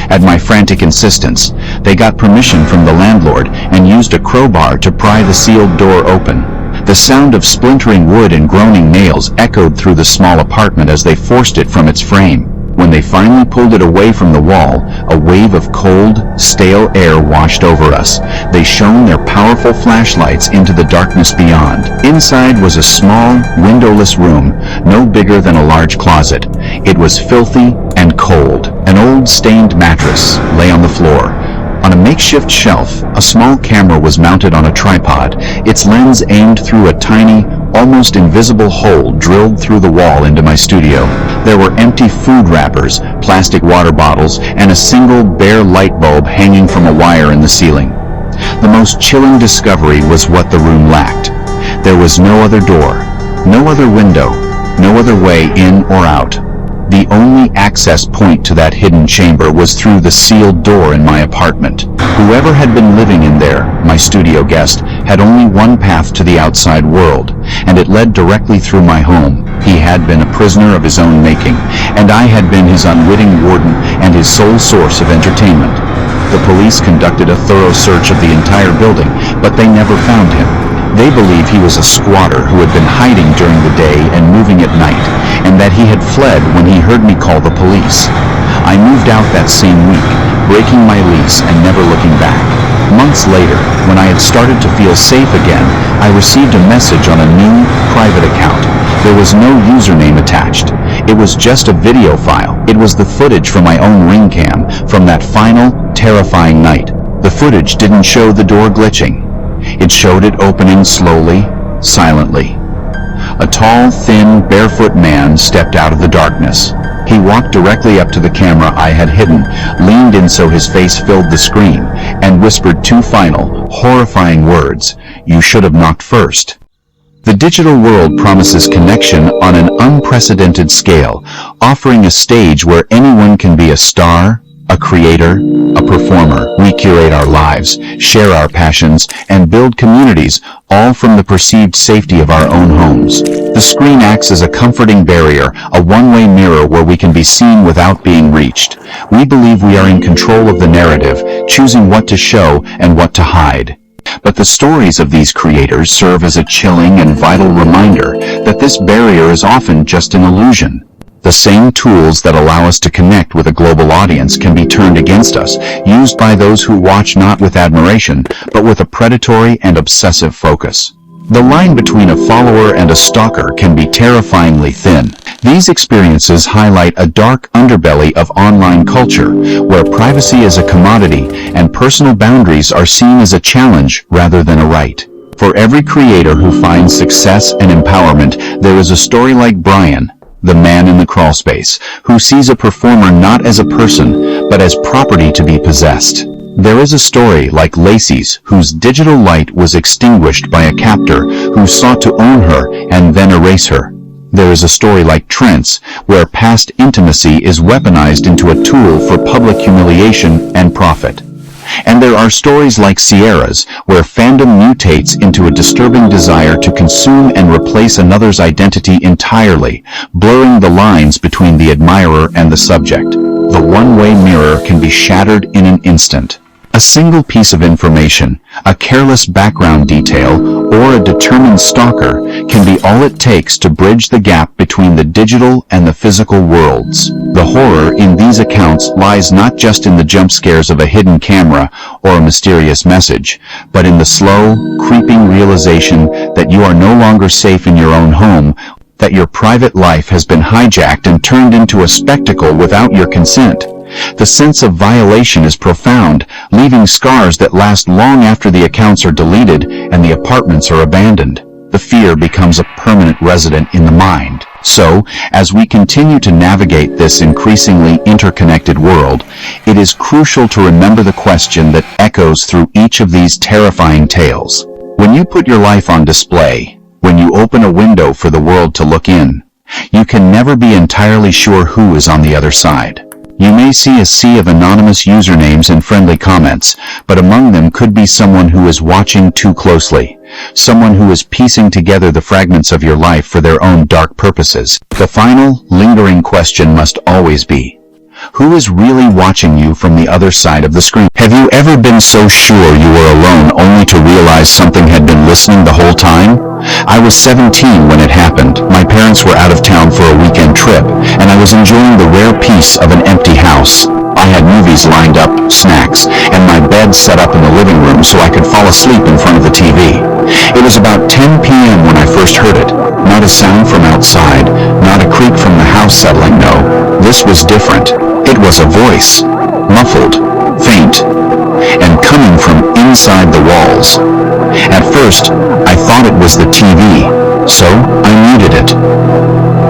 At my frantic insistence, they got permission from the landlord and used a crowbar to pry the sealed door open. The sound of splintering wood and groaning nails echoed through the small apartment as they forced it from its frame. When they finally pulled it away from the wall, a wave of cold, stale air washed over us. They shone their powerful flashlights into the darkness beyond. Inside was a small, windowless room, no bigger than a large closet. It was filthy and cold. An old stained mattress lay on the floor. On a makeshift shelf, a small camera was mounted on a tripod, its lens aimed through a tiny, almost invisible hole drilled through the wall into my studio. There were empty food wrappers, plastic water bottles, and a single bare light bulb hanging from a wire in the ceiling. The most chilling discovery was what the room lacked. There was no other door, no other window, no other way in or out. The only access point to that hidden chamber was through the sealed door in my apartment. Whoever had been living in there, my studio guest, had only one path to the outside world, and it led directly through my home. He had been a prisoner of his own making, and I had been his unwitting warden and his sole source of entertainment. The police conducted a thorough search of the entire building, but they never found him. They believe he was a squatter who had been hiding during the day and moving at night, and that he had fled when he heard me call the police. I moved out that same week, breaking my lease and never looking back. Months later, when I had started to feel safe again, I received a message on a new, private account. There was no username attached. It was just a video file. It was the footage from my own ring cam from that final, terrifying night. The footage didn't show the door glitching. It showed it opening slowly, silently. A tall, thin, barefoot man stepped out of the darkness. He walked directly up to the camera I had hidden, leaned in so his face filled the screen, and whispered two final, horrifying words: "You should have knocked first." The digital world promises connection on an unprecedented scale, offering a stage where anyone can be a star, a creator, a performer. We curate our lives, share our passions, and build communities, all from the perceived safety of our own homes. The screen acts as a comforting barrier, a one-way mirror where we can be seen without being reached. We believe we are in control of the narrative, choosing what to show and what to hide. But the stories of these creators serve as a chilling and vital reminder that this barrier is often just an illusion. The same tools that allow us to connect with a global audience can be turned against us, used by those who watch not with admiration, but with a predatory and obsessive focus. The line between a follower and a stalker can be terrifyingly thin. These experiences highlight a dark underbelly of online culture, where privacy is a commodity and personal boundaries are seen as a challenge rather than a right. For every creator who finds success and empowerment, there is a story like Brian, the man in the crawlspace, who sees a performer not as a person, but as property to be possessed. There is a story like Lacey's, whose digital light was extinguished by a captor who sought to own her and then erase her. There is a story like Trent's, where past intimacy is weaponized into a tool for public humiliation and profit. And there are stories like Sierra's, where fandom mutates into a disturbing desire to consume and replace another's identity entirely, blurring the lines between the admirer and the subject. The one-way mirror can be shattered in an instant. A single piece of information, a careless background detail, or a determined stalker can be all it takes to bridge the gap between the digital and the physical worlds. The horror in these accounts lies not just in the jump scares of a hidden camera or a mysterious message, but in the slow, creeping realization that you are no longer safe in your own home, that your private life has been hijacked and turned into a spectacle without your consent. The sense of violation is profound, leaving scars that last long after the accounts are deleted and the apartments are abandoned. The fear becomes a permanent resident in the mind. So, as we continue to navigate this increasingly interconnected world, it is crucial to remember the question that echoes through each of these terrifying tales. When you put your life on display, when you open a window for the world to look in, you can never be entirely sure who is on the other side. You may see a sea of anonymous usernames and friendly comments, but among them could be someone who is watching too closely, someone who is piecing together the fragments of your life for their own dark purposes. The final, lingering question must always be, Who is really watching you from the other side of the screen? Have you ever been so sure you were alone only to realize something had been listening the whole time? I was 17 when it happened. My parents were out of town for a weekend trip, and I was enjoying the rare peace of an empty house. I had movies lined up, snacks, and my bed set up in the living room so I could fall asleep in front of the TV. It was about 10 p.m. when I first heard it. Not a sound from outside, not a creak from the house settling, no. This was different. It was a voice, muffled, faint, and coming from inside the walls. At first, I thought it was the TV, so I muted it.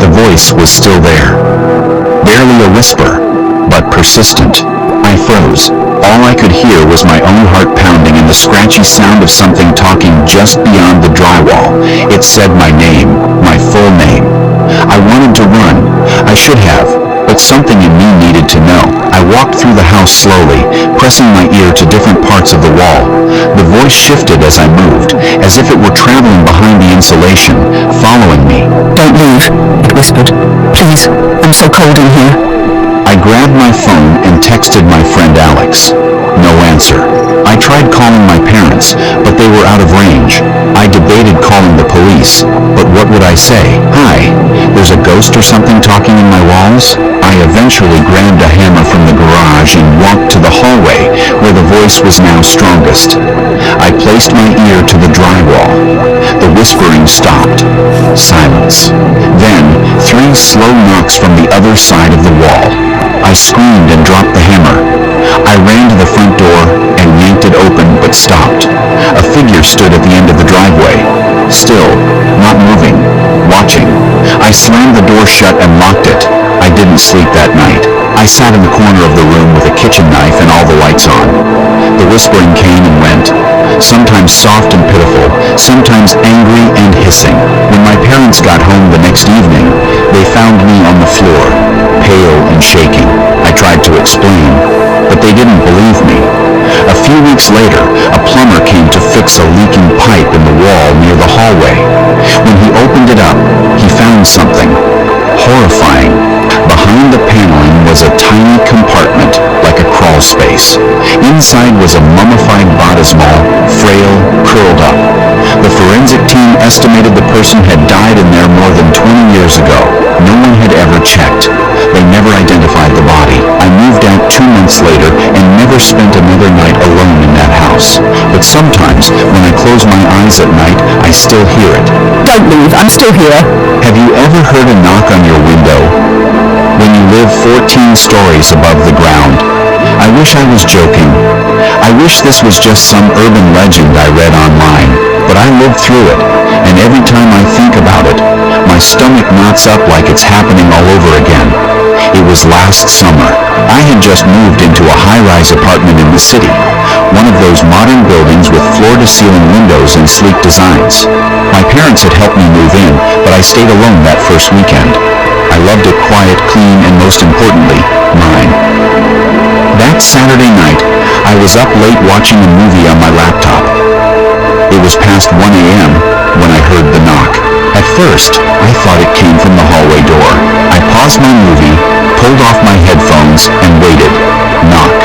The voice was still there. Barely a whisper, but persistent. I froze. All I could hear was my own heart pounding and the scratchy sound of something talking just beyond the drywall. It said my name, my full name. I wanted to run. I should have, but something in me needed to know. I walked through the house slowly, pressing my ear to different parts of the wall. The voice shifted as I moved, as if it were traveling behind the insulation, following me. "Don't leave," it whispered. "Please, I'm so cold in here." I grabbed my phone and texted my friend Alex. No answer. I tried calling my parents, but they were out of range. I debated calling the police, but what would I say? Hi, there's a ghost or something talking in my walls? I eventually grabbed a hammer from the garage and walked to the hallway, where the voice was now strongest. I placed my ear to the drywall. The whispering stopped. Silence. Then, 3 slow knocks from the other side of the wall. I screamed and dropped the hammer. I ran to the front door and yanked it open, but stopped. A figure stood at the end of the driveway, still, not moving, watching. I slammed the door shut and locked it. I didn't sleep that night. I sat in the corner of the room with a kitchen knife and all the lights on. The whispering came and went, sometimes soft and pitiful, sometimes angry and hissing. When my parents got home the next evening, they found me on the floor, pale and shaking. I tried to explain, but they didn't believe me. A few weeks later, a plumber came to fix a leaking pipe in the wall near the hallway. When he opened it up, he found something horrifying. Behind the paneling was a tiny compartment, like a crawl space. Inside was a mummified baptismal, frail, curled up. The forensic team estimated the person had died in there more than 20 years ago. No one had ever checked. They never identified the body. I moved out 2 months later and never spent another night alone in that house. But sometimes, when I close my eyes at night, I still hear it. "Don't leave, I'm still here." Have you ever heard a knock on your window? When you live 14 stories above the ground? I wish I was joking. I wish this was just some urban legend I read online, but I lived through it, and every time I think about it, my stomach knots up like it's happening all over again. It was last summer. I had just moved into a high-rise apartment in the city, one of those modern buildings with floor-to-ceiling windows and sleek designs. My parents had helped me move in, but I stayed alone that first weekend. I loved it quiet, clean, and most importantly, mine. That Saturday night, I was up late watching a movie on my laptop. It was past 1 a.m. when I heard the knock. At first, I thought it came from the hallway door. I paused my movie, pulled off my headphones, and waited. Knock,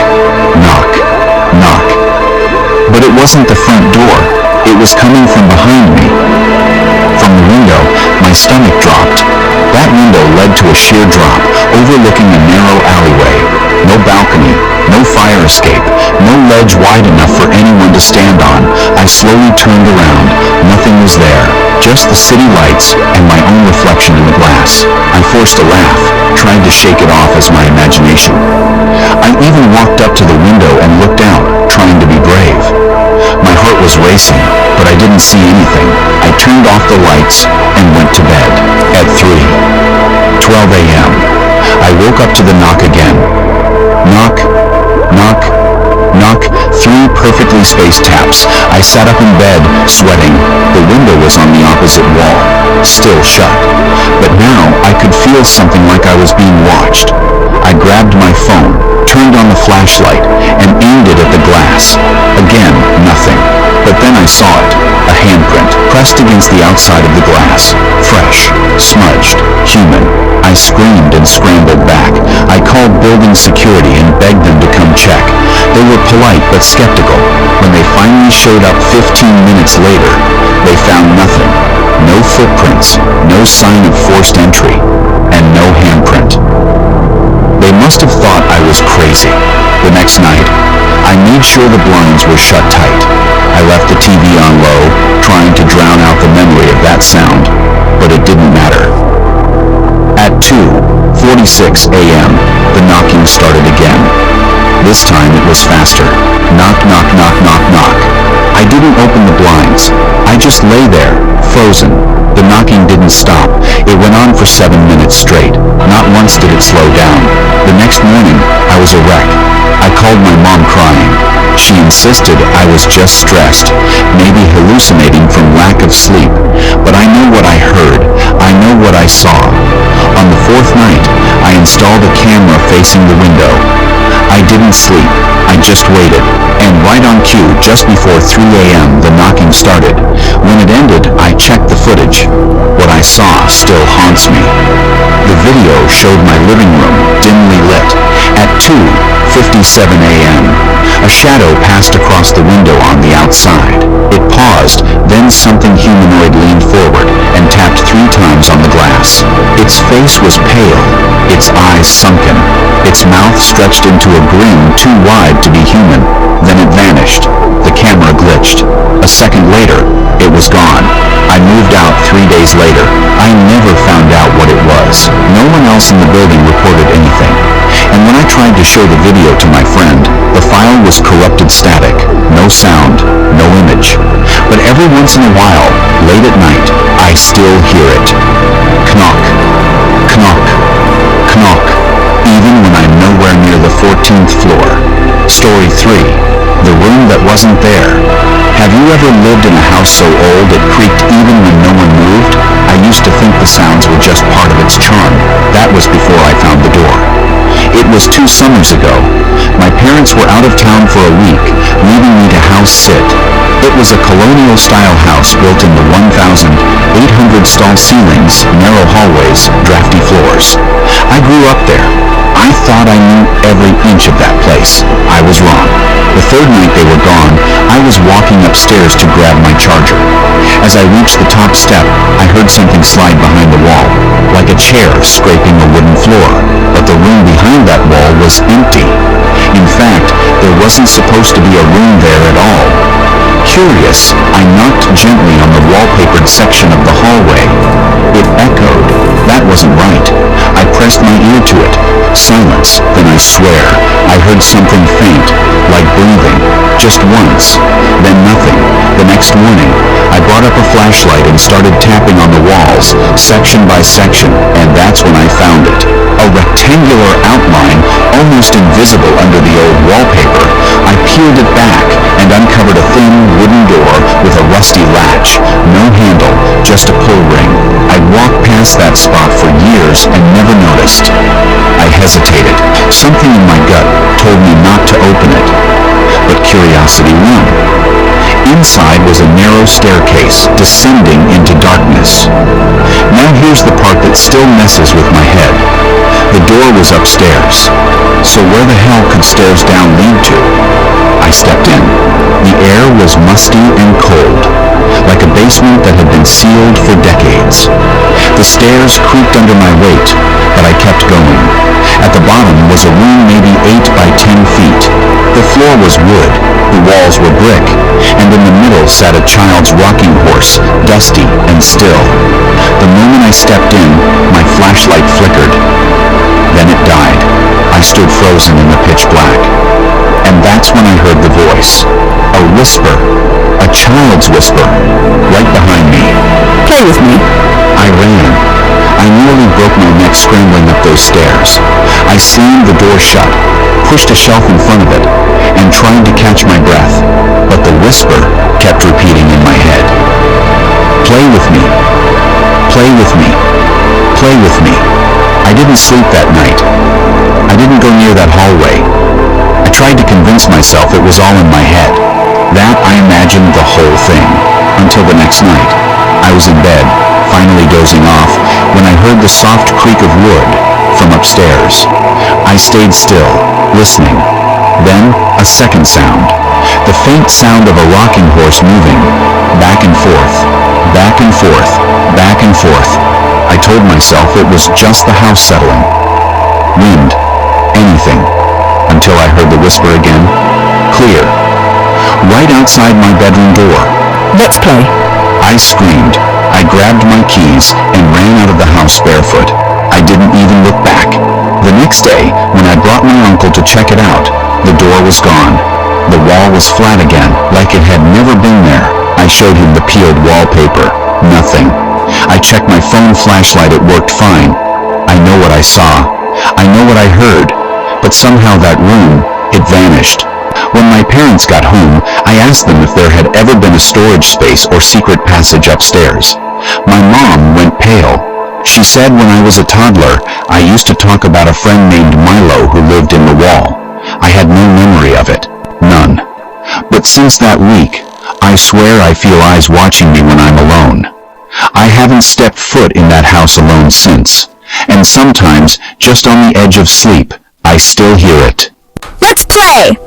knock, knock. But it wasn't the front door. It was coming from behind me. From the window, my stomach dropped. That window led to a sheer drop, overlooking a narrow alleyway. No balcony, no fire escape, no ledge wide enough for anyone to stand on. I slowly turned around. Nothing was there, just the city lights and my own reflection in the glass. I forced a laugh, trying to shake it off as my imagination. I even walked up to the window and looked out, trying to be brave. My heart was racing, but I didn't see anything. I turned off the lights and went to bed. At 3:12 a.m., I woke up to the knock again. Knock, knock, knock, 3 perfectly spaced taps. I sat up in bed, sweating. The window was on the opposite wall, still shut. But now I could feel something like I was being watched. I grabbed my phone, turned on the flashlight, and aimed it at the glass. Again, nothing. But then I saw it, a handprint, pressed against the outside of the glass. Fresh, smudged, human. I screamed and scrambled back. I called building security and begged them to come check. They were polite but skeptical. When they finally showed up 15 minutes later, they found nothing. No footprints, no sign of forced entry, and no handprint. They must have thought I was crazy. The next night, I made sure the blinds were shut tight. I left the TV on low, trying to drown out the memory of that sound, but it didn't matter. At 2:46 a.m., the knocking started again. This time it was faster. Knock, knock, knock, knock, knock. I didn't open the blinds. I just lay there, frozen. The knocking didn't stop. It went on for 7 minutes straight. Not once did it slow down. The next morning, I was a wreck. I called my mom crying. She insisted I was just stressed, maybe hallucinating from lack of sleep. But I know what I heard. I know what I saw. On the fourth night, I installed a camera facing the window. I didn't sleep. I just waited. And right on cue, just before 3 a.m., the knocking started. When it ended, I checked the footage. What I saw still haunts me. The video showed my living room, dimly lit. At 2:57 a.m., a shadow passed across the window on the outside. It paused, then something humanoid leaned forward and tapped 3 times on the glass. Its face was pale, its eyes sunken, its mouth stretched into a grin too wide to be human. Then it vanished. The camera glitched. A second later, it was gone. I moved out 3 days later. I never found out what it was. No one else in the building reported anything. And when I tried to show the video to my friend, the file was corrupted static. No sound, no image. But every once in a while, late at night, I still hear it. Knock, knock, knock. Even when I'm nowhere near the 14th floor. Story 3. The room that wasn't there. Have you ever lived in a house so old it creaked even when no one moved? I used to think the sounds were just part of its charm. That was before I found the door. It was 2 summers ago. My parents were out of town for a week, leaving me to house sit. It was a colonial-style house built into 1,800 stall ceilings, narrow hallways, drafty floors. I grew up there. I thought I knew every inch of that place. I was wrong. The third night they were gone, I was walking upstairs to grab my charger. As I reached the top step, I heard something slide behind the wall, like a chair scraping the wooden floor. But the room behind that wall was empty. In fact, there wasn't supposed to be a room there at all. Curious, I knocked gently on the wallpapered section of the hallway. It echoed. That wasn't right. I pressed my ear to it. Silence. Then I swear, I heard something faint, like breathing, just once. Then nothing. The next morning, I brought up a flashlight and started tapping on the walls, section by section, and that's when I found it. A rectangular outline, almost invisible under the old wallpaper. I peeled it back and uncovered a thin wooden door with a rusty latch. No handle, just a pull ring. I'd walked past that spot for years and never noticed. I hesitated. Something in my gut told me not to open it. But curiosity won. Inside was a narrow staircase descending into darkness. Now here's the part that still messes with my head. The door was upstairs. So where the hell could stairs down lead to? I stepped in. The air was musty and cold, like a basement that had been sealed for decades. The stairs creaked under my weight, but I kept going. At the bottom was a room maybe 8 by 10 feet. The floor was wood, the walls were brick, and in the middle sat a child's rocking horse, dusty and still. The moment I stepped in, my flashlight flickered. Then it died. I stood frozen in the pitch black. And that's when I heard the voice. A whisper. A child's whisper. Right behind me. Play with me. I ran. I nearly broke my neck scrambling up those stairs. I slammed the door shut, pushed a shelf in front of it, and tried to catch my breath. But the whisper kept repeating in my head. Play with me. Play with me. Play with me. I didn't sleep that night. I didn't go near that hallway. I tried to convince myself it was all in my head. That I imagined the whole thing. Until the next night. I was in bed, finally dozing off, when I heard the soft creak of wood from upstairs. I stayed still, listening. Then, a second sound. The faint sound of a rocking horse moving, back and forth, back and forth, back and forth. I told myself it was just the house settling. Wind, anything, until I heard the whisper again, clear, right outside my bedroom door. Let's play. I screamed. I grabbed my keys and ran out of the house barefoot. I didn't even look back. The next day, when I brought my uncle to check it out, the door was gone. The wall was flat again, like it had never been there. I showed him the peeled wallpaper. Nothing. I checked my phone flashlight. It worked fine. I know what I saw. I know what I heard. But somehow that room, it vanished. When my parents got home, I asked them if there had ever been a storage space or secret passage upstairs. My mom went pale. She said when I was a toddler, I used to talk about a friend named Milo who lived in the wall. I had no memory of it. None. But since that week, I swear I feel eyes watching me when I'm alone. I haven't stepped foot in that house alone since. And sometimes, just on the edge of sleep, I still hear it. Let's play!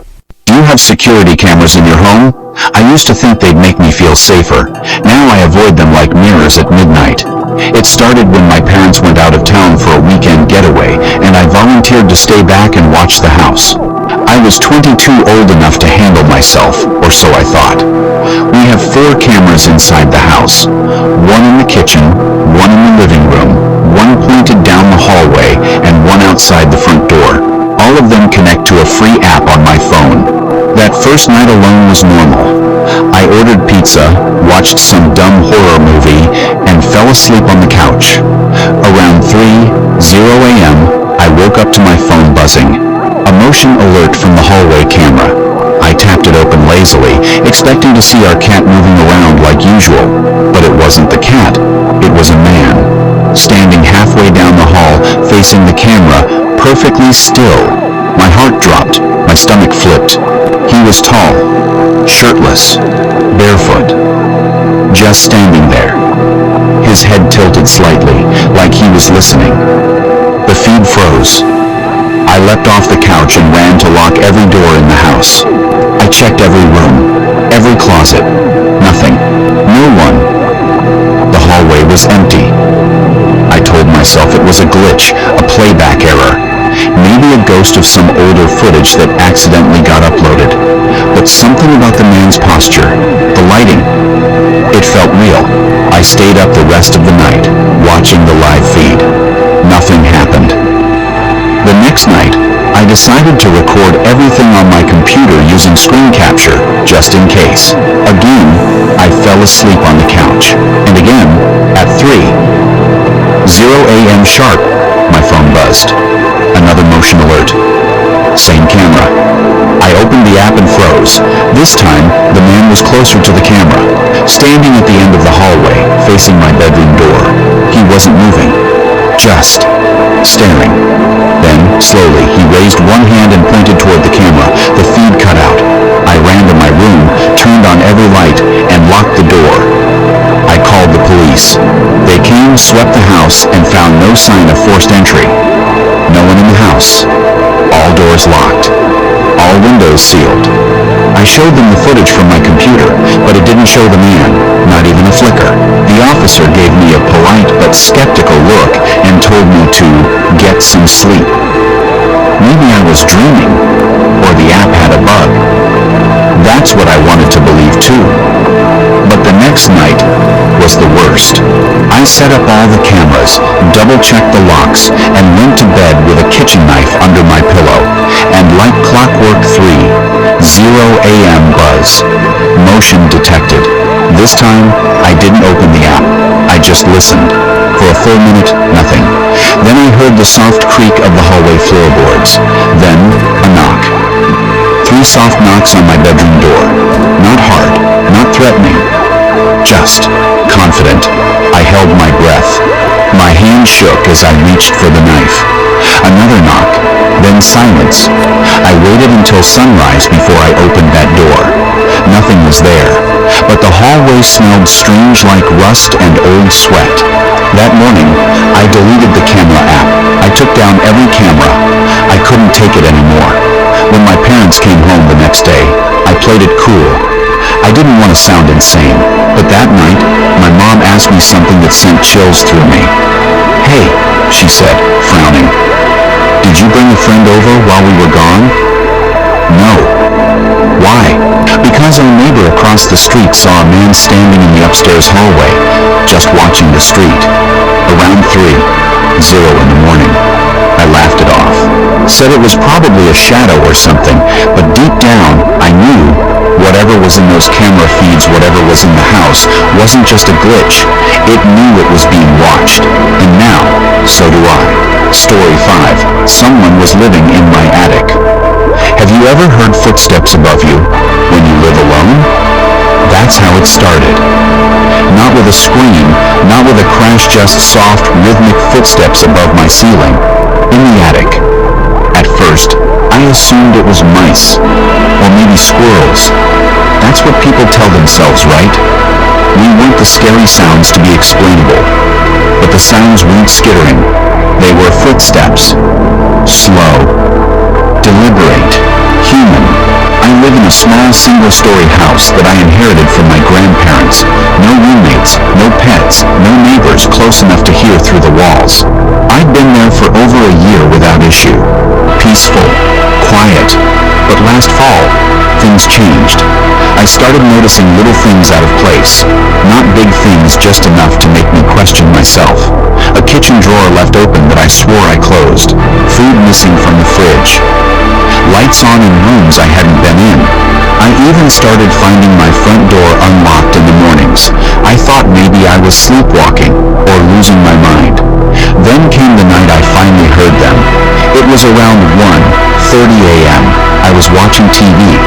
Do you have security cameras in your home? I used to think they'd make me feel safer. Now I avoid them like mirrors at midnight. It started when my parents went out of town for a weekend getaway, and I volunteered to stay back and watch the house. I was 22, old enough to handle myself, or so I thought. We have 4 cameras inside the house. One in the kitchen, one in the living room, one pointed down the hallway, and one outside the front door. All of them connect to a free app on my phone. That first night alone was normal. I ordered pizza, watched some dumb horror movie, and fell asleep on the couch. Around 3:00 a.m., I woke up to my phone buzzing. A motion alert from the hallway camera. I tapped it open lazily, expecting to see our cat moving around like usual. But it wasn't the cat. It was a man, standing halfway down the hall, facing the camera, perfectly still. My heart dropped. My stomach flipped. He was tall, shirtless, barefoot, just standing there. His head tilted slightly, like he was listening. The feed froze. I leapt off the couch and ran to lock every door in the house. I checked every room, every closet. Nothing. No one. The hallway was empty. I told myself it was a glitch, a playback error. Maybe a ghost of some older footage that accidentally got uploaded. But something about the man's posture, the lighting, it felt real. I stayed up the rest of the night, watching the live feed. Nothing happened. The next night, I decided to record everything on my computer using screen capture, just in case. Again, I fell asleep on the couch. And again, at 3:00 a.m. sharp, my phone buzzed. Another motion alert. Same camera. I opened the app and froze. This time, the man was closer to the camera, standing at the end of the hallway, facing my bedroom door. He wasn't moving, just staring. Then, slowly, he raised one hand and pointed toward the camera. The feed cut out. I ran to my room, turned on every light, and locked the door. I called the police. They came, swept the house, and found no sign of forced entry. No one in the house. All doors locked. All windows sealed. I showed them the footage from my computer, but it didn't show the man, not even a flicker. The officer gave me a polite but skeptical look and told me to get some sleep. Maybe I was dreaming, or the app had a bug. That's what I wanted to believe too. But the next night was the worst. I set up all the cameras, double-checked the locks, and went to bed with a kitchen knife under my pillow. And like clockwork, 3:00 a.m. buzz. Motion detected. This time, I didn't open the app. I just listened. For a full minute, nothing. Then I heard the soft creak of the hallway floorboards. Then, a knock. 3 soft knocks on my bedroom door. Not hard, not threatening. Just confident. I held my breath. My hand shook as I reached for the knife. Another knock, then silence. I waited until sunrise before I opened that door. Nothing was there, but the hallway smelled strange like rust and old sweat. That morning, I deleted the camera app. I took down every camera. I couldn't take it anymore. When my parents came home the next day, I played it cool. I didn't want to sound insane, but that night, my mom asked me something that sent chills through me. "Hey," she said, frowning. "Did you bring a friend over while we were gone?" "No." "Why?" "Because our neighbor across the street saw a man standing in the upstairs hallway, just watching the street. Around 3:00 in the morning." I laughed it off. Said it was probably a shadow or something, but deep down, I knew whatever was in those camera feeds, whatever was in the house, wasn't just a glitch. It knew it was being watched. And now, so do I. Story 5. Someone was living in my attic. Have you ever heard footsteps above you when you live alone? That's how it started. Not with a scream, not with a crash, just soft, rhythmic footsteps above my ceiling. In the attic. At first, I assumed it was mice, or maybe squirrels. That's what people tell themselves, right? We want the scary sounds to be explainable, but the sounds weren't skittering. They were footsteps. Slow. Deliberate. Human. I live in a small single-story house that I inherited from my grandparents. No roommates, no pets, no neighbors close enough to hear through the walls. I'd been there for over a year without issue. Peaceful, quiet. But last fall, things changed. I started noticing little things out of place. Not big things, just enough to make me question myself. A kitchen drawer left open that I swore I closed. Food missing from the fridge. Lights on in rooms I hadn't been in. I even started finding my front door unlocked in the mornings. I thought maybe I was sleepwalking or losing my mind. Then came the night I finally heard them. It was around 1:30 a.m. I was watching TV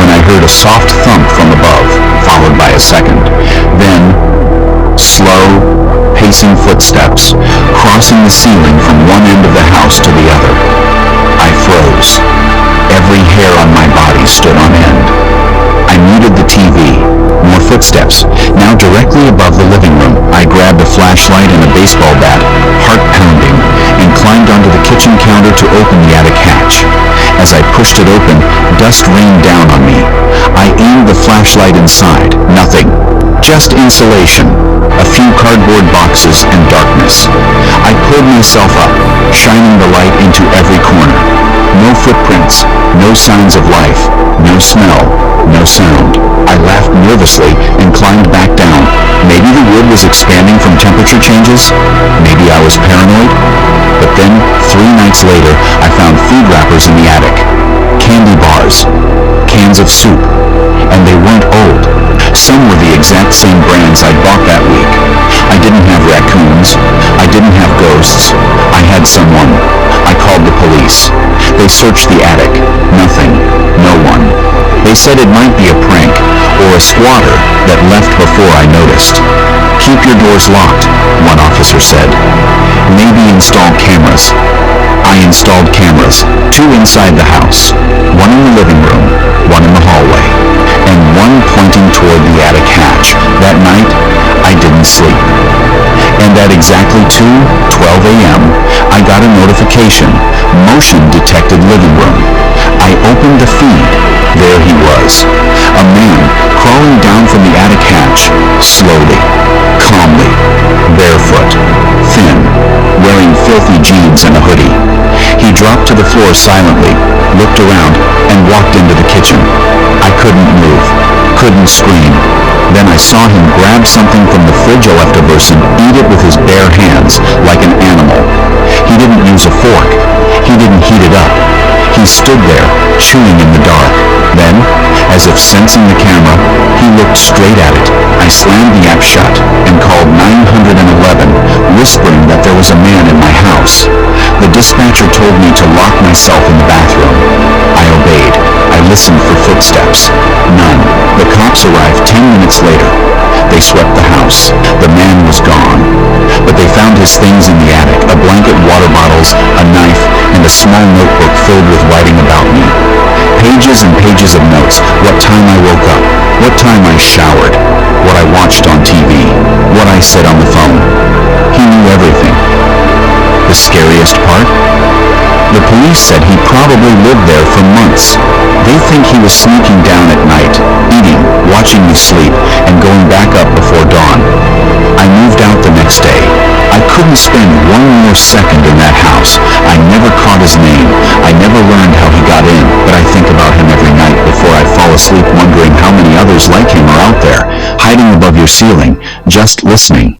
when I heard a soft thump from above, followed by a second. Then, slow, pacing footsteps, crossing the ceiling from one end of the house to the other. I froze. Every hair on my body stood on end. I muted the TV. More footsteps. Now directly above the living room, I grabbed a flashlight and a baseball bat, heart pounding, and climbed onto the kitchen counter to open the attic hatch. As I pushed it open, dust rained down on me. I aimed the flashlight inside. Nothing. Just insulation. A few cardboard boxes and darkness. I pulled myself up, shining the light into every corner. No footprints, no signs of life, no smell, no sound. I laughed nervously and climbed back down. Maybe the wood was expanding from temperature changes. Maybe I was paranoid. But then, 3 nights later, I found food wrappers in the attic. Candy bars. Cans of soup. And they weren't old. Some were the exact same brands I'd bought that week. I didn't have raccoons. I didn't have ghosts. I had someone. I called the police. They searched the attic. Nothing. No one. They said it might be a prank, or a squatter that left before I noticed. "Keep your doors locked," one officer said. "Maybe install cameras." I installed cameras, 2 inside the house, 1 in the living room, 1 in the hallway, and 1 pointing toward the attic hatch. That night, I didn't sleep. And at exactly 2:12 a.m., I got a notification. Motion detected living room. I opened the feed. There he was. A man crawling down from the attic hatch, slowly, calmly, barefoot, thin, wearing filthy jeans and a hoodie. He dropped to the floor silently, looked around, and walked into the kitchen. I couldn't move, couldn't scream. Then I saw him grab something from the fridge leftovers and eat it with his bare hands, like an animal. He didn't use a fork. He didn't heat it up. He stood there, chewing in the dark. Then, as if sensing the camera, he looked straight at it. I slammed the app shut and called 911, whispering that there was a man in my house. The dispatcher told me to lock myself in the bathroom. I obeyed. I listened for footsteps. None. The cop cops arrived 10 minutes later. They swept the house. The man was gone. But they found his things in the attic, a blanket, water bottles, a knife, and a small notebook filled with writing about me. Pages and pages of notes, what time I woke up, what time I showered, what I watched on TV, what I said on the phone. He knew everything. The scariest part? The police said he probably lived there for months. They think he was sneaking down at night, eating, watching me sleep, and going back up before dawn. I moved out the next day. I couldn't spend one more second in that house. I never caught his name. I never learned how he got in, but I think about him every night before I fall asleep, wondering how many others like him are out there, hiding above your ceiling, just listening.